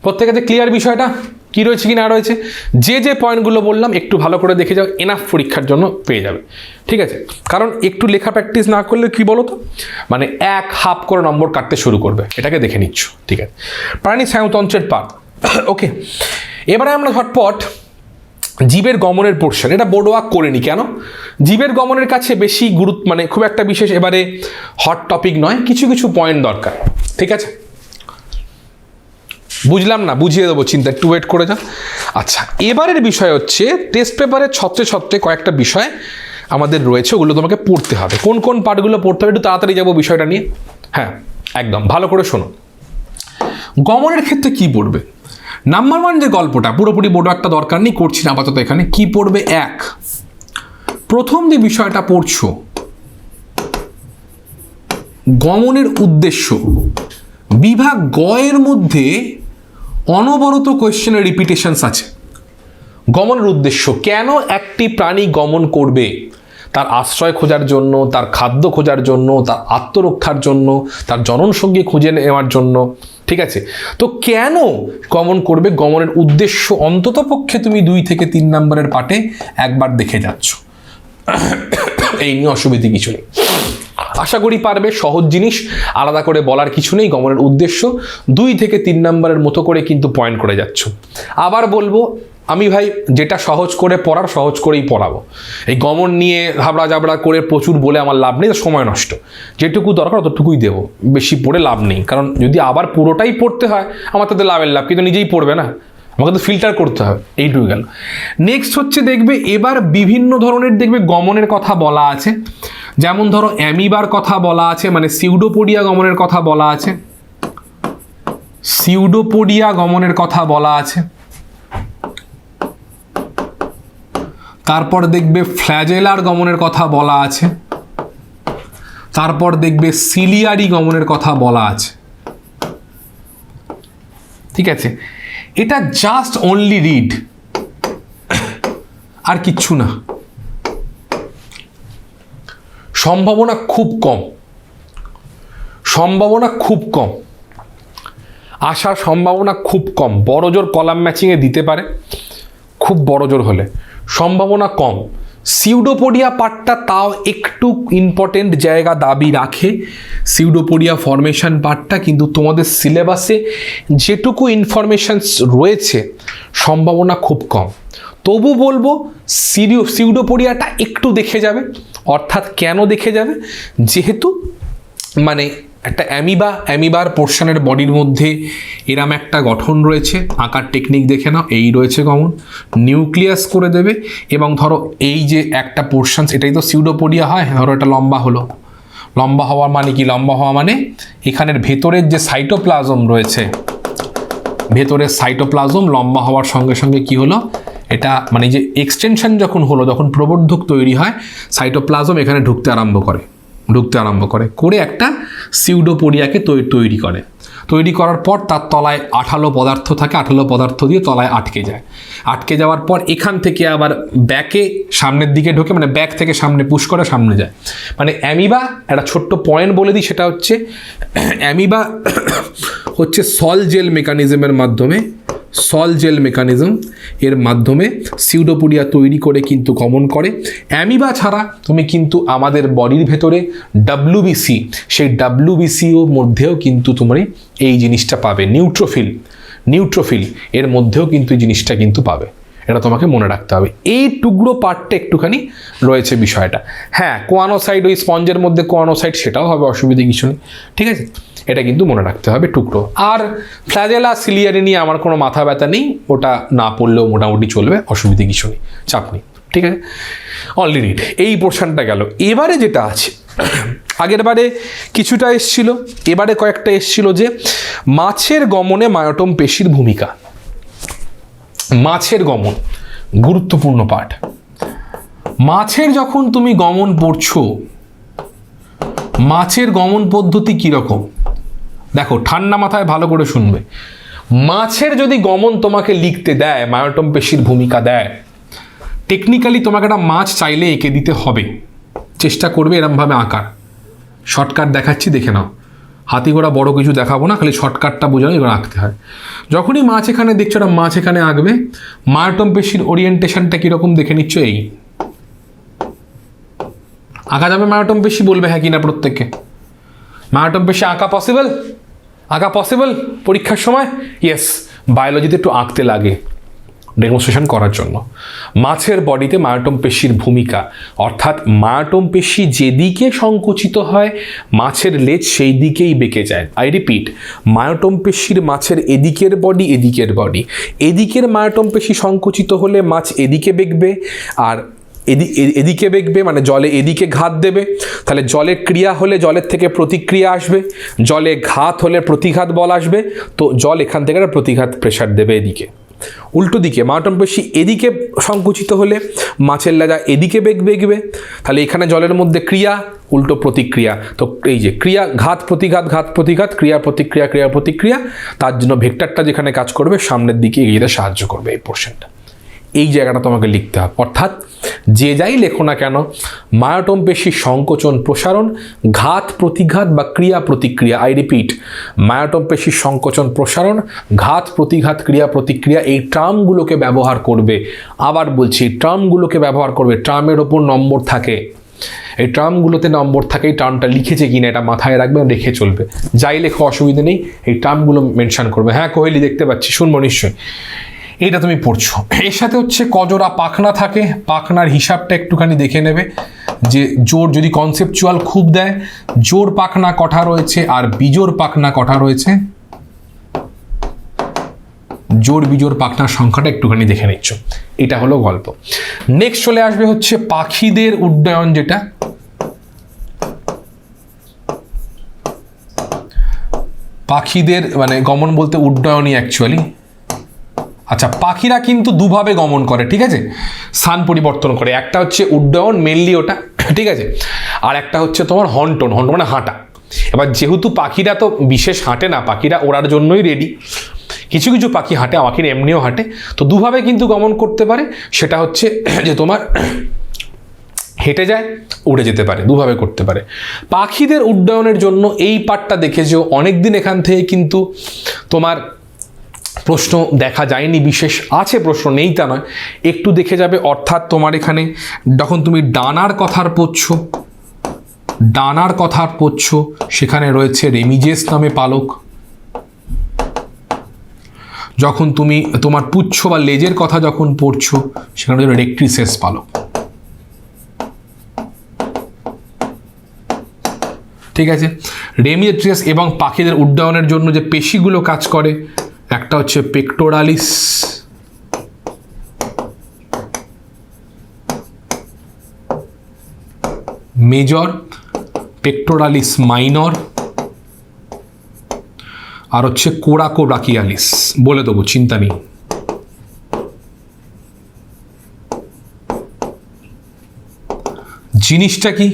প্রত্যেকে যে ক্লিয়ার বিষয়টা কি রয়েছে কি না রয়েছে? যে যে পয়েন্টগুলো বললাম একটু ভালো করে দেখে যাও, এনাফ পরীক্ষার জন্য পেয়ে যাবে, ঠিক আছে? কারণ একটু লেখা প্র্যাকটিস না করলে কি বলো তো, মানে এক হাফ করে নম্বর কাটতে শুরু করবে। এটাকে দেখে নিচ্ছ, ঠিক আছে? প্রাণী স্নায়ুতন্ত্রের পার্ট, ওকে। এবারে আমরা ঝটপট জীবের গমনের পোর্শন, এটা বোর্ড ওয়ার্ক করে নি। কেন? জীবের গমনের কাছে বেশি গুরুত্ব, মানে খুব একটা বিশেষ এবারে হট টপিক নয়, কিছু কিছু পয়েন্ট দরকার, ঠিক আছে? বুঝলাম না, বুঝিয়ে দেবো, চিন্তা, একটু ওয়েট করে যাও। আচ্ছা, এবারের বিষয় হচ্ছে টেস্ট পেপারের ছত্রে ছত্রে কয়েকটা বিষয় আমাদের রয়েছে, ওগুলো তোমাকে পড়তে হবে। কোন কোন পার্টগুলো পড়তে হবে একটু তাড়াতাড়ি যাবো বিষয়টা নিয়ে। হ্যাঁ, একদম ভালো করে শোনো। গমনের ক্ষেত্রে কি পড়বে? নাম্বার ওয়ান যে গল্পটা, পুরোপুরি বোর্ড একটা দরকার নেই, করছি না আপাতত এখানে। কি পড়বে? এক, প্রথম যে বিষয়টা পড়ছো গমনের উদ্দেশ্য, বিভাগ গ এর মধ্যে অনবরত কোয়েশ্চেনের রিপিটেশনস আছে। গমনের উদ্দেশ্য, কেন একটি প্রাণী গমন করবে? তার আশ্রয় খোঁজার জন্য, তার খাদ্য খোঁজার জন্য, তার আত্মরক্ষার জন্য, তার জননসঙ্গী খুঁজে নেওয়ার জন্য, ঠিক আছে? তো কেন গমন করবে? গমনের উদ্দেশ্য অন্তত পক্ষে তুমি 2 থেকে 3 নম্বরের পাটে একবার দেখে যাচ্ছ, এই নিয়ে অসুবিধে কিছু নেই, আশা করি পারবে। সহজ জিনিস, আলাদা করে বলার কিছু নেই। গমনের উদ্দেশ্য 2 থেকে 3 নম্বরের মতো করে কিন্তু পয়েন্ট করে যাচ্ছ। আবার বলবো, আমি ভাই যেটা সহজ করে পড়ার সহজ করেই পড়াবো। এই গমন নিয়ে হাবড়া জাবড়া করে প্রচুর বলে আমার লাভ নেই, সময় নষ্ট। যেটুকু দরকার অতটুকুই দেবো, বেশি পড়ে লাভ নেই। কারণ যদি আবার পুরোটাই পড়তে হয় আমার তাতে লাভের লাভ, কিন্তু নিজেই পড়বে না, আমাকে তো ফিল্টার করতে হবে। এইটুকু গেল। নেক্সট হচ্ছে দেখবে এবার বিভিন্ন ধরনের দেখবে গমনের কথা বলা আছে। যেমন ধরো অ্যামিবার কথা বলা আছে, মানে সিউডোপোডিয়া গমনের কথা বলা আছে, সিউডোপোডিয়া গমনের কথা বলা আছে। তারপর দেখবে ফ্ল্যাজেলার গমনের কথা বলা আছে। তারপর দেখবে সিলিয়ারি গমনের কথা বলা আছে, ঠিক আছে? এটা জাস্ট অনলি রিড, আর কিচ্ছু না। সম্ভাবনা খুব কম, সম্ভাবনা খুব কম, আসার সম্ভাবনা খুব কম। বড় জোর কলাম ম্যাচিংয়ে দিতে পারে, খুব বড় জোর হলে, সম্ভাবনা কম। সিউডোপোডিয়া পার্টটা তাও একটু ইম্পর্টেন্ট জায়গা দাবি রাখে, সিউডোপোডিয়া ফরমেশন পার্টটা, কিন্তু তোমাদের সিলেবাসে যেটুকু ইনফরমেশনস রয়েছে সম্ভাবনা খুব কম। তবু বলবো সিউডোপোডিয়াটা একটু দেখে যাবে। অর্থাৎ কেন দেখে যাবে? যেহেতু মানে একটা অ্যামিবার পোর্শনের বডির মধ্যে এরম একটা গঠন রয়েছে, আঁকার টেকনিক দেখে নাও, এই রয়েছে গমন, নিউক্লিয়াস করে দেবে। এবং ধরো এই যে একটা পোর্শন, এটাই তো সিউডোপোডিয়া হয়। ধরো এটা লম্বা হলো, লম্বা হওয়া মানে কি? লম্বা হওয়া মানে এখানের ভেতরের যে সাইটোপ্লাজম রয়েছে, ভেতরের সাইটোপ্লাজম লম্বা হওয়ার সঙ্গে সঙ্গে কি হলো, এটা মানে যে এক্সটেনশন যখন হলো, যখন প্রবর্ধক তৈরি হয়, সাইটোপ্লাজম এখানে ঢুকতে আরম্ভ করে করে একটা সিউডোপোডিয়াকে তৈরি করে। তৈরি করার পর তার তলায় আঠালো পদার্থ থাকে, আঠালো পদার্থ দিয়ে তলায় আটকে যায়। আটকে যাওয়ার পর এখান থেকে আবার ব্যাকে সামনের দিকে ঢোকে, মানে ব্যাক থেকে সামনে পুশ করে সামনে যায়। মানে অ্যামিবা, একটা ছোট্ট পয়েন্ট বলে দিই, সেটা হচ্ছে অ্যামিবা হচ্ছে সল জেল মেকানিজমের মাধ্যমে সল জেল মেকানিজম এর মাধ্যমে সিউডোপোডিয়া তৈরি করে কিন্তু গমন করে। অ্যামিবা ছাড়া তুমি কিন্তু আমাদের বডির ভেতরে ডাব্লিউবিসি, সেই ডাব্লিউবিসিও মধ্যেও কিন্তু তুমি এই জিনিসটা পাবে। নিউট্রোফিল এর মধ্যেও কিন্তু এই জিনিসটা কিন্তু পাবে, এটা তোমাকে মনে রাখতে হবে। এই টুকরো পার্টটা একটুখানি রয়েছে বিষয়টা। হ্যাঁ, কোয়ানোসাইড, ওই স্পঞ্জের মধ্যে কোয়ানোসাইড, সেটাও হবে, অসুবিধে কিছু নেই, ঠিক আছে? এটা কিন্তু মনে রাখতে হবে টুকরো। আর ফ্ল্যাজেলা সিলিয়ারি নিয়ে আমার কোনো মাথা ব্যথা নেই, ওটা না পড়লেও মোটামুটি চলবে, অসুবিধে কিছু নেই, চাপ নেই, ঠিক আছে? অনলি রিড, এই পোর্শনটা গেল। এবারে যেটা আছে, আগের বারে কিছুটা এসছিল, এবারে কয়েকটা এসছিল যে মাছের গমনে মায়োটম পেশির ভূমিকা। মাছের গমন গুরুত্বপূর্ণ পার্ট। মাছের যখন তুমি গমন পড়ছো, মাছের গমন পদ্ধতি কীরকম দেখো, ঠান্ডা মাথায় ভালো করে শুনবে। মাছের যদি গমন তোমাকে লিখতে দেয়, মায়োটম পেশির ভূমিকা দেয়, টেকনিক্যালি তোমাকে একটা মাছ চাইলে এঁকে দিতে হবে, চেষ্টা করবে এরমভাবে আঁকার। শর্টকাট দেখাচ্ছি, দেখে নাও, হাতি ঘোড়া বড় কিছু দেখাবো না, খালি শর্টকাটটা বোঝানো, এবার আঁকতে হয়। যখনই মাছ এখানে দেখছো, একটা মাছ এখানে আঁকবে, মায়োটম পেশির ওরিয়েন্টেশনটা কীরকম দেখে নিচ্ছ, এই আঁকা যাবে মায়োটম পেশি, বলবে হ্যাঁ কিনা প্রত্যেককে। মায়োটম পেশি আঁকা পসিবল পরীক্ষার সময়? ইয়েস, বায়োলজিতে একটু আঁকতে লাগে ডেমনস্ট্রেশন করার জন্য। মাছের বডিতে মায়োটম পেশির ভূমিকা, অর্থাৎ মায়োটম পেশি যেদিকে সংকুচিত হয়, মাছের লেজ সেই দিকেই বেঁকে যায়। আই রিপিট, মায়োটম পেশির মাছের এদিকের বডি, এদিকের মায়োটম পেশি সংকুচিত হলে মাছ এদিকে বেঁকবে, আর এদিকে বেঁকবে মানে জলে এদিকে ঘাত দেবে। তাহলে জলে ক্রিয়া হলে জলের থেকে প্রতিক্রিয়া আসবে, জলে ঘাত হলে প্রতিঘাত বল আসবে, তো জল এখান থেকে একটা প্রতিঘাত প্রেশার দেবে এদিকে। উল্টো দিকে মায়োটম পেশি এদিকে সংকুচিত হলে মাছের লেজা এদিকে বেঁকবে, তাহলে এখানে জলের মধ্যে ক্রিয়া, উল্টো প্রতিক্রিয়া। তো এই যে ক্রিয়া, ঘাত প্রতিঘাত, ক্রিয়া প্রতিক্রিয়া, তার জন্য ভেক্টরটা যেখানে কাজ করবে সামনের দিকে এগিয়ে যেতে সাহায্য করবে এই পোর্শনটা। এই জায়গাটা তোমাকে লিখতে হবে। অর্থাৎ যে যাই লেখো না কেন, মায়োটম পেশির সংকোচন প্রসারণ, ঘাত প্রতিঘাত বা ক্রিয়া প্রতিক্রিয়া, আই রিপিট, মায়োটম পেশির সংকোচন প্রসারণ, ঘাত প্রতিঘাত, ক্রিয়া প্রতিক্রিয়া, এই টার্মগুলোকে ব্যবহার করবে। আবার বলছি, টার্মগুলোকে ব্যবহার করবে। টার্মের ওপর নম্বর থাকে, এই টার্মগুলোতে নম্বর থাকে। এই টার্মটা লিখেছে কিনা এটা মাথায় রাখবে, রেখে চলবে। যাই লেখো অসুবিধা নেই, এই টার্মগুলো মেনশন করবে। হ্যাঁ কোহেলি, দেখতে পাচ্ছি, শুনবো নিশ্চয়ই। এটা তুমি পড়ছো। এর সাথে হচ্ছে কজোড়া পাখনা থাকে, পাখনার হিসাবটা একটুখানি দেখে নেবে, যে জোর যদি কনসেপচুয়াল খুব দেয়, জোর পাখনা কটা রয়েছে আর বিজোড় পাখনা কটা রয়েছে, জোর বিজোড় পাখনার সংখ্যাটা একটুখানি দেখে নিচ্ছ। এটা হলো গল্প। নেক্সট চলে আসবে হচ্ছে পাখিদের উড্ডয়ন, যেটা পাখিদের মানে গমন বলতে উড্ডয়নই অ্যাকচুয়ালি। আচ্ছা, পাখিরা কিন্তু দুভাবে গমন করে, ঠিক আছে, স্থান পরিবর্তন করে। একটা হচ্ছে উড্ডয়ন, মেনলি ওটা, ঠিক আছে, আর একটা হচ্ছে তোমার হন্টন মানে হাঁটা। এবার যেহেতু পাখিরা তো বিশেষ হাঁটে না, পাখিরা ওড়ার জন্যই রেডি। কিছু কিছু পাখি হাঁটে, পাখির এমনিও হাঁটে, তো দুভাবে কিন্তু গমন করতে পারে। সেটা হচ্ছে যে তোমার হেঁটে যায়, উড়ে যেতে পারে, দুভাবে করতে পারে। পাখিদের উড্ডয়নের জন্য এই পার্টটা দেখে যে অনেকদিন এখান থেকে কিন্তু তোমার প্রশ্ন দেখা যায়নি, বিশেষ আছে প্রশ্ন, নেই তা নয়, একটু দেখে যাবে। অর্থাৎ তোমার এখানে যখন তুমি ডানার কথা পড়ছো, সেখানে রয়েছে রেমিজেস নামে পালক। যখন তুমি তোমার পুচ্ছ বা লেজের কথা যখন পড়ছো, সেখানে রয়েছে রেক্ট্রিসেস পালক, ঠিক আছে। রেমিজেস এবং পাখিদের উড্ডয়নের জন্য যে পেশিগুলো কাজ করে, একটা হচ্ছে পেক্টোরালিস, মেজর, পেক্টোরালিস মাইনর, আর হচ্ছে কোরাকোব্রাকিয়ালিস, বলে দেবো, চিন্তা নেই। জিনিসটা কি?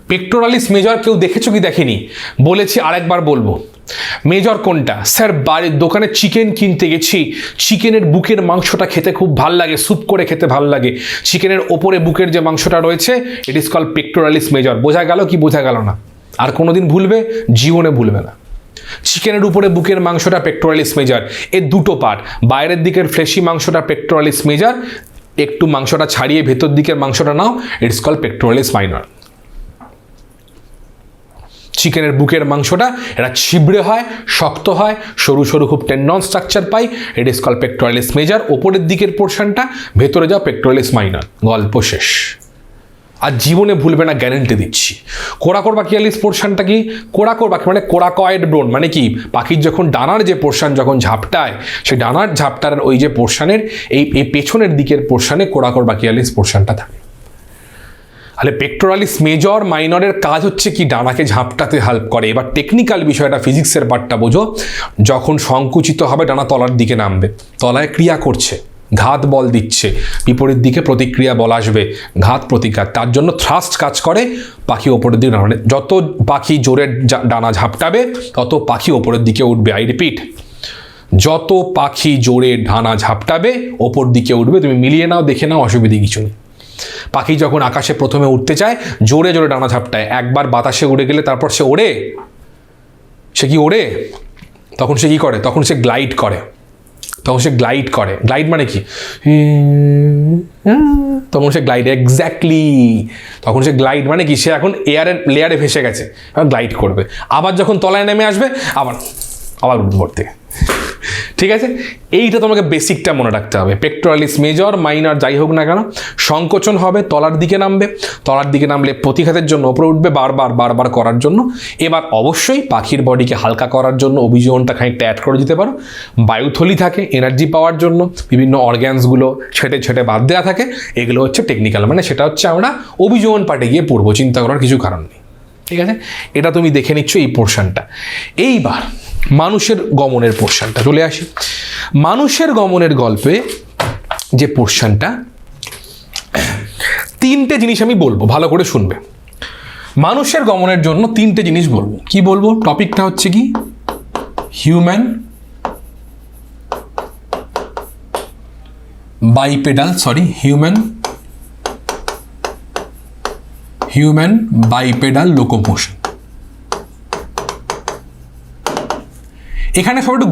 পেক্টোরালিস মেজর কেউ দেখেছো কি দেখেনি? বলেছি, আরেকবার বলবো। মেজর কোনটা? স্যার বাড়ির দোকানে চিকেন কিনতে গেছি, চিকেনের বুকের মাংসটা খেতে খুব ভাল লাগে, স্যুপ করে খেতে ভাল লাগে, চিকেনের ওপরে বুকের যে মাংসটা রয়েছে, it is called pectoralis major. বোঝা গেল কি বোঝা গেল না? আর কোনোদিন ভুলবে? জীবনে ভুলবে না। চিকেনের উপরে বুকের মাংসটা পেক্টোরালিস মেজর, এর দুটো পার্ট, বাইরের দিকের ফ্লেশি মাংসটা পেক্টোরালিস মেজর, একটু মাংসটা ছাড়িয়ে ভেতর দিকের মাংসটা নাও, ইটস কল পেক্টোরালিস মাইনর। চিকেনের বুকের মাংসটা এটা ছিবড়ে হয়, শক্ত হয়, সরু সরু খুব টেন্ডন স্ট্রাকচার পাই, ইট ইস কল পেক্টোরালিস মেজর। ওপরের দিকের পোর্শনটা, ভেতরে যাও পেক্টোরালিস মাইনর। গল্প শেষ। আর জীবনে ভুলবে না, গ্যারেন্টি দিচ্ছি। কোরাকোর বাকিয়ালিস পোর্শনটা কি? কোরাকোর বাকি মানে কোরাকয়েড বোন, মানে কি পাখির যখন ডানার যে পোর্শন যখন ঝাপটায়, সেই ডানার ঝাপটার ওই যে পোর্শনের এই পেছনের দিকের পোর্শনে কোরাকোর বাকিয়ালিস পোর্শনটা থাকে। তাহলে পেক্টোরালিস মেজর মাইনরের কাজ হচ্ছে কি? ডানাকে ঝাপটাতে হেল্প করে। এবার টেকনিক্যাল বিষয়টা, ফিজিক্সের পার্টটা বোঝো। যখন সংকুচিত হবে ডানা তলার দিকে নামবে, তলায় ক্রিয়া করছে, ঘাত বল দিচ্ছে, বিপরীত দিকে প্রতিক্রিয়া বল আসবে, ঘাত প্রতিঘাত, তার জন্য থ্রাস্ট কাজ করে, পাখি ওপরের দিকে ডানা, যত পাখি জোরে ডানা ঝাপটাবে তত পাখি ওপরের দিকে উঠবে। আই রিপিট, যত পাখি জোরে ডানা ঝাপটাবে ওপর দিকে উঠবে। তুমি মিলিয়ে নাও, দেখে নাও, অসুবিধে কিছু নেই। পাখি যখন আকাশে প্রথমে উঠতে চায়, জোরে জোরে ডানা ঝাপটায়, একবার বাতাসে উড়ে গেলে তারপর সে ওড়ে। সে কি ওড়ে? তখন সে কি করে? তখন সে গ্লাইড করে। গ্লাইড মানে কি? তখন সে গ্লাইড, এক্স্যাক্টলি। তখন সে গ্লাইড মানে কি? সে এখন এয়ারের লেয়ারে ভেসে গেছে, গ্লাইড করবে। আবার যখন তলায় নেমে আসবে, আবার উঠতে। ঠিক আছে, এইটা তোমাকে বেসিকটা মনে রাখতে হবে। পেক্টোরালিস মেজর মাইনর যাই হোক না কেন, সংকোচন হবে, তলার দিকে নামবে, তলার দিকে নামলে প্রতিঘাতের জন্য ওপরে উঠবে, বারবার করার জন্য। এবার অবশ্যই পাখির বডিকে হালকা করার জন্য অভিযোগনটা খানিকটা অ্যাড করে দিতে পারো। বায়ুথলি থাকে এনার্জি পাওয়ার জন্য, বিভিন্ন অর্গ্যানসগুলো ছেটে বাদ দেওয়া থাকে। এগুলো হচ্ছে টেকনিক্যাল, মানে সেটা হচ্ছে আমরা অভিযোগন পার্টে গিয়ে পড়বো, চিন্তা করার কিছু কারণ নেই। ঠিক আছে, এটা তুমি দেখে নিচ্ছ এই পোর্শনটা। এইবার মানুষের গমনের পোর্শনটা চলে আসি। মানুষের গমনের গল্পে যে পোর্শনটা, তিনটে জিনিস আমি বলবো, ভালো করে শুনবে। মানুষের গমনের জন্য তিনটে জিনিস বলবো। কি বলবো? টপিকটা হচ্ছে কি? Human বাইপেডাল locomotion. এখানে সব একটু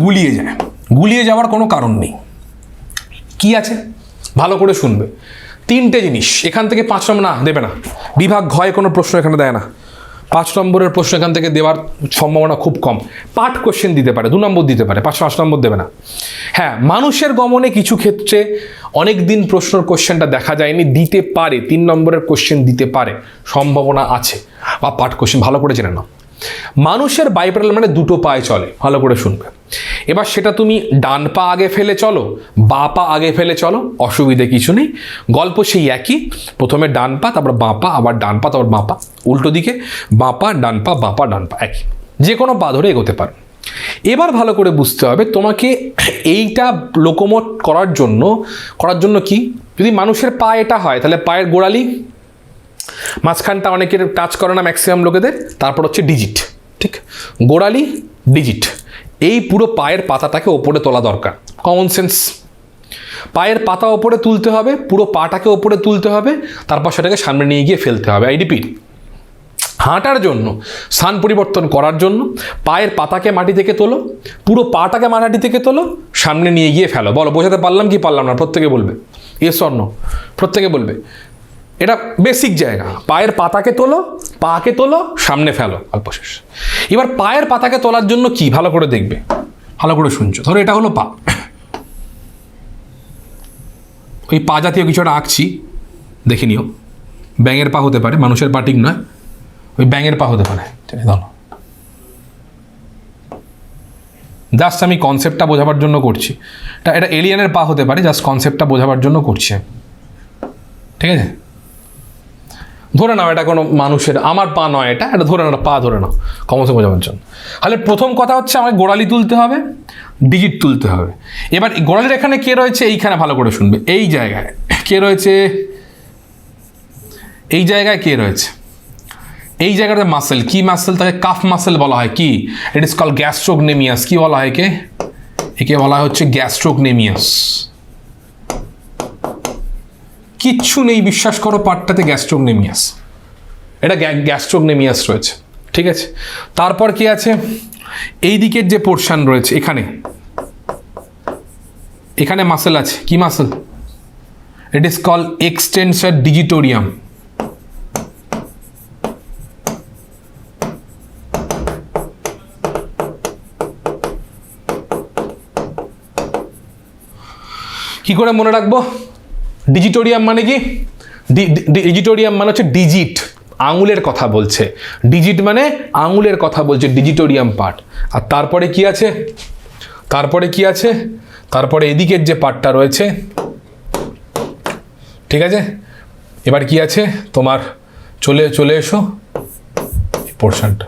গুলিয়ে যাওয়ার কোনো কারণ নেই। কি আছে ভালো করে শুনবে। তিনটে জিনিস, এখান থেকে 5 নম্বর না দেবে না, বিভাগ ঘয়ে কোনো প্রশ্ন এখানে দেয় না। 5 নম্বরের প্রশ্ন এখান থেকে দেওয়ার সম্ভাবনা খুব কম। পার্ট কোশ্চেন দিতে পারে, 2 নম্বর দিতে পারে, 5 নম্বর দেবে না। হ্যাঁ, মানুষের গমনে কিছু ক্ষেত্রে অনেক দিন প্রশ্নের কোশ্চেনটা দেখা যায়নি, দিতে পারে, 3 নম্বরের কোশ্চেন দিতে পারে, সম্ভাবনা আছে। বা পার্ট কোশ্চেন ভালো করে জেনে নাও। মানুষের বাইপেডাল মানে দুটো পায়ে চলে, ভালো করে শুনবে। এবার সেটা তুমি ডান পা আগে ফেলে চলো, বা পা আগে ফেলে চলো, অসুবিধে কিছু নেই। গল্প সেই একই, প্রথমে ডান পা, তারপর বাঁ পা, আবার ডান পা, তারপর বাঁ পা, উল্টো দিকে বাঁ পা ডান পা, বাঁ পা ডান পা, একই। যে কোনো পা ধরে এগোতে পারো। এবার ভালো করে বুঝতে হবে তোমাকে এইটা লোকোমোট করার জন্য কি, যদি মানুষের পা এটা হয় তাহলে পায়ের গোড়ালি, মাঝখানটা অনেকের টাচ করে না ম্যাক্সিমাম লোকেদের, তারপর হচ্ছে ডিজিট। ঠিক, গোড়ালি ডিজিট, এই পুরো পায়ের পাতাটাকে ওপরে তোলা দরকার। Common sense. পায়ের পাতা ওপরে তুলতে হবে, পুরো পাটাকে ওপরে তুলতে হবে, তারপর সেটাকে সামনে নিয়ে গিয়ে ফেলতে হবে। আই রিপিট, হাঁটার জন্য, স্থান পরিবর্তন করার জন্য পায়ের পাতাকে মাটি থেকে তোলো, পুরো পাটাকে মাটি থেকে তোলো, সামনে নিয়ে গিয়ে ফেলো। বলো, বোঝাতে পারলাম কি পারলাম না? প্রত্যেকে বলবে ইয়েস অর নো, প্রত্যেকে বলবে। এটা বেসিক জায়গা। পায়ের পাতাকে তোলো, পাকে তোলো, সামনে ফেলো, অল্প শেষ। এবার পায়ের পাতাকে তোলার জন্য কি, ভালো করে দেখবে, ভালো করে শুনছো। ধরো এটা হলো পা, ওই পা জাতীয় কিছু একটা আঁকছি, দেখে নিও। ব্যাঙের পা হতে পারে, মানুষের পা ঠিক নয়, ওই ব্যাঙের পা হতে পারে। ধরো জাস্ট আমি কনসেপ্টটা বোঝাবার জন্য করছি। এটা এলিয়েনের পা হতে পারে, জাস্ট কনসেপ্টটা বোঝাবার জন্য করছি। ঠিক আছে, ধরে নাও এটা কোনো মানুষের, আমার পা নয়, এটা ধরে নাও, পা ধরে নাও, কমসে বোঝাবার জন্য। তাহলে প্রথম কথা হচ্ছে আমাকে গোড়ালি তুলতে হবে, ডিজিট তুলতে হবে। এবার গোড়ালির এখানে কে রয়েছে? এইখানে ভালো করে শুনবে। এই জায়গায় কে রয়েছে? এই জায়গায় কে রয়েছে? এই জায়গাটা মাসেল, কি মাসেল? তাকে কাফ মাসেল বলা হয়। কি? It is called gastrocnemius. কি বলা হয় একে? একে বলা হচ্ছে গ্যাস্ট্রোকনেমিয়াস। কিচ্ছু নেই, বিশ্বাস করো, পার্টটাতে গ্যাস্ট্রোকনেমিয়াস, এটা গ্যাস্ট্রোকনেমিয়াস রয়েছে। ঠিক আছে, তারপর কি আছে? এই দিকের যে পোর্শন রয়েছে এখানে মাসেল আছে, কি muscle? It is call extensor digitorium. কি করে মনে রাখবো? ডিজিটোরিয়াম মানে কি? ডিজিটোরিয়াম মানে হচ্ছে ডিজিট, আঙুলের কথা বলছে। ডিজিট মানে আঙুলের কথা বলছে, ডিজিটোরিয়াম পার্ট। আর তারপরে কি আছে? তারপরে এদিকের যে পার্টটা রয়েছে, ঠিক আছে? এবার কি আছে তোমার? চলে এসো পোর্শনটা,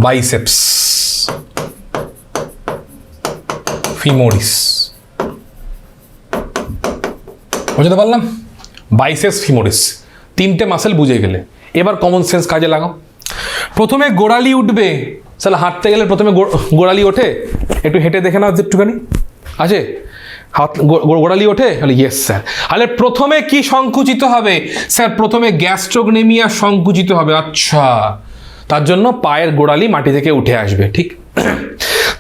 বাইসেপস ফিমোরিস। বুঝতে পারলাম? বাইসেপস ফিমোরিস, তিনটে মাসেল বুঝে গেলে। এবার কমন সেন্স কাজে লাগাও। প্রথমে গোড়ালি উঠবে, তাহলে হাঁটতে গেলে প্রথমে গোড়ালি ওঠে? একটু হেঁটে দেখে নাও একটুখানি, আছে হাত গোড়ালি ওঠে? তাহলে ইয়েস স্যার। তাহলে প্রথমে কি সংকুচিত হবে? স্যার প্রথমে গ্যাস্ট্রোগনেমিয়া সংকুচিত হবে। আচ্ছা, তার জন্য পায়ের গোড়ালি মাটি থেকে উঠে আসবে, ঠিক।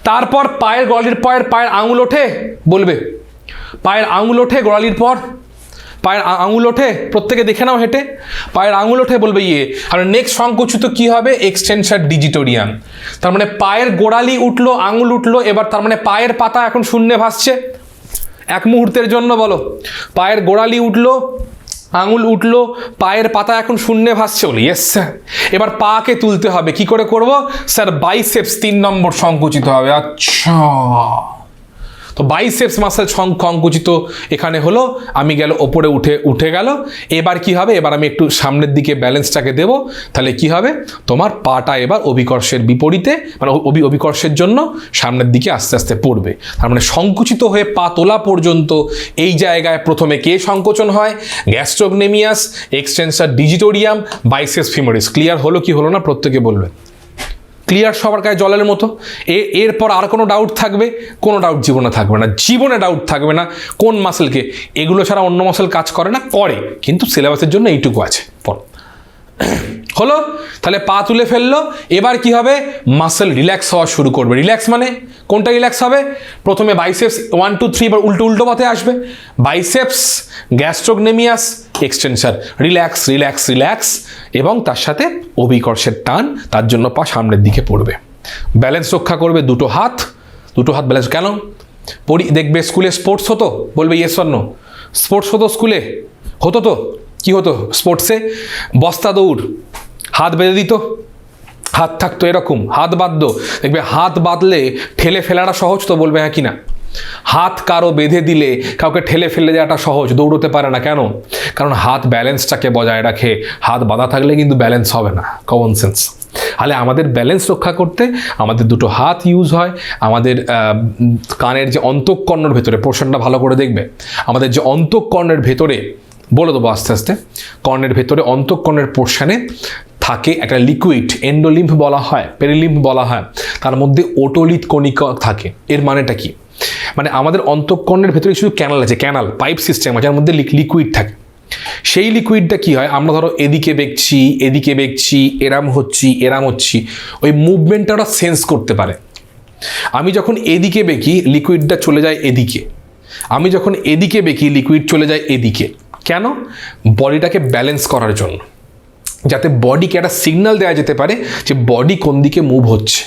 তারপর পায়ের গোড়ালির পায়ের আঙুল ওঠে, বলবে পায়ের আঙুল ওঠে গোড়ালির পর, পায়ের আঙুল ওঠে, প্রত্যেকে দেখে নাও হেঁটে, পায়ের আঙুল ওঠে, বলবে ইয়ে। আর নেক্সট সংকুচিত কি হবে? এক্সটেন্সর ডিজিটোরিয়াম। তার মানে পায়ের গোড়ালি উঠলো, আঙুল উঠলো, এবার তার মানে পায়ের পাতা এখন শূন্যে ভাসছে। এক মুহূর্তের জন্য বলো, পায়ের গোড়ালি উঠলো, আঙুল উঠলো, পায়ের পাতা এখন শূন্যে ভাসছে, বলি ইয়েস স্যার। এবার পাকে তুলতে হবে, কি করে করব? স্যার বাইসেপস 3 নম্বর সংকুচিত হবে। আচ্ছা, তো বাইসেপস মাসেল সংকুচিত এখানে হলো, আমি গেল ওপরে উঠে গেল। এবার কি হবে? এবার আমি একটু সামনের দিকে ব্যালেন্সটাকে দেব, তাহলে কি হবে? তোমার পাটা এবার অভিকর্ষের বিপরীতে, মানে অভিকর্ষের জন্য সামনের দিকে আস্তে আস্তে পড়বে। তার মানে সংকুচিত হয়ে পা তোলা পর্যন্ত এই জায়গায় প্রথমে কে সংকোচন হয়? গ্যাস্ট্রোগনেমিয়াস, এক্সটেন্সর ডিজিটোরিয়াম, বাইসেপস ফিমোরিস। ক্লিয়ার হলো কি হলো না প্রত্যেকে বলবে? ক্লিয়ার সবার গায়ে জলের মতো? এরপর আর কোনো ডাউট থাকবে? কোনো ডাউট জীবনে থাকবে না, জীবনে ডাউট থাকবে না। কোন মাসেলকে? এগুলো ছাড়া অন্য মাসেল কাজ করে না? করে, কিন্তু সিলেবাসের জন্য এইটুকু আছে। হলো? তাহলে পা তুলে ফেললো। এবার কি হবে? মাসেল রিল্যাক্স হওয়া শুরু করবে। রিল্যাক্স মানে কোনটা রিল্যাক্স হবে? প্রথমে বাইসেপস 1 2 3 এবার উল্টো পথে আসবে। Biceps, gastrocnemius, extension, relax relax relax, এবং তার সাথে অভিকর্ষের টান। তার জন্য পা সামনের দিকে পড়বে। ব্যালেন্স রক্ষা করবে দুটো হাত ব্যালেন্স। কেন? দেখবে স্কুলে স্পোর্টস হতো, বলবে ইয়েস অর নো। স্পোর্টস হতো স্কুলে? হতো তো। কি হতো স্পোর্টসে? বস্তা দৌড়, হাত বেঁধে দিত, হাত থাকতো এরকম, হাত বাঁধতো। দেখবে হাত বাঁধলে ঠেলে ফেলাটা সহজ তো, বলবে হ্যাঁ কি না? হাত কারো বেঁধে দিলে কাউকে ঠেলে ফেলে দেওয়াটা সহজ, দৌড়তে পারে না। কেন? কারণ হাত ব্যালেন্সটাকে বজায় রাখে। হাত বাঁধা থাকলে কিন্তু ব্যালেন্স হবে না, কমন সেন্স। তাহলে আমাদের ব্যালেন্স রক্ষা করতে আমাদের দুটো হাত ইউজ হয়। আমাদের কানের যে অন্তঃকর্ণের ভেতরে, পোর্শনটা ভালো করে দেখবে, আমাদের যে অন্তঃকর্ণের ভেতরে, বলে দেবো আস্তে আস্তে, কর্ণের ভেতরে অন্তঃকর্ণের পোর্শনে থাকে একটা লিকুইড, এন্ডোলিম্ফ বলা হয়, পেরিলিম্ফ বলা হয়। তার মধ্যে ওটোলিথ কণিকা থাকে। এর মানেটা কি? মানে আমাদের অন্তঃকর্ণের ভেতরে শুধু ক্যানাল আছে, ক্যানাল পাইপ সিস্টেম আছে, যার মধ্যে লিকুইড থাকে। সেই লিকুইডটা কি হয়? আমরা ধরো এদিকে বেঁকছি, এরাম হচ্ছি, ওই মুভমেন্টটা ওরা সেন্স করতে পারে। আমি যখন এদিকে বেঁকি, লিকুইডটা চলে যায় এদিকে। আমি যখন এদিকে বেঁকি, লিকুইড চলে যায় এদিকে। কেন? বডিটাকে ব্যালেন্স করার জন্য, যাতে বডিকে একটা সিগন্যাল দেওয়া যেতে পারে যে বডি কোন দিকে মুভ হচ্ছে।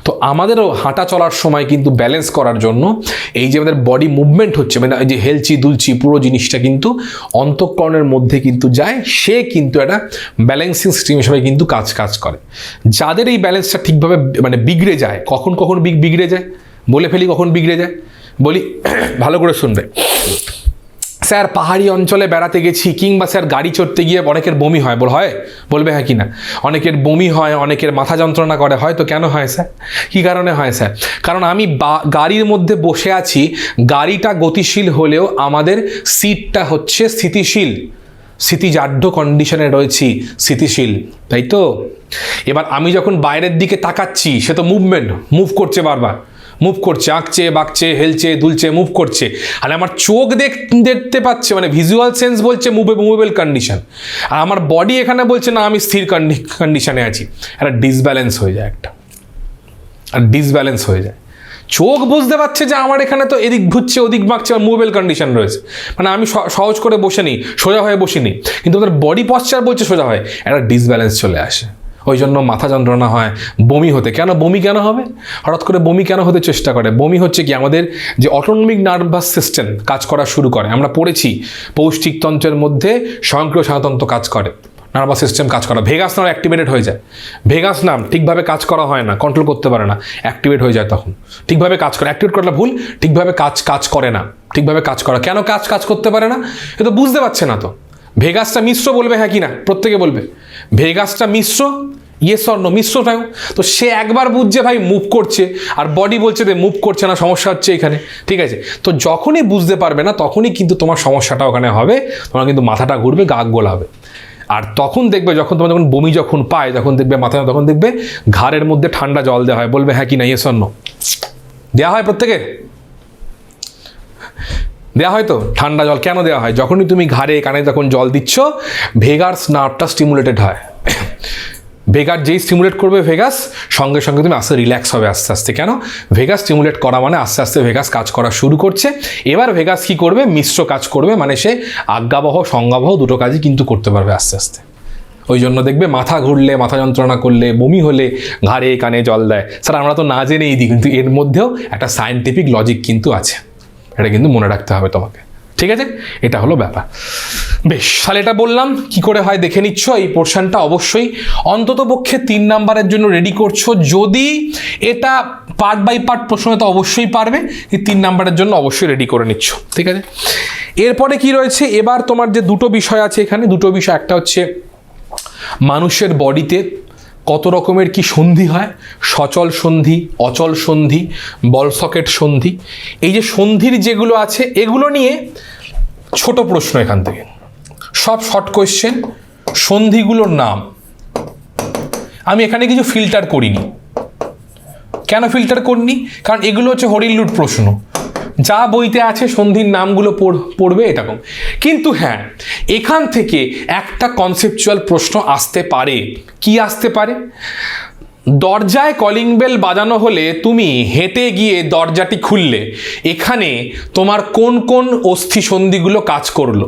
তো আমাদেরও হাঁটা চলার সময় কিন্তু ব্যালেন্স করার জন্য এই যে আমাদের বডি মুভমেন্ট হচ্ছে, মানে এই যে হেলছি দুলছি, পুরো জিনিসটা কিন্তু অন্তঃকরণের মধ্যে কিন্তু যায়। সে কিন্তু একটা ব্যালেন্সিং সিস্টেম হিসেবে কিন্তু কাজ করে। যাদের এই ব্যালেন্সটা ঠিকভাবে মানে বিগড়ে যায়, কখন বিগড়ে যায় বলে ফেলি, কখন বিগড়ে যায় বলি, ভালো করে শুনবে। স্যার পাহাড়ি অঞ্চলে বেড়াতে গেছি, কিংবা স্যার গাড়ি চড়তে গিয়ে অনেকের বমি হয়, বলবে হ্যাঁ কি না? অনেকের বমি হয়, অনেকের মাথা যন্ত্রণা করে, হয়তো কেন হয় স্যার? কী কারণে হয় স্যার? কারণ আমি গাড়ির মধ্যে বসে আছি, গাড়িটা গতিশীল হলেও আমাদের সিটটা হচ্ছে স্থিতিজাঢ্য কন্ডিশনে রয়েছি, স্থিতিশীল, তাই তো? এবার আমি যখন বাইরের দিকে তাকাচ্ছি, সে তো মুভ করছে বারবার, মুভ করছে, আঁকছে বাঁকছে হেলছে দুলছে মুভ করছে, আর আমার চোখ দেখতে পাচ্ছে, মানে ভিজুয়াল সেন্স বলছে মুভেবল কন্ডিশন, আর আমার বডি এখানে বলছে না আমি স্থির কন্ডিশনে আছি। একটা ডিসব্যালেন্স হয়ে যায়, হয়ে যায়। চোখ বুঝতে পারছে যে আমার এখানে তো এদিক ঘুরছে ওদিক বাঁকছে, আর মুভেবল কন্ডিশন রয়েছে, মানে আমি সহজ করে বসে নিই, সোজা হয়ে বসিনি, কিন্তু ওদের বডি পশ্চার বলছে সোজা হয়, একটা ডিসব্যালেন্স চলে আসে। ওই জন্য মাথা যন্ত্রণা হয়, বমি হতে। বমি কেন হবে? হঠাৎ করে বমি কেন হতে চেষ্টা করে? বমি হচ্ছে কি, আমাদের যে অটোনমিক নার্ভাস সিস্টেম কাজ করা শুরু করে। আমরা পড়েছি পৌষ্টিকতন্ত্রের মধ্যে স্বয়ংক্রিয় স্নায়ুতন্ত্র কাজ করে, নার্ভাস সিস্টেম কাজ করা, ভেগাস নার্ভ অ্যাক্টিভেটেড হয়ে যায়। ভেগাস নার্ভ ঠিকভাবে কাজ করা হয় না, কন্ট্রোল করতে পারে না, অ্যাক্টিভেট হয়ে যায়। তখন ঠিকভাবে কাজ করে, অ্যাক্টিভেট করলে ভুল, ঠিকভাবে কাজ করে না, ঠিকভাবে কাজ করা। কেন কাজ করতে পারে না? এ তো বুঝতে পারছে না। তো ভেগাসটা মিশ্র বলবে, হ্যাঁ কি না? প্রত্যেকে বলবে ভেগাসটা মিশ্র, ইয়েস অর নো, মিশ্র তাই। তো সে একবার বুঝছে ভাই মুভ করছে, আর বডি বলছে যে মুভ করছে না, সমস্যা হচ্ছে এখানে, ঠিক আছে? তো যখনই বুঝতে পারবে না তখনই কিন্তু তোমার সমস্যাটা ওখানে হবে, তোমার কিন্তু মাথাটা ঘুরবে, গা গোলাবে। আর তখন দেখবে তোমার যখন বমি যখন পায়, যখন দেখবে মাথায়, তখন দেখবে ঘাড়ের মধ্যে ঠান্ডা জল দেওয়া হয়। বলবে হ্যাঁ কি না, ইয়েস অর নো? দেওয়া হয় প্রত্যেকে? দেওয়া হয় তো ঠান্ডা জল। কেন দেওয়া হয়? যখনই তুমি ঘাড়ে কানে যখন জল দিচ্ছ, ভেগাস নার্ভটা স্টিমুলেটেড হয়। ভেগাস যেই স্টিমুলেট করবে ভেগাস, সঙ্গে সঙ্গে তুমি আস্তে রিল্যাক্স হবে আস্তে আস্তে। কেন? ভেগাস স্টিমুলেট করা মানে আস্তে আস্তে ভেগাস কাজ করা শুরু করছে। এবার ভেগাস কি করবে? মিশ্র কাজ করবে, মানে সে আজ্ঞাবহ সংজ্ঞাবহ দুটো কাজই কিন্তু করতে পারবে আস্তে আস্তে। ওই জন্য দেখবে মাথা ঘুরলে, মাথা যন্ত্রণা করলে, বমি হলে ঘাড়ে কানে জল দেয়। স্যার আমরা তো না জেনেই দিই, কিন্তু এর মধ্যেও একটা সায়েন্টিফিক লজিক কিন্তু আছে, এটা কিন্তু মনে রাখতে হবে তোমাকে, ঠিক আছে? এটা হলো ব্যাপার। বেশ, তাহলে এটা বললাম কি করে হয় দেখে নিচ্ছ। এই পোর্শনটা অবশ্যই অন্ততপক্ষে 3 নাম্বারের জন্য রেডি করছো। যদি এটা পার্ট বাই পার্ট প্রশ্ন তো অবশ্যই পারবে, এই 3 নাম্বারের জন্য অবশ্যই রেডি করে নিচ্ছ, ঠিক আছে? এরপরে কি রয়েছে, এবার তোমার যে দুটো বিষয় আছে এখানে, দুটো বিষয়, একটা হচ্ছে মানুষের বডিতে কত রকমের কি সন্ধি হয়, সচল সন্ধি, অচল সন্ধি, বল সকেট সন্ধি। এই যে সন্ধির যেগুলো আছে এগুলো নিয়ে ছোট প্রশ্ন এখান থেকে, সব শর্ট কোয়েশ্চেন। সন্ধিগুলোর নাম আমি এখানে কিছু ফিল্টার করিনি। কেন ফিল্টার করিনি? কারণ এগুলো হচ্ছে হরিলুট প্রশ্ন, যা বইতে আছে সন্ধির নামগুলো পড়বে এরকম। কিন্তু হ্যাঁ, এখান থেকে একটা কনসেপচুয়াল প্রশ্ন আসতে পারে। কি আসতে পারে? দরজায় কলিং বেল বাজানো হলে তুমি হেঁটে গিয়ে দরজাটি খুললে, এখানে তোমার কোন কোন অস্থি সন্ধিগুলো কাজ করলো?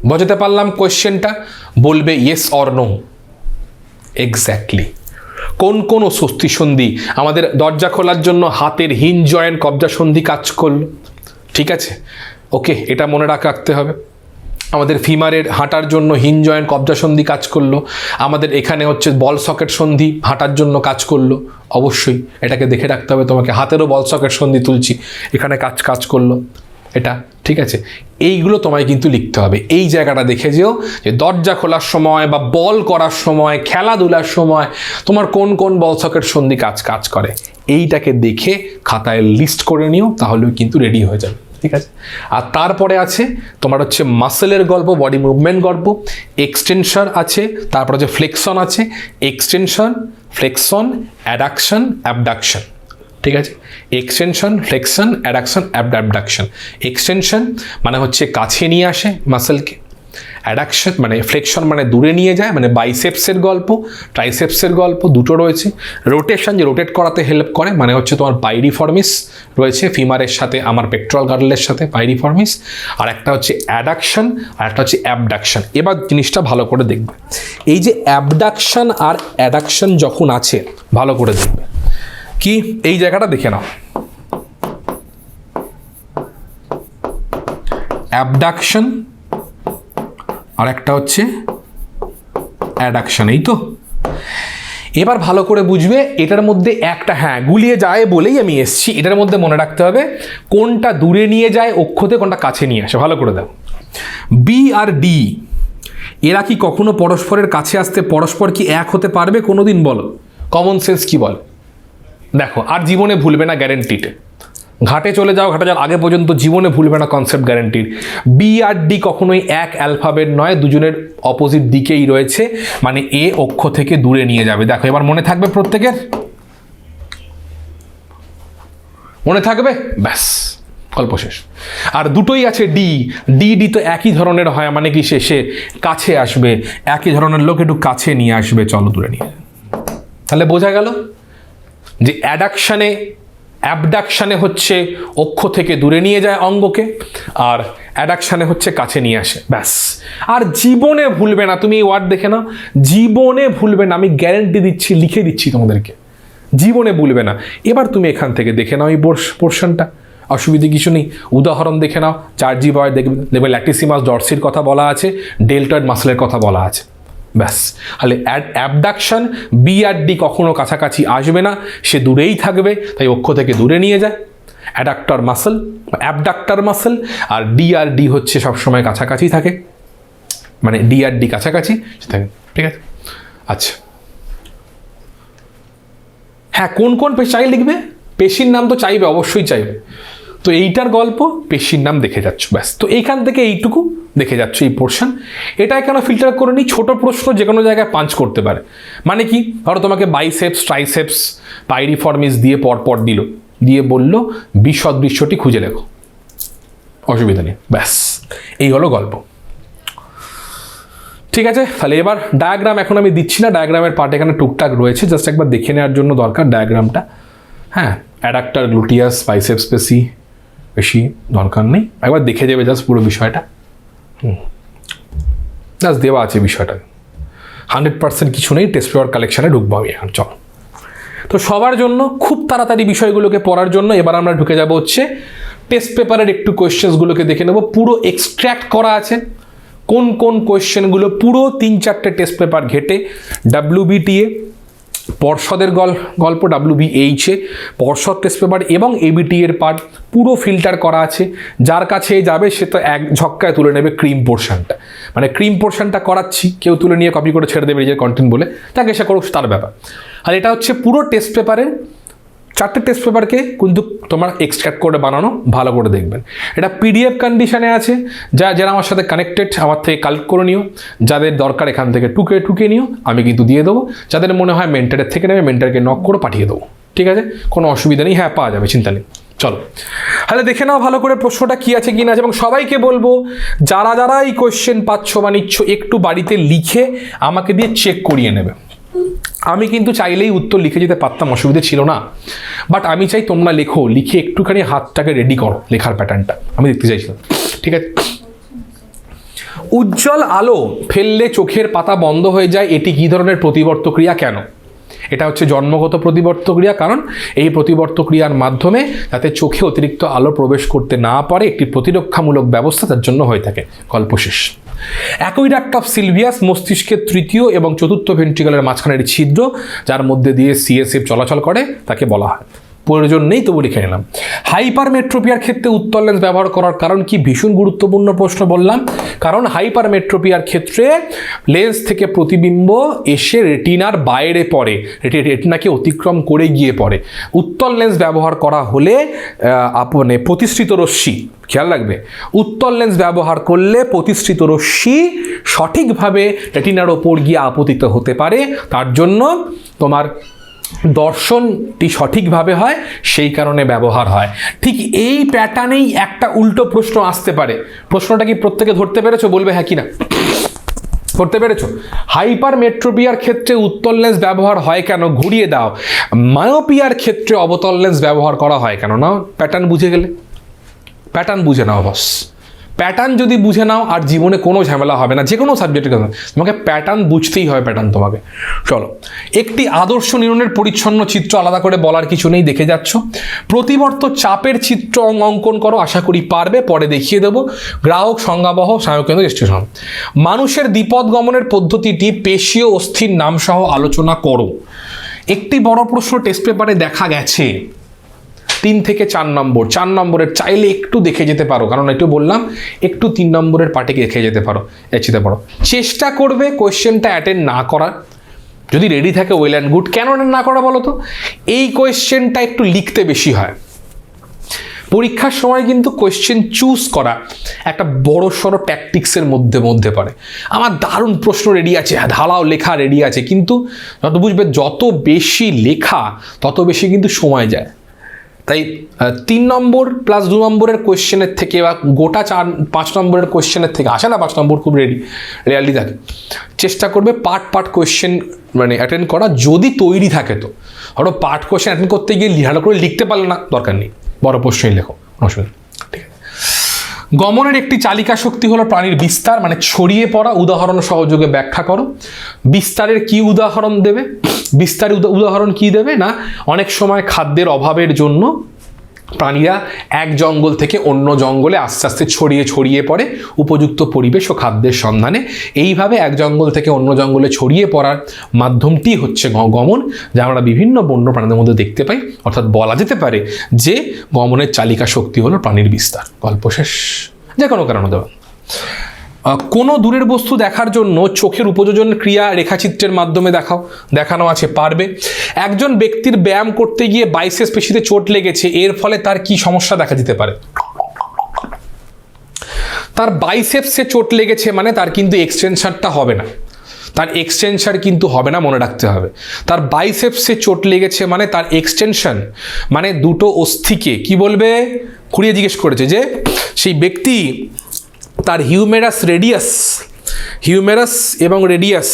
বোঝাতে পারলাম কোয়েশ্চেনটা? বলবে ইয়েস অর নো। এক্স্যাক্টলি কোন কোন অস্থি সন্ধি আমাদের দরজা খোলার জন্য হাতের হিঞ্জ জয়েন্ট কবজা সন্ধি কাজ করলো, ঠিক আছে? ওকে, এটা মনে রাখতে হবে। আমাদের ফিমারের হাঁটার জন্য হিঞ্জ জয়েন্ট কবজা সন্ধি কাজ করলো। আমাদের এখানে হচ্ছে বল সকেট সন্ধি হাঁটার জন্য কাজ করলো, অবশ্যই এটাকে দেখে রাখতে হবে তোমাকে। হাতেরও বল সকেট সন্ধি তুলছি, এখানে কাজ করলো এটা, ঠিক আছে? এইগুলো তোমায় কিন্তু লিখতে হবে। এই জায়গাটা দেখে যেও যে দরজা খোলার সময় বা বল করার সময়, খেলাধুলার সময় তোমার কোন কোন বল সকেট সন্ধি কাজ করে, এইটাকে দেখে খাতায় লিস্ট করে নিও, তাহলেও কিন্তু রেডি হয়ে যাবে, ঠিক আছে? আর তারপরে আছে তোমার হচ্ছে মাসেলের গল্প, বডি মুভমেন্ট গল্প, এক্সটেনশন আছে, তারপর হচ্ছে ফ্লেক্সন আছে, এক্সটেনশন, ফ্লেক্সন, অ্যাডাকশন, অ্যাবডাকশন, ঠিক আছে? Extension, flexion, addiction, abduction. Extension মানে হচ্ছে কাছে নিয়ে আসে মাসেলকে, অ্যাডাকশন মানে ফ্লেক্সন মানে দূরে নিয়ে যায়, মানে বাইসেপসের গল্প, ট্রাইসেপসের গল্প দুটো রয়েছে। রোটেশন যে রোটেট করাতে হেল্প করে, মানে হচ্ছে তোমার পাইরিফর্মিস রয়েছে ফিমারের সাথে, আমার পেক্টোরাল গার্ডলের সাথে পাইরিফর্মিস। আর একটা হচ্ছে অ্যাডাকশন, আর একটা হচ্ছে অ্যাবডাকশন। এবার জিনিসটা ভালো করে দেখবে, এই যে অ্যাবডাকশন আর অ্যাডাকশন যখন আছে, ভালো করে দেখবে কি এই জায়গাটা দেখে নাও। অ্যাবডাকশন আর একটা হচ্ছে অ্যাডাকশন, এই তো। এবার ভালো করে বুঝবে এটার মধ্যে একটা, হ্যাঁ গুলিয়ে যায় বলেই আমি এসছি, এটার মধ্যে মনে রাখতে হবে কোনটা দূরে নিয়ে যায় অক্ষতে, কোনটা কাছে নিয়ে আসে। ভালো করে দাও। বি আর ডি এরা কি কখনো পরস্পরের কাছে আসতে পরস্পর কি এক হতে পারবে কোনোদিন? বলো, কমন সেন্স কি বলে? দেখো, আর জীবনে ভুলবে না, গ্যারেন্টিড। ঘাটে চলে যাও, ঘাটে যাওয়ার আগে পর্যন্ত জীবনে ভুলবে না, কনসেপ্ট গ্যারেন্টিড। বি আর ডি কখনোই এক অ্যালফাবেট নয়, দুজনের অপোজিট দিকেই রয়েছে, মানে এ অক্ষ থেকে দূরে নিয়ে যাবে। দেখো এবার মনে থাকবে প্রত্যেকের, মনে থাকবে, ব্যাস গল্প শেষ। আর দুটোই আছে ডি, ডি তো একই ধরনের হয়, মানে কি সে কাছে আসবে, একই ধরনের লোক একটু কাছে নিয়ে আসবে, চলো দূরে নিয়ে। তাহলে বোঝা গেল যে অ্যাবডাকশানে হচ্ছে অক্ষ থেকে দূরে নিয়ে যায় অঙ্গকে, আর অ্যাডাকশানে হচ্ছে কাছে নিয়ে আসে, ব্যাস। আর জীবনে ভুলবে না, তুমি এই ওয়ার্ড দেখে নাও, জীবনে ভুলবে না, আমি গ্যারেন্টি দিচ্ছি, লিখে দিচ্ছি তোমাদেরকে, জীবনে ভুলবে না। এবার তুমি এখান থেকে দেখে নাও এই পোর্শনটা, অসুবিধে কিছু নেই। উদাহরণ দেখে নাও, চার্জি বয় দেখবে ল্যাটিসিমাস ডরসির কথা বলা আছে, ডেল্টয়েড মাসলের কথা বলা আছে, ব্যাস। তাহলে অ্যাবডাকশন, বি আর ডি কখনো কাছাকাছি আসবে না, সে দূরেই থাকবে, তাই অক্ষ থেকে দূরে নিয়ে যায় অ্যাডাক্টর মাসল, অ্যাবডাক্টর মাসল। আর ডি হচ্ছে সবসময় কাছাকাছি থাকে, মানে ডি কাছাকাছি থাকে, ঠিক আছে। আচ্ছা হ্যাঁ, কোন কোন পেশায় লিখবে, পেশির নাম তো চাইবে, অবশ্যই চাইবে। তো এইটার গল্প, পেশির নাম দেখে যাচ্ছ, ব্যাস। তো এইখান থেকে এইটুকু দেখে যাচ্ছ এই পোর্শন। এটা কেন ফিল্টার করে নিই, ছোট প্রশ্ন যে কোনো জায়গায় পাঞ্চ করতে পারে। মানে কি, ধরো তোমাকে বাইসেপস, ট্রাইসেপস, পাইরিফর্মিস দিয়ে পরপর দিল, দিয়ে বলল বিসদৃশ্যটি খুঁজে লেখো, অসুবিধা নেই, ব্যাস এই হলো গল্প। ঠিক আছে, তাহলে এবার ডায়াগ্রাম এখন আমি দিচ্ছি না, ডায়াগ্রামের পার্ট এখানে টুকটাক রয়েছে, জাস্ট একবার দেখে নেওয়ার জন্য দরকার ডায়াগ্রামটা। হ্যাঁ, অ্যাডাক্টার, গ্লুটিয়াস, বাইসেপস পেশি, বেশি দরকার নেই, একবার দেখে যাবে জাস্ট পুরো বিষয়টা। জাস্ট দেওয়া আছে বিষয়টা, 100% কিছু নেই, টেস্ট পেপার কালেকশানে ঢুকবো আমি এখন, চল। তো সবার জন্য খুব তাড়াতাড়ি বিষয়গুলোকে পড়ার জন্য এবার আমরা ঢুকে যাব হচ্ছে টেস্ট পেপারের একটু কোয়েশ্চেন্সগুলোকে দেখে নেব, পুরো এক্সট্র্যাক্ট করা আছে কোন কোন কোয়েশ্চেনগুলো, পুরো 3-4টে টেস্ট পেপার ঘেটে WBTA পর্ষদের গল্প, WBH পর্ষদ টেস্ট পেপার এবং ABT এর পার্ট পুরো ফিল্টার করা আছে। যার কাছে যাবে সে তো এক ঝক্কায় তুলে নেবে ক্রিম পোর্শনটা, মানে ক্রিম পোর্শনটা করাচ্ছি, কেউ তুলে নিয়ে কপি করে ছেড়ে দেবে নিজের কন্টেন্ট বলে, তাকে সে করুক, তার ব্যাপার। আর এটা হচ্ছে পুরো টেস্ট পেপারের 4টে টেস্ট পেপারকে কিন্তু তোমার এক্সট্র্যাক্ট করে বানানো, ভালো করে দেখবেন। এটা PDF কন্ডিশনে আছে, যারা আমার সাথে কানেক্টেড আমার থেকে কালেক্ট করে নিও, যাদের দরকার এখান থেকে টুকে নিও, আমি কিন্তু দিয়ে দেবো। যাদের মনে হয় মেন্টারের থেকে নেবে, মেন্টারকে নক করে পাঠিয়ে দেবো, ঠিক আছে, কোনো অসুবিধা নেই, হ্যাঁ পাওয়া যাবে, চিন্তা নেই। চলো তাহলে দেখে নাও ভালো করে প্রশ্নটা কী আছে কি না আছে, এবং সবাইকে বলবো যারা এই কোয়েশ্চেন পাচ্ছ বা নিচ্ছ একটু বাড়িতে লিখে আমাকে দিয়ে চেক করিয়ে নেবে। আমি কিন্তু চাইলেই উত্তর লিখে যেতে পারতাম, অসুবিধে ছিল না, বাট আমি চাই তোমরা লেখো, লিখে একটুখানি হাতটাকে রেডি করো, লেখার প্যাটার্নটা আমি দেখতে চাইছিলাম, ঠিক আছে। উজ্জ্বল আলো ফেললে চোখের পাতা বন্ধ হয়ে যায়, এটি কী ধরনের প্রতিবর্ত ক্রিয়া, কেন? এটা হচ্ছে জন্মগত প্রতিবর্ত ক্রিয়া, কারণ এই প্রতিবর্ত ক্রিয়ার মাধ্যমে যাতে চোখে অতিরিক্ত আলো প্রবেশ করতে না পারে একটি প্রতিরক্ষামূলক ব্যবস্থা তার জন্য হয়ে থাকে, গল্প শেষ। অ্যাকুইডাক্ট অফ সিলভিয়াস মস্তিষ্কের তৃতীয় এবং চতুর্থ ভেন্ট্রিকলের মাঝখানের ছিদ্র, যার মধ্যে দিয়ে CSF চলাচল করে, তাকে বলা হয়, প্রয়োজন নেই তবু লিখে নিলাম। হাইপারমেট্রোপিয়ার ক্ষেত্রে উত্তল লেন্স ব্যবহার করার কারণ কি, ভীষণ গুরুত্বপূর্ণ প্রশ্ন বললাম, কারণ হাইপারমেট্রোপিয়ার ক্ষেত্রে লেন্স থেকে প্রতিবিম্ব এসে রেটিনার বাইরে পড়ে, রেটিনাকে অতিক্রম করে গিয়ে পড়ে। উত্তল লেন্স ব্যবহার করা হলে প্রতিসৃত রশ্মি, খেয়াল রাখবে, উত্তল লেন্স ব্যবহার করলে প্রতিসৃত রশ্মি সঠিকভাবে রেটিনার ওপর গিয়ে আপতিত হতে পারে, তার জন্য তোমার দর্শনটি সঠিকভাবে হয়, সেই কারণে ব্যবহার হয়। ঠিক এই প্যাটার্নেই একটা উল্টো প্রশ্ন আসতে পারে, প্রশ্নটা কি প্রত্যেকে ধরতে পেরেছো, বলবে হ্যাঁ কি না, ধরতে পেরেছো? হাইপারমেট্রোপিয়ার ক্ষেত্রে উত্তল লেন্স ব্যবহার হয় কেন, ঘুরিয়ে দাও। মায়োপিয়ার ক্ষেত্রে অবতল লেন্স ব্যবহার করা হয় কেন, না প্যাটার্ন বুঝে গেলে, প্যাটার্ন বুঝে নাও বস, প্যাটার্ন যদি বুঝে নাও আর জীবনে কোনো ঝামেলা হবে না, যে কোনো সাবজেক্টের কথা তোমাকে প্যাটার্ন বুঝতেই হবে, প্যাটার্ন তোমাকে। চলো, একটি আদর্শ নিউরনের পরিচ্ছন্ন চিত্র আলাদা করে বলার কিছু নেই, দেখে যাচ্ছ। প্রতিবর্ত চাপের চিত্র অঙ্কন করো, আশা করি পারবে, পরে দেখিয়ে দেবো। গ্রাহক সংজ্ঞাবহ স্নায়ুকেন্দ্র স্টেশন। মানুষের দ্বিপদ গমনের পদ্ধতিটি পেশীয় অস্থির নামসহ আলোচনা করো। একটি বড় প্রশ্ন টেস্ট পেপারে দেখা গেছে, 3 থেকে 4 নম্বর, 4 নম্বরের চাইলে একটু দেখে যেতে পারো, কারণ একটু বললাম একটু 3 নম্বরের পার্টে দেখে যেতে পারো, চেষ্টা করবে কোয়েশ্চেনটা অ্যাটেন্ড না করার, যদি রেডি থাকে ওয়েল অ্যান্ড গুড। কেন না করা বলো তো, এই কোয়েশ্চেনটা একটু লিখতে বেশি হয়, পরীক্ষার সময় কিন্তু কোয়েশ্চেন চুজ করা একটা বড় সড়ো ট্যাকটিক্সের মধ্যে পড়ে। আমার দারুণ প্রশ্ন রেডি আছে, ঢালাও লেখা রেডি আছে, কিন্তু যত বুঝবে যত বেশি লেখা তত বেশি কিন্তু সময় যায়, তাই 3 নম্বর প্লাস 2 নম্বরের কোয়েশ্চেনের থেকে বা গোটা 5 নম্বরের কোয়েশ্চেনের থেকে আসে না, 5 নম্বর খুব রেয়ারলি থাকে, চেষ্টা করবে পার্ট কোয়েশ্চেন মানে অ্যাটেন্ড করা, যদি তৈরি থাকে তো। ধরো পার্ট কোয়েশ্চেন অ্যাটেন্ড করতে গিয়ে ভালো করে লিখতে পারলে না, দরকার নেই, বড় প্রশ্নই লেখো, অসুবিধা। ঠিক আছে। গমনের একটি চালিকা শক্তি হলো প্রাণীর বিস্তার, মানে ছড়িয়ে পড়া। উদাহরণ সহযোগে ব্যাখ্যা করো। বিস্তারের কি উদাহরণ দেবে? বিস্তারের উদাহরণ কি দেবে না, অনেক সময় খাদ্যের অভাবের জন্য প্রাণীরা এক জঙ্গল থেকে অন্য জঙ্গলে আস্তে আস্তে ছড়িয়ে পড়ে উপযুক্ত পরিবেশ ও খাদ্যের সন্ধানে। এইভাবে এক জঙ্গল থেকে অন্য জঙ্গলে ছড়িয়ে পড়ার মাধ্যমটি হচ্ছে গমন, যা আমরা বিভিন্ন বন্য প্রাণীদের মধ্যে দেখতে পাই। অর্থাৎ বলা যেতে পারে যে গমনের চালিকা শক্তি হলো প্রাণীর বিস্তার। গল্প শেষ। যে কোনো কারণে দেওয়া। কোনো দূরের বস্তু দেখার জন্য চোখের উপযোজন ক্রিয়া রেখাচিত্রের মাধ্যমে দেখানো আছে, পারবে। একজন ব্যক্তির ব্যায়াম করতে গিয়ে বাইসেপস পেশিতে চোট লেগেছে, এর ফলে তার কি সমস্যা দেখা দিতে পারে? তার বাইসেপসে চোট লেগেছে মানে তার কিন্তু এক্সটেনশনটা হবে না, তার এক্সটেনশন কিন্তু হবে না, মনে রাখতে হবে। তার বাইসেপসে চোট লেগেছে মানে তার এক্সটেনশন, মানে দুটো অস্থিকে কি বলবে? খুঁড়িয়ে জিজ্ঞেস করেছে যে সেই ব্যক্তি তার হিউমেরাস এবং রেডিয়াস,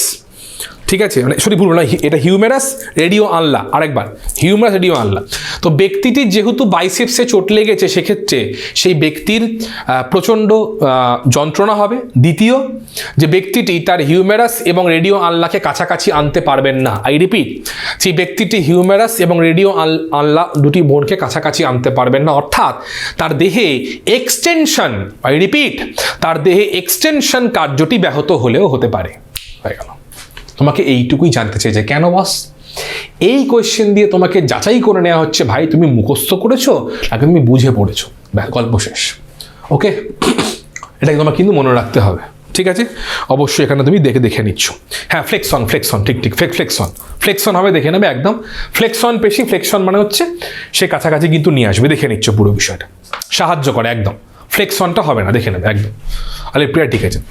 ঠিক আছে, মানে সরি ভুল না, এটা হিউমেরাস রেডিও আনলা, আরেকবার হিউমেরাস রেডিও আনলা। তো ব্যক্তিটির যেহেতু বাইসেপসে চোট লেগেছে, সেক্ষেত্রে সেই ব্যক্তির প্রচণ্ড যন্ত্রণা হবে। দ্বিতীয়, যে ব্যক্তিটি তার হিউমেরাস এবং রেডিও আনলাকে কাছাকাছি আনতে পারবেন না। আই রিপিট, সেই ব্যক্তিটি হিউমেরাস এবং রেডিও আনলা দুটি বোনকে কাছাকাছি আনতে পারবেন না, অর্থাৎ তার দেহে এক্সটেনশন, আই রিপিট, তার দেহে এক্সটেনশন কার্যটি ব্যাহত হলেও হতে পারে। হয়ে গেল। তোমাকে এইটুকুই জানতে চাই যে কেন বস? এই কোয়েশ্চেন দিয়ে তোমাকে যাচাই করে নেওয়া হচ্ছে, ভাই তুমি মুখস্থ করেছো নাকি তুমি বুঝে পড়েছো। গল্প শেষ। ওকে, এটাকে তোমাকে কিন্তু মনে রাখতে হবে, ঠিক আছে? অবশ্যই এখানে তুমি দেখে নিচ্ছ। হ্যাঁ, ফ্লেক্সন ঠিক ফ্লেক্সন হবে, দেখে নেবে একদম। ফ্লেক্সন পেশি, ফ্লেক্সন মানে হচ্ছে সে কাছাকাছি কিন্তু নিয়ে আসবে, দেখে নিচ্ছ পুরো বিষয়টা, সাহায্য করে একদম। ফ্লেক্সনটা হবে না, দেখে নেবে একদম। আরে প্রিয়া, ঠিক আছে।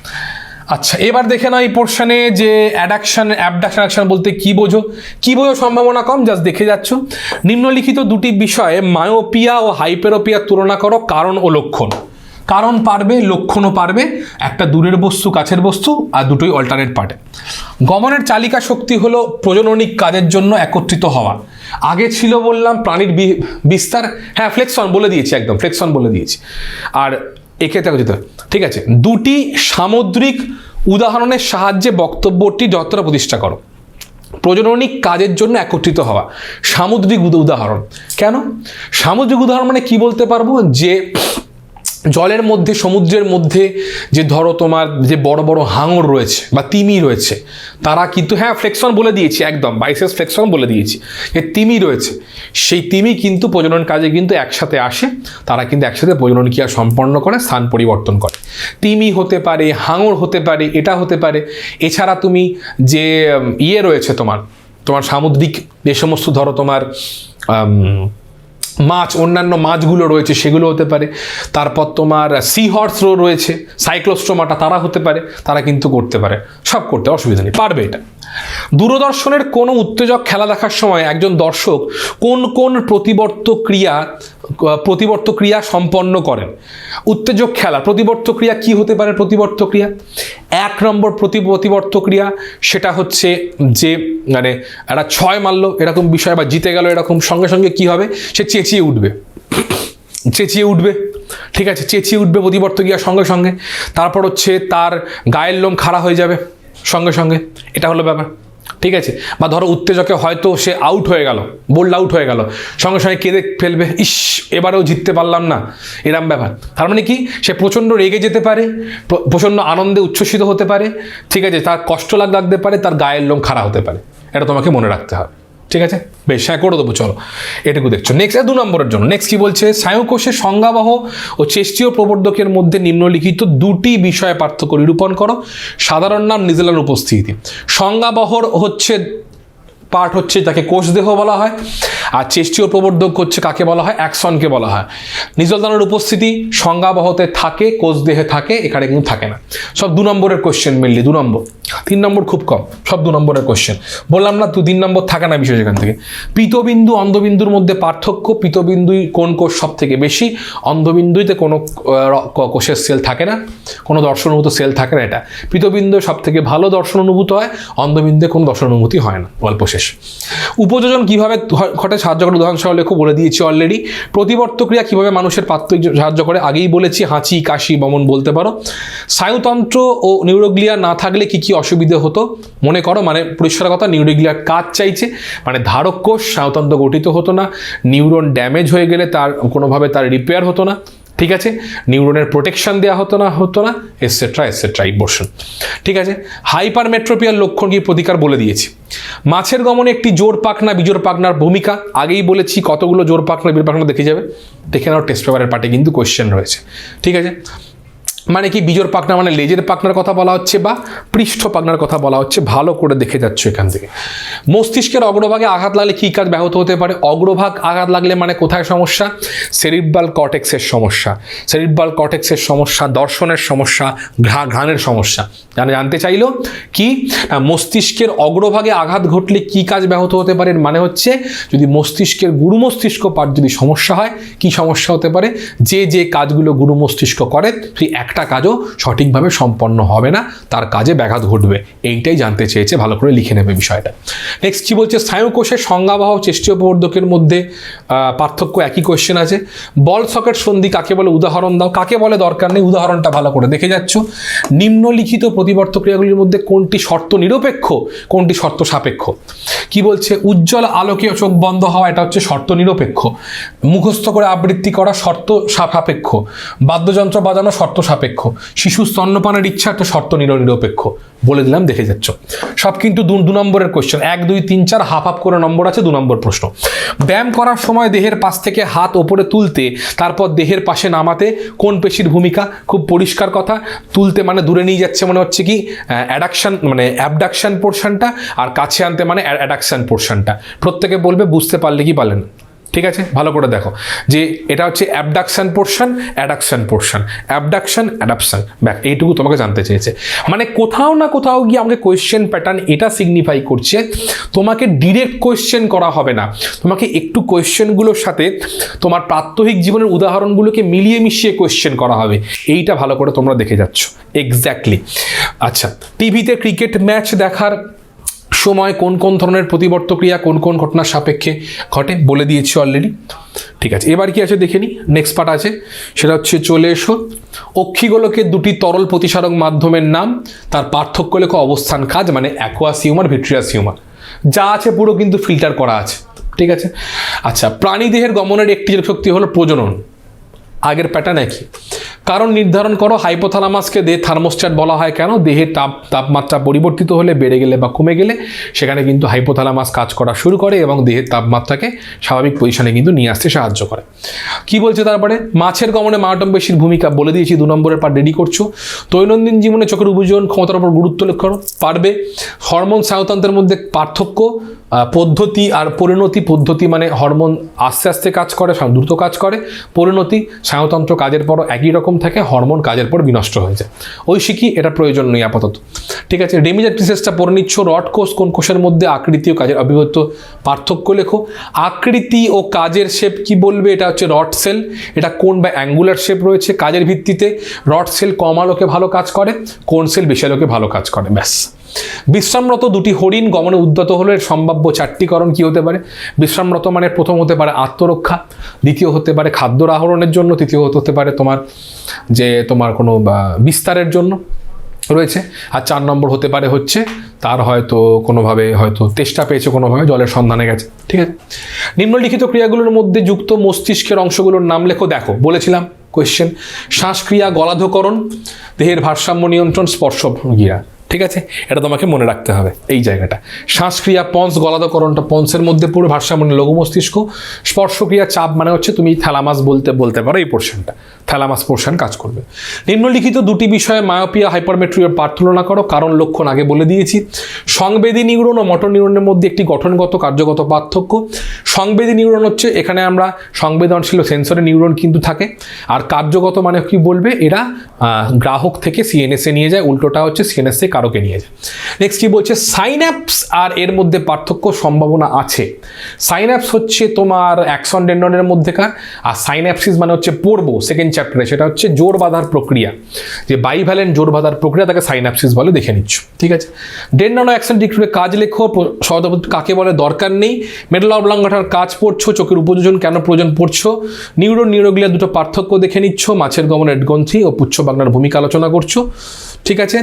আচ্ছা, এবার দেখে নাও এই পোর্শনে যে অ্যাবডাকশন বলতে কি বোঝো সম্ভাবনা কম, জাস্ট দেখে যাচ্ছ। নিম্নলিখিত দুটি বিষয়ে মায়োপিয়া ও হাইপেরোপিয়া তুলনা করো, কারণ ও লক্ষণ। কারণ পারবে, লক্ষণও পারবে। একটা দূরের বস্তু, কাছের বস্তু, আর দুটোই অল্টারনেট পার্টে। গমনের চালিকা শক্তি হলো প্রজননিক কাজের জন্য একত্রিত হওয়া। আগে ছিল বললাম প্রাণীর বিস্তার, হ্যাঁ ফ্লেক্সন বলে দিয়েছি, একদম ফ্লেক্সন বলে দিয়েছি। আর এক্ষেত্রে যেতে হবে, ঠিক আছে। দুটি সামুদ্রিক উদাহরণের সাহায্যে বক্তব্যটি যতটা প্রতিষ্ঠা করো। প্রজননিক কাজের জন্য একত্রিত হওয়া, সামুদ্রিক উদাহরণ। কেন সামুদ্রিক উদাহরণ? মানে কি বলতে পারবো, যে জলের মধ্যে, সমুদ্রের মধ্যে যে ধরো তোমার যে বড় বড় হাঙর রয়েছে বা তিমি রয়েছে, তারা কিন্তু, হ্যাঁ ফ্লেক্সন বলে দিয়েছি একদম, বাইসেপস ফ্লেক্সন বলে দিয়েছি, যে তিমি রয়েছে, সেই তিমি কিন্তু প্রজনন কাজে কিন্তু একসাথে আসে, তারা কিন্তু একসাথে প্রজনন ক্রিয়া সম্পন্ন করে, স্থান পরিবর্তন করে। তিমি হতে পারে, হাঙর হতে পারে, এটা হতে পারে। এছাড়া তুমি যে রয়েছে তোমার সামুদ্রিক যে সমস্ত ধরো তোমার মাছ, অন্যান্য মাছগুলো রয়েছে, সেগুলো হতে পারে। তারপর তোমার সি হর্স রয়েছে, সাইক্লোস্টোমাটা, তারা হতে পারে, তারা কিন্তু করতে পারে, সব করতে অসুবিধা নেই, পারবে এটা। দূরদর্শনের কোনো উত্তেজক খেলা দেখার সময় একজন দর্শক কোন কোন প্রতিবর্ত ক্রিয়া সম্পন্ন করেন? উত্তেজক খেলা প্রতিবর্ত ক্রিয়া কি হতে পারে? প্রতিবর্ত ক্রিয়া 1 নম্বর প্রতিবর্ত ক্রিয়া, সেটা হচ্ছে যে মানে একটা 6 মারলো এরকম বিষয়, বা জিতে গেল এরকম, সঙ্গে সঙ্গে কি হবে? সে চেঁচিয়ে উঠবে, ঠিক আছে, চেঁচিয়ে উঠবে প্রতিবর্ত ক্রিয়া সঙ্গে সঙ্গে। তারপর হচ্ছে তার গায়ের লোম খাড়া হয়ে যাবে সঙ্গে সঙ্গে, এটা হলো ব্যাপার, ঠিক আছে। বা ধরো উত্তেজকে হয়তো সে আউট হয়ে গেল, বোল্ড আউট হয়ে গেল, সঙ্গে সঙ্গে কেঁদে ফেলবে, ইস এবারেও জিততে পারলাম না, এরম ব্যাপার। তার মানে কি, সে প্রচণ্ড রেগে যেতে পারে, প্রচণ্ড আনন্দে উচ্ছ্বসিত হতে পারে, ঠিক আছে, তার কষ্ট লাগতে পারে, তার গায়ের লোম খাড়া হতে পারে, এটা তোমাকে মনে রাখতে হবে, ঠিক আছে। বেশ, হ্যাঁ করে দেবো, চলো এটুকু দেখছো। নেক্সট 2 নম্বরের জন্য নেক্সট কি বলছে? স্নায়ুকোষের সংজ্ঞাবহ ও চেষ্টীয় প্রবর্ধকের মধ্যে নিম্নলিখিত দুটি বিষয়ে পার্থক্য নিরূপণ করো। সাধারণ নাম, নিউজিল্যান্ড উপস্থিতি। সংজ্ঞাবহর হচ্ছে পার্ট হচ্ছে তাকে কোষদেহ বলা হয়, আর চেষ্টীয় প্রবর্ধক হচ্ছে কাকে বলা হয়, অ্যাক্সনকে বলা হয়। নিজলদানের উপস্থিতি সংজ্ঞাবহতে থাকে, কোষদেহে থাকে, এখানে কিন্তু থাকে না। সব 2 নম্বরের কোশ্চেন, মেনলি 2 নম্বর, 3 নম্বর খুব কম, সব 2 নম্বরের কোশ্চেন। বললাম না 3 নম্বর থাকে না বিশেষ এখান থেকে। পীতবিন্দু অন্ধবিন্দুর মধ্যে পার্থক্য, পীতবিন্দুই কোন কোষ সব থেকে বেশি, অন্ধবিন্দুতে কোনো কোষের সেল থাকে না, কোনো দর্শন অনুভূত সেল থাকে না। এটা পীতবিন্দু সব থেকে ভালো দর্শন অনুভূত হয়, অন্ধবিন্দুতে কোনো দর্শন অনুভূতি হয় না। গল্প শেষ। উপযোজন কিভাবে ঘটে সাহায্য করে উদাহরণ সহ লেখো, বলে দিয়েছি অলরেডি। প্রতিবর্ত ক্রিয়া কিভাবে মানুষের পাত্র সাহায্য করে, আগেই বলেছি, হাঁচি কাশি বমন বলতে পারো। স্নায়ুতন্ত্র ও নিউরোগ্লিয়া না থাকলে কি কি অসুবিধে হতো মনে করো, মানে পরিষ্কার কথা, নিউরোগ্লিয়ার কাজ চাইছে, মানে ধারক কোষ স্নায়ুতন্ত্র গঠিত হতো না, নিউরন ড্যামেজ হয়ে গেলে তার কোনোভাবে তার রিপেয়ার হতো না, ঠিক আছে, নিউরনের প্রোটেকশন দেওয়া হতো না এটসেট্রা ইমোশন, ঠিক আছে। হাইপারমেট্রোপিয়ার লক্ষণ কি প্রতিকার বলে দিয়েছি। মাছের গমনে একটি জোড় পাখনা বিজোড় পাখনার ভূমিকা, আগেই বলেছি, কতগুলো জোড় পাখনা বিজোড় পাখনা দেখে যাবে, দেখে নাও, টেস্ট পেপারের পার্টে কিন্তু কোয়েশ্চেন রয়েছে, ঠিক আছে। মানে কি বিজোড় পাখনা মানে লেজের পাখনার কথা বলা হচ্ছে বা পৃষ্ঠ পাখনার কথা বলা হচ্ছে, ভালো করে দেখে যাচ্ছ এখান থেকে। মস্তিষ্কের অগ্রভাগে আঘাত লাগলে কী কাজ ব্যাহত হতে পারে, অগ্রভাগ আঘাত লাগলে মানে কোথায় সমস্যা, সেরিব্রাল কর্টেক্সের সমস্যা, সেরিব্রাল কর্টেক্সের সমস্যা, দর্শনের সমস্যা, ঘ্রাণের সমস্যা। জানতে চাইলো কি, মস্তিষ্কের অগ্রভাগে আঘাত ঘটলে কি কাজ ব্যাহত হতে পারে, মানে হচ্ছে যদি মস্তিষ্কের গুরু মস্তিষ্ক পার্ট যদি সমস্যা হয়, কি সমস্যা হতে পারে, যে কাজগুলো গুরু মস্তিষ্ক করে সেই একটা কাজও সঠিকভাবে সম্পন্ন হবে না, তার কাজে ব্যাঘাত ঘটবে। এইটাই জানতে চেয়েছে, ভালো করে লিখে নেবে বিষয়টা। নেক্সট কি বলছে, স্নায়ুকোষের সংজ্ঞাবহ চেষ্টীয় প্রবর্ধকের মধ্যে পার্থক্য, একই কোয়েশ্চেন আছে। বল সকেট সন্ধি কাকে বলে উদাহরণ দাও, কাকে বলে দরকার নেই, উদাহরণটা ভালো করে দেখে যাচ্ছ। নিম্নলিখিত প্রতিবর্ত ক্রিয়াগুলির মধ্যে কোনটি শর্ত নিরপেক্ষ, কোনটি শর্ত সাপেক্ষ। কি বলছে, উজ্জ্বল আলোকে চোখ বন্ধ হওয়া, এটা হচ্ছে শর্ত নিরপেক্ষ। মুখস্থ করে আবৃত্তি করা শর্ত সাপেক্ষ। বাদ্যযন্ত্র বাজানো শর্ত সাপেক্ষ। শিশু স্তন্যপানের ইচ্ছা একটা শর্ত নিরপেক্ষ। বলে দিলাম, দেখে যাচ্ছ। সব কিন্তু 2 নম্বরের কোয়েশ্চেন, 1 2 3 4 হাফ করে নম্বর আছে, 2 নম্বর প্রশ্ন। ব্যায়াম করার সময় দেহের পাশ থেকে হাত ওপরে তুলতে, তারপর দেহের পাশে নামাতে কোন পেশির ভূমিকা, খুব পরিষ্কার কথা। তুলতে মানে দূরে নিয়ে যাচ্ছে, মনে হচ্ছে কি অ্যাডাকশন, মানে অ্যাবডাকশন পোর্শনটা, আর কাছে আনতে মানে অ্যাডাকশন পোর্শনটা। প্রত্যেকে বলবে বুঝতে পারলে কি পারলেন, ঠিক আছে, ভালো করে দেখো যে এটা হচ্ছে abduction portion, addiction portion, abduction adoption, back, এইটুকু তোমাকে জানতে চেয়েছে। মানে কোথাও না কোথাও গিয়ে আমাকে কোয়েশ্চেন প্যাটার্ন এটা সিগনিফাই করছে তোমাকে ডিরেক্ট কোয়েশ্চেন করা হবে না, তোমাকে একটু কোয়েশ্চেনগুলোর সাথে তোমার প্রাত্যহিক জীবনের উদাহরণগুলোকে মিলিয়ে মিশিয়ে কোয়েশ্চেন করা হবে। এইটা ভালো করে তোমরা দেখে যাচ্ছ এক্স্যাক্টলি। আচ্ছা, টিভিতে ক্রিকেট ম্যাচ দেখার সময় কোন কোন ধরনের প্রতিবর্ত ক্রিয়া কোন কোন ঘটনার সাপেক্ষে ঘটে বলে দিয়েছি অলরেডি, ঠিক আছে। এবার কি আছে দেখে নিই, নেক্সট পার্ট আছে, সেটা হচ্ছে চলে এসো। অক্ষিগোলকের 2টি তরল প্রতিসারক মাধ্যমের নাম, তার পার্থক্য লেখো, অবস্থান কাজ, মানে অ্যাকোয়াস হিউমার, ভিট্রিয়াস হিউমার, যা আছে পুরো কিন্তু ফিল্টার করা আছে, ঠিক আছে। আচ্ছা, প্রাণীদেহের গমনের একটি শক্তি হলো প্রজনন, আগের প্যাটার্ন একই। কারণ নির্ধারণ করো, হাইপোথ্যালামাসকে দেহ থার্মোস্ট্যাট বলা হয় কেন, দেহের তাপমাত্রা পরিবর্তিত হলে, বেড়ে গেলে বা কমে গেলে সেখানে কিন্তু হাইপোথ্যালামাস কাজ করা শুরু করে এবং দেহের তাপমাত্রাকে স্বাভাবিক পজিশনে কিন্তু নিয়ে আসতে সাহায্য করে। কি বলছে তারপরে, মাছের গমনে মায়োটম পেশির ভূমিকা বলে দিয়েছি, 2 নম্বরের পার্ট রেডি করছো। দৈনন্দিন জীবনে চোখের উপজীবন ক্ষমতার উপর গুরুত্ব উল্লেখ করো, পারবে। হরমোন স্নায়ুতন্ত্রের মধ্যে পার্থক্য, পদ্ধতি আর পরিণতি। পদ্ধতি মানে হরমোন আস্তে আস্তে কাজ করে, দ্রুত কাজ করে। পরিণতি, স্নায়ুতন্ত্র কাজের পর একই রকম থাকে, হরমোন কাজের পর বিনষ্ট হয়ে যায়। ঐশিকী, এটা প্রয়োজন নেই আপাতত, ঠিক আছে। ডেমিজাট্রিসেসটা পড়ে নিচ্ছ। রড কোষ কোন কোষের মধ্যে, আকৃতি ও কাজের অবিভক্ত পার্থক্য লেখো। আকৃতি ও কাজের শেপ কি বলবে, এটা হচ্ছে রড সেল, এটা কোন বা অ্যাঙ্গুলার শেপ রয়েছে কাজের ভিত্তিতে। রড সেল কম আলোকে ভালো কাজ করে, কোন সেল বেশি আলোকে ভালো কাজ করে, ব্যাস। বিশ্রামরত 2টি হরিণ গমনে উদ্যত হলে সম্ভাব্য 4টি কারণ কি হতে পারে। বিশ্রামরত মানে প্রথম হতে পারে আত্মরক্ষা, দ্বিতীয় হতে পারে খাদ্য আহরণের জন্য, তৃতীয় হতে পারে তোমার কোনো বিস্তারের জন্য রয়েছে, আর 4 নম্বর হতে পারে হচ্ছে তার হয়তো কোনোভাবে হয়তো তেষ্টা পেয়েছে, কোনোভাবে জলের সন্ধানে গেছে, ঠিক আছে। নিম্নলিখিত ক্রিয়াগুলোর মধ্যে যুক্ত মস্তিষ্কের অংশগুলোর নাম লেখো। দেখো বলেছিলাম কোয়েশ্চেন, শ্বাসক্রিয়া, গলাধকরণ, দেহের ভারসাম্য নিয়ন্ত্রণ, স্পর্শ ক্রিয়া, ঠিক আছে, এটা তোমাকে মনে রাখতে হবে এই জায়গাটা। শ্বাসক্রিয়া পন্স, গলাধকরণটা পন্সের মধ্যে পুরো ভারসাম্য লঘু মস্তিষ্ক। স্পর্শক্রিয়া চাপ মানে হচ্ছে তুমি থ্যালামাস বলতে পারো, এই পোর্শনটা থ্যালামাস পোর্শন কাজ করবে। নিম্নলিখিত দুটি বিষয়ে মায়োপিয়া হাইপারমেট্রিয়ার পাঠ তুলনা করো, কারণ লক্ষণ আগে বলে দিয়েছি। সংবেদী নিউরন ও মোটর নিউরনের মধ্যে একটি গঠনগত কার্যগত পার্থক্য। সংবেদী নিউরন হচ্ছে এখানে আমরা সংবেদনশীল সেন্সরি নিউরন কিন্তু থাকে, আর কার্যগত মানে কি বলবে, এরা গ্রাহক থেকে সিএনএসে নিয়ে যায়, উল্টোটা হচ্ছে সিএনএসে কারকে নিয়ে যায়। নেক্সট কি বলছে, সাইন্যাপস আর এর মধ্যে পার্থক্য সম্ভাবনা আছে। সাইন্যাপস হচ্ছে তোমার অ্যাক্সন ডেন্ডনের মধ্যেকার, আর সাইন্যাপসিস মানে হচ্ছে পড়বো সেকেন্ড চ্যাপ্টারে, সেটা হচ্ছে জোর বাঁধার প্রক্রিয়া, যে বাইভ্যালেন্ট জোর বাঁধার প্রক্রিয়া, তাকে সাইন্যাপসিস বলে, দেখে নিচ্ছ। ঠিক আছে, ডেন্ডন ও অ্যাক্সন ডিক্রিয়ে কাজ লেখো, কাকে বলে দরকার নেই। মেডেল অবলাঙ্গাটার কাজ পড়ছো, চোখের উপযোজন কেন প্রয়োজন পড়ছো, নিউরন নিউরোগ্লিয়া দুটো পার্থক্য দেখে নিচ্ছ, মাছের গমনের গ্রন্থি ও পুচ্ছ বাগনার ভূমিকা আলোচনা করছো। ঠিক আছে,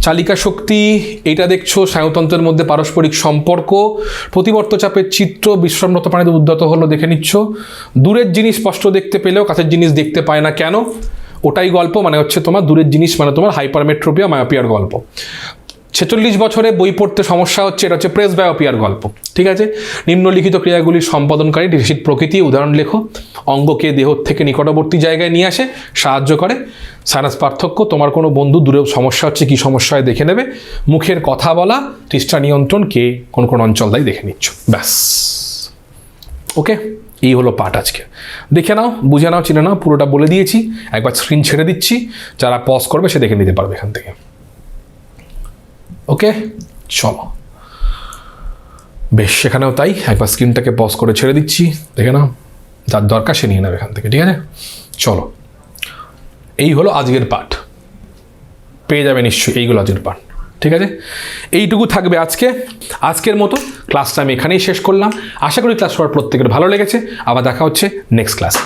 চালিকা শক্তি এইটা দেখছো, স্নায়ুতন্ত্রের মধ্যে পারস্পরিক সম্পর্ক, প্রতিবর্ত চাপের চিত্র, বিশ্রামরত প্রাণীতে উদ্যত হলো দেখে নিচ্ছ। দূরের জিনিস স্পষ্ট দেখতে পেলেও কাছের জিনিস দেখতে পায় না কেন, ওটাই গল্প, মানে হচ্ছে তোমার দূরের জিনিস মানে তোমার হাইপারমেট্রোপিয়া মায়োপিয়ার গল্প। 46 বছরে বই পড়তে সমস্যা হচ্ছে, এটা হচ্ছে প্রেসবায়োপিয়ার গল্প। ঠিক আছে, নিম্নলিখিত ক্রিয়াগুলির সম্পাদনকারী ডিসিট প্রকৃতি উদাহরণ লেখো। অঙ্গকে দেহ থেকে নিকটবর্তী জায়গায় নিয়ে আসে, সাহায্য করে। সাইনাস পার্থক্য, তোমার কোনো বন্ধু দূরে সমস্যা হচ্ছে, কী সমস্যা হয় দেখে নেবে। মুখের কথা বলা, তৃষ্ণা নিয়ন্ত্রণ, কে কোন অঞ্চল দেয় দেখে নিচ্ছ, ব্যাস। ওকে, এই হলো পাঠ আজকে। দেখে নাও, বুঝে নাও, চিনে নাও, পুরোটা বলে দিয়েছি। একবার স্ক্রিন ছেড়ে দিচ্ছি, যারা পজ করবে সে দেখে নিতে পারবে এখান থেকে। ওকে, চলো বেশ, সেখানেও তাই, একবার স্ক্রিনটাকে পজ করে ছেড়ে দিচ্ছি, দেখে নাও, যার দরকার সে নিয়ে নেবে এখান থেকে। ঠিক আছে, চলো, এই হলো আজকের পাঠ, পেয়ে যাবে নিশ্চয়ই, এইগুলো আজকের পাঠ। ঠিক আছে, এইটুকু থাকবে আজকের মতো ক্লাসটা আমি এখানেই শেষ করলাম। আশা করি ক্লাস করার প্রত্যেকের ভালো লেগেছে। আবার দেখা হচ্ছে নেক্সট ক্লাসে।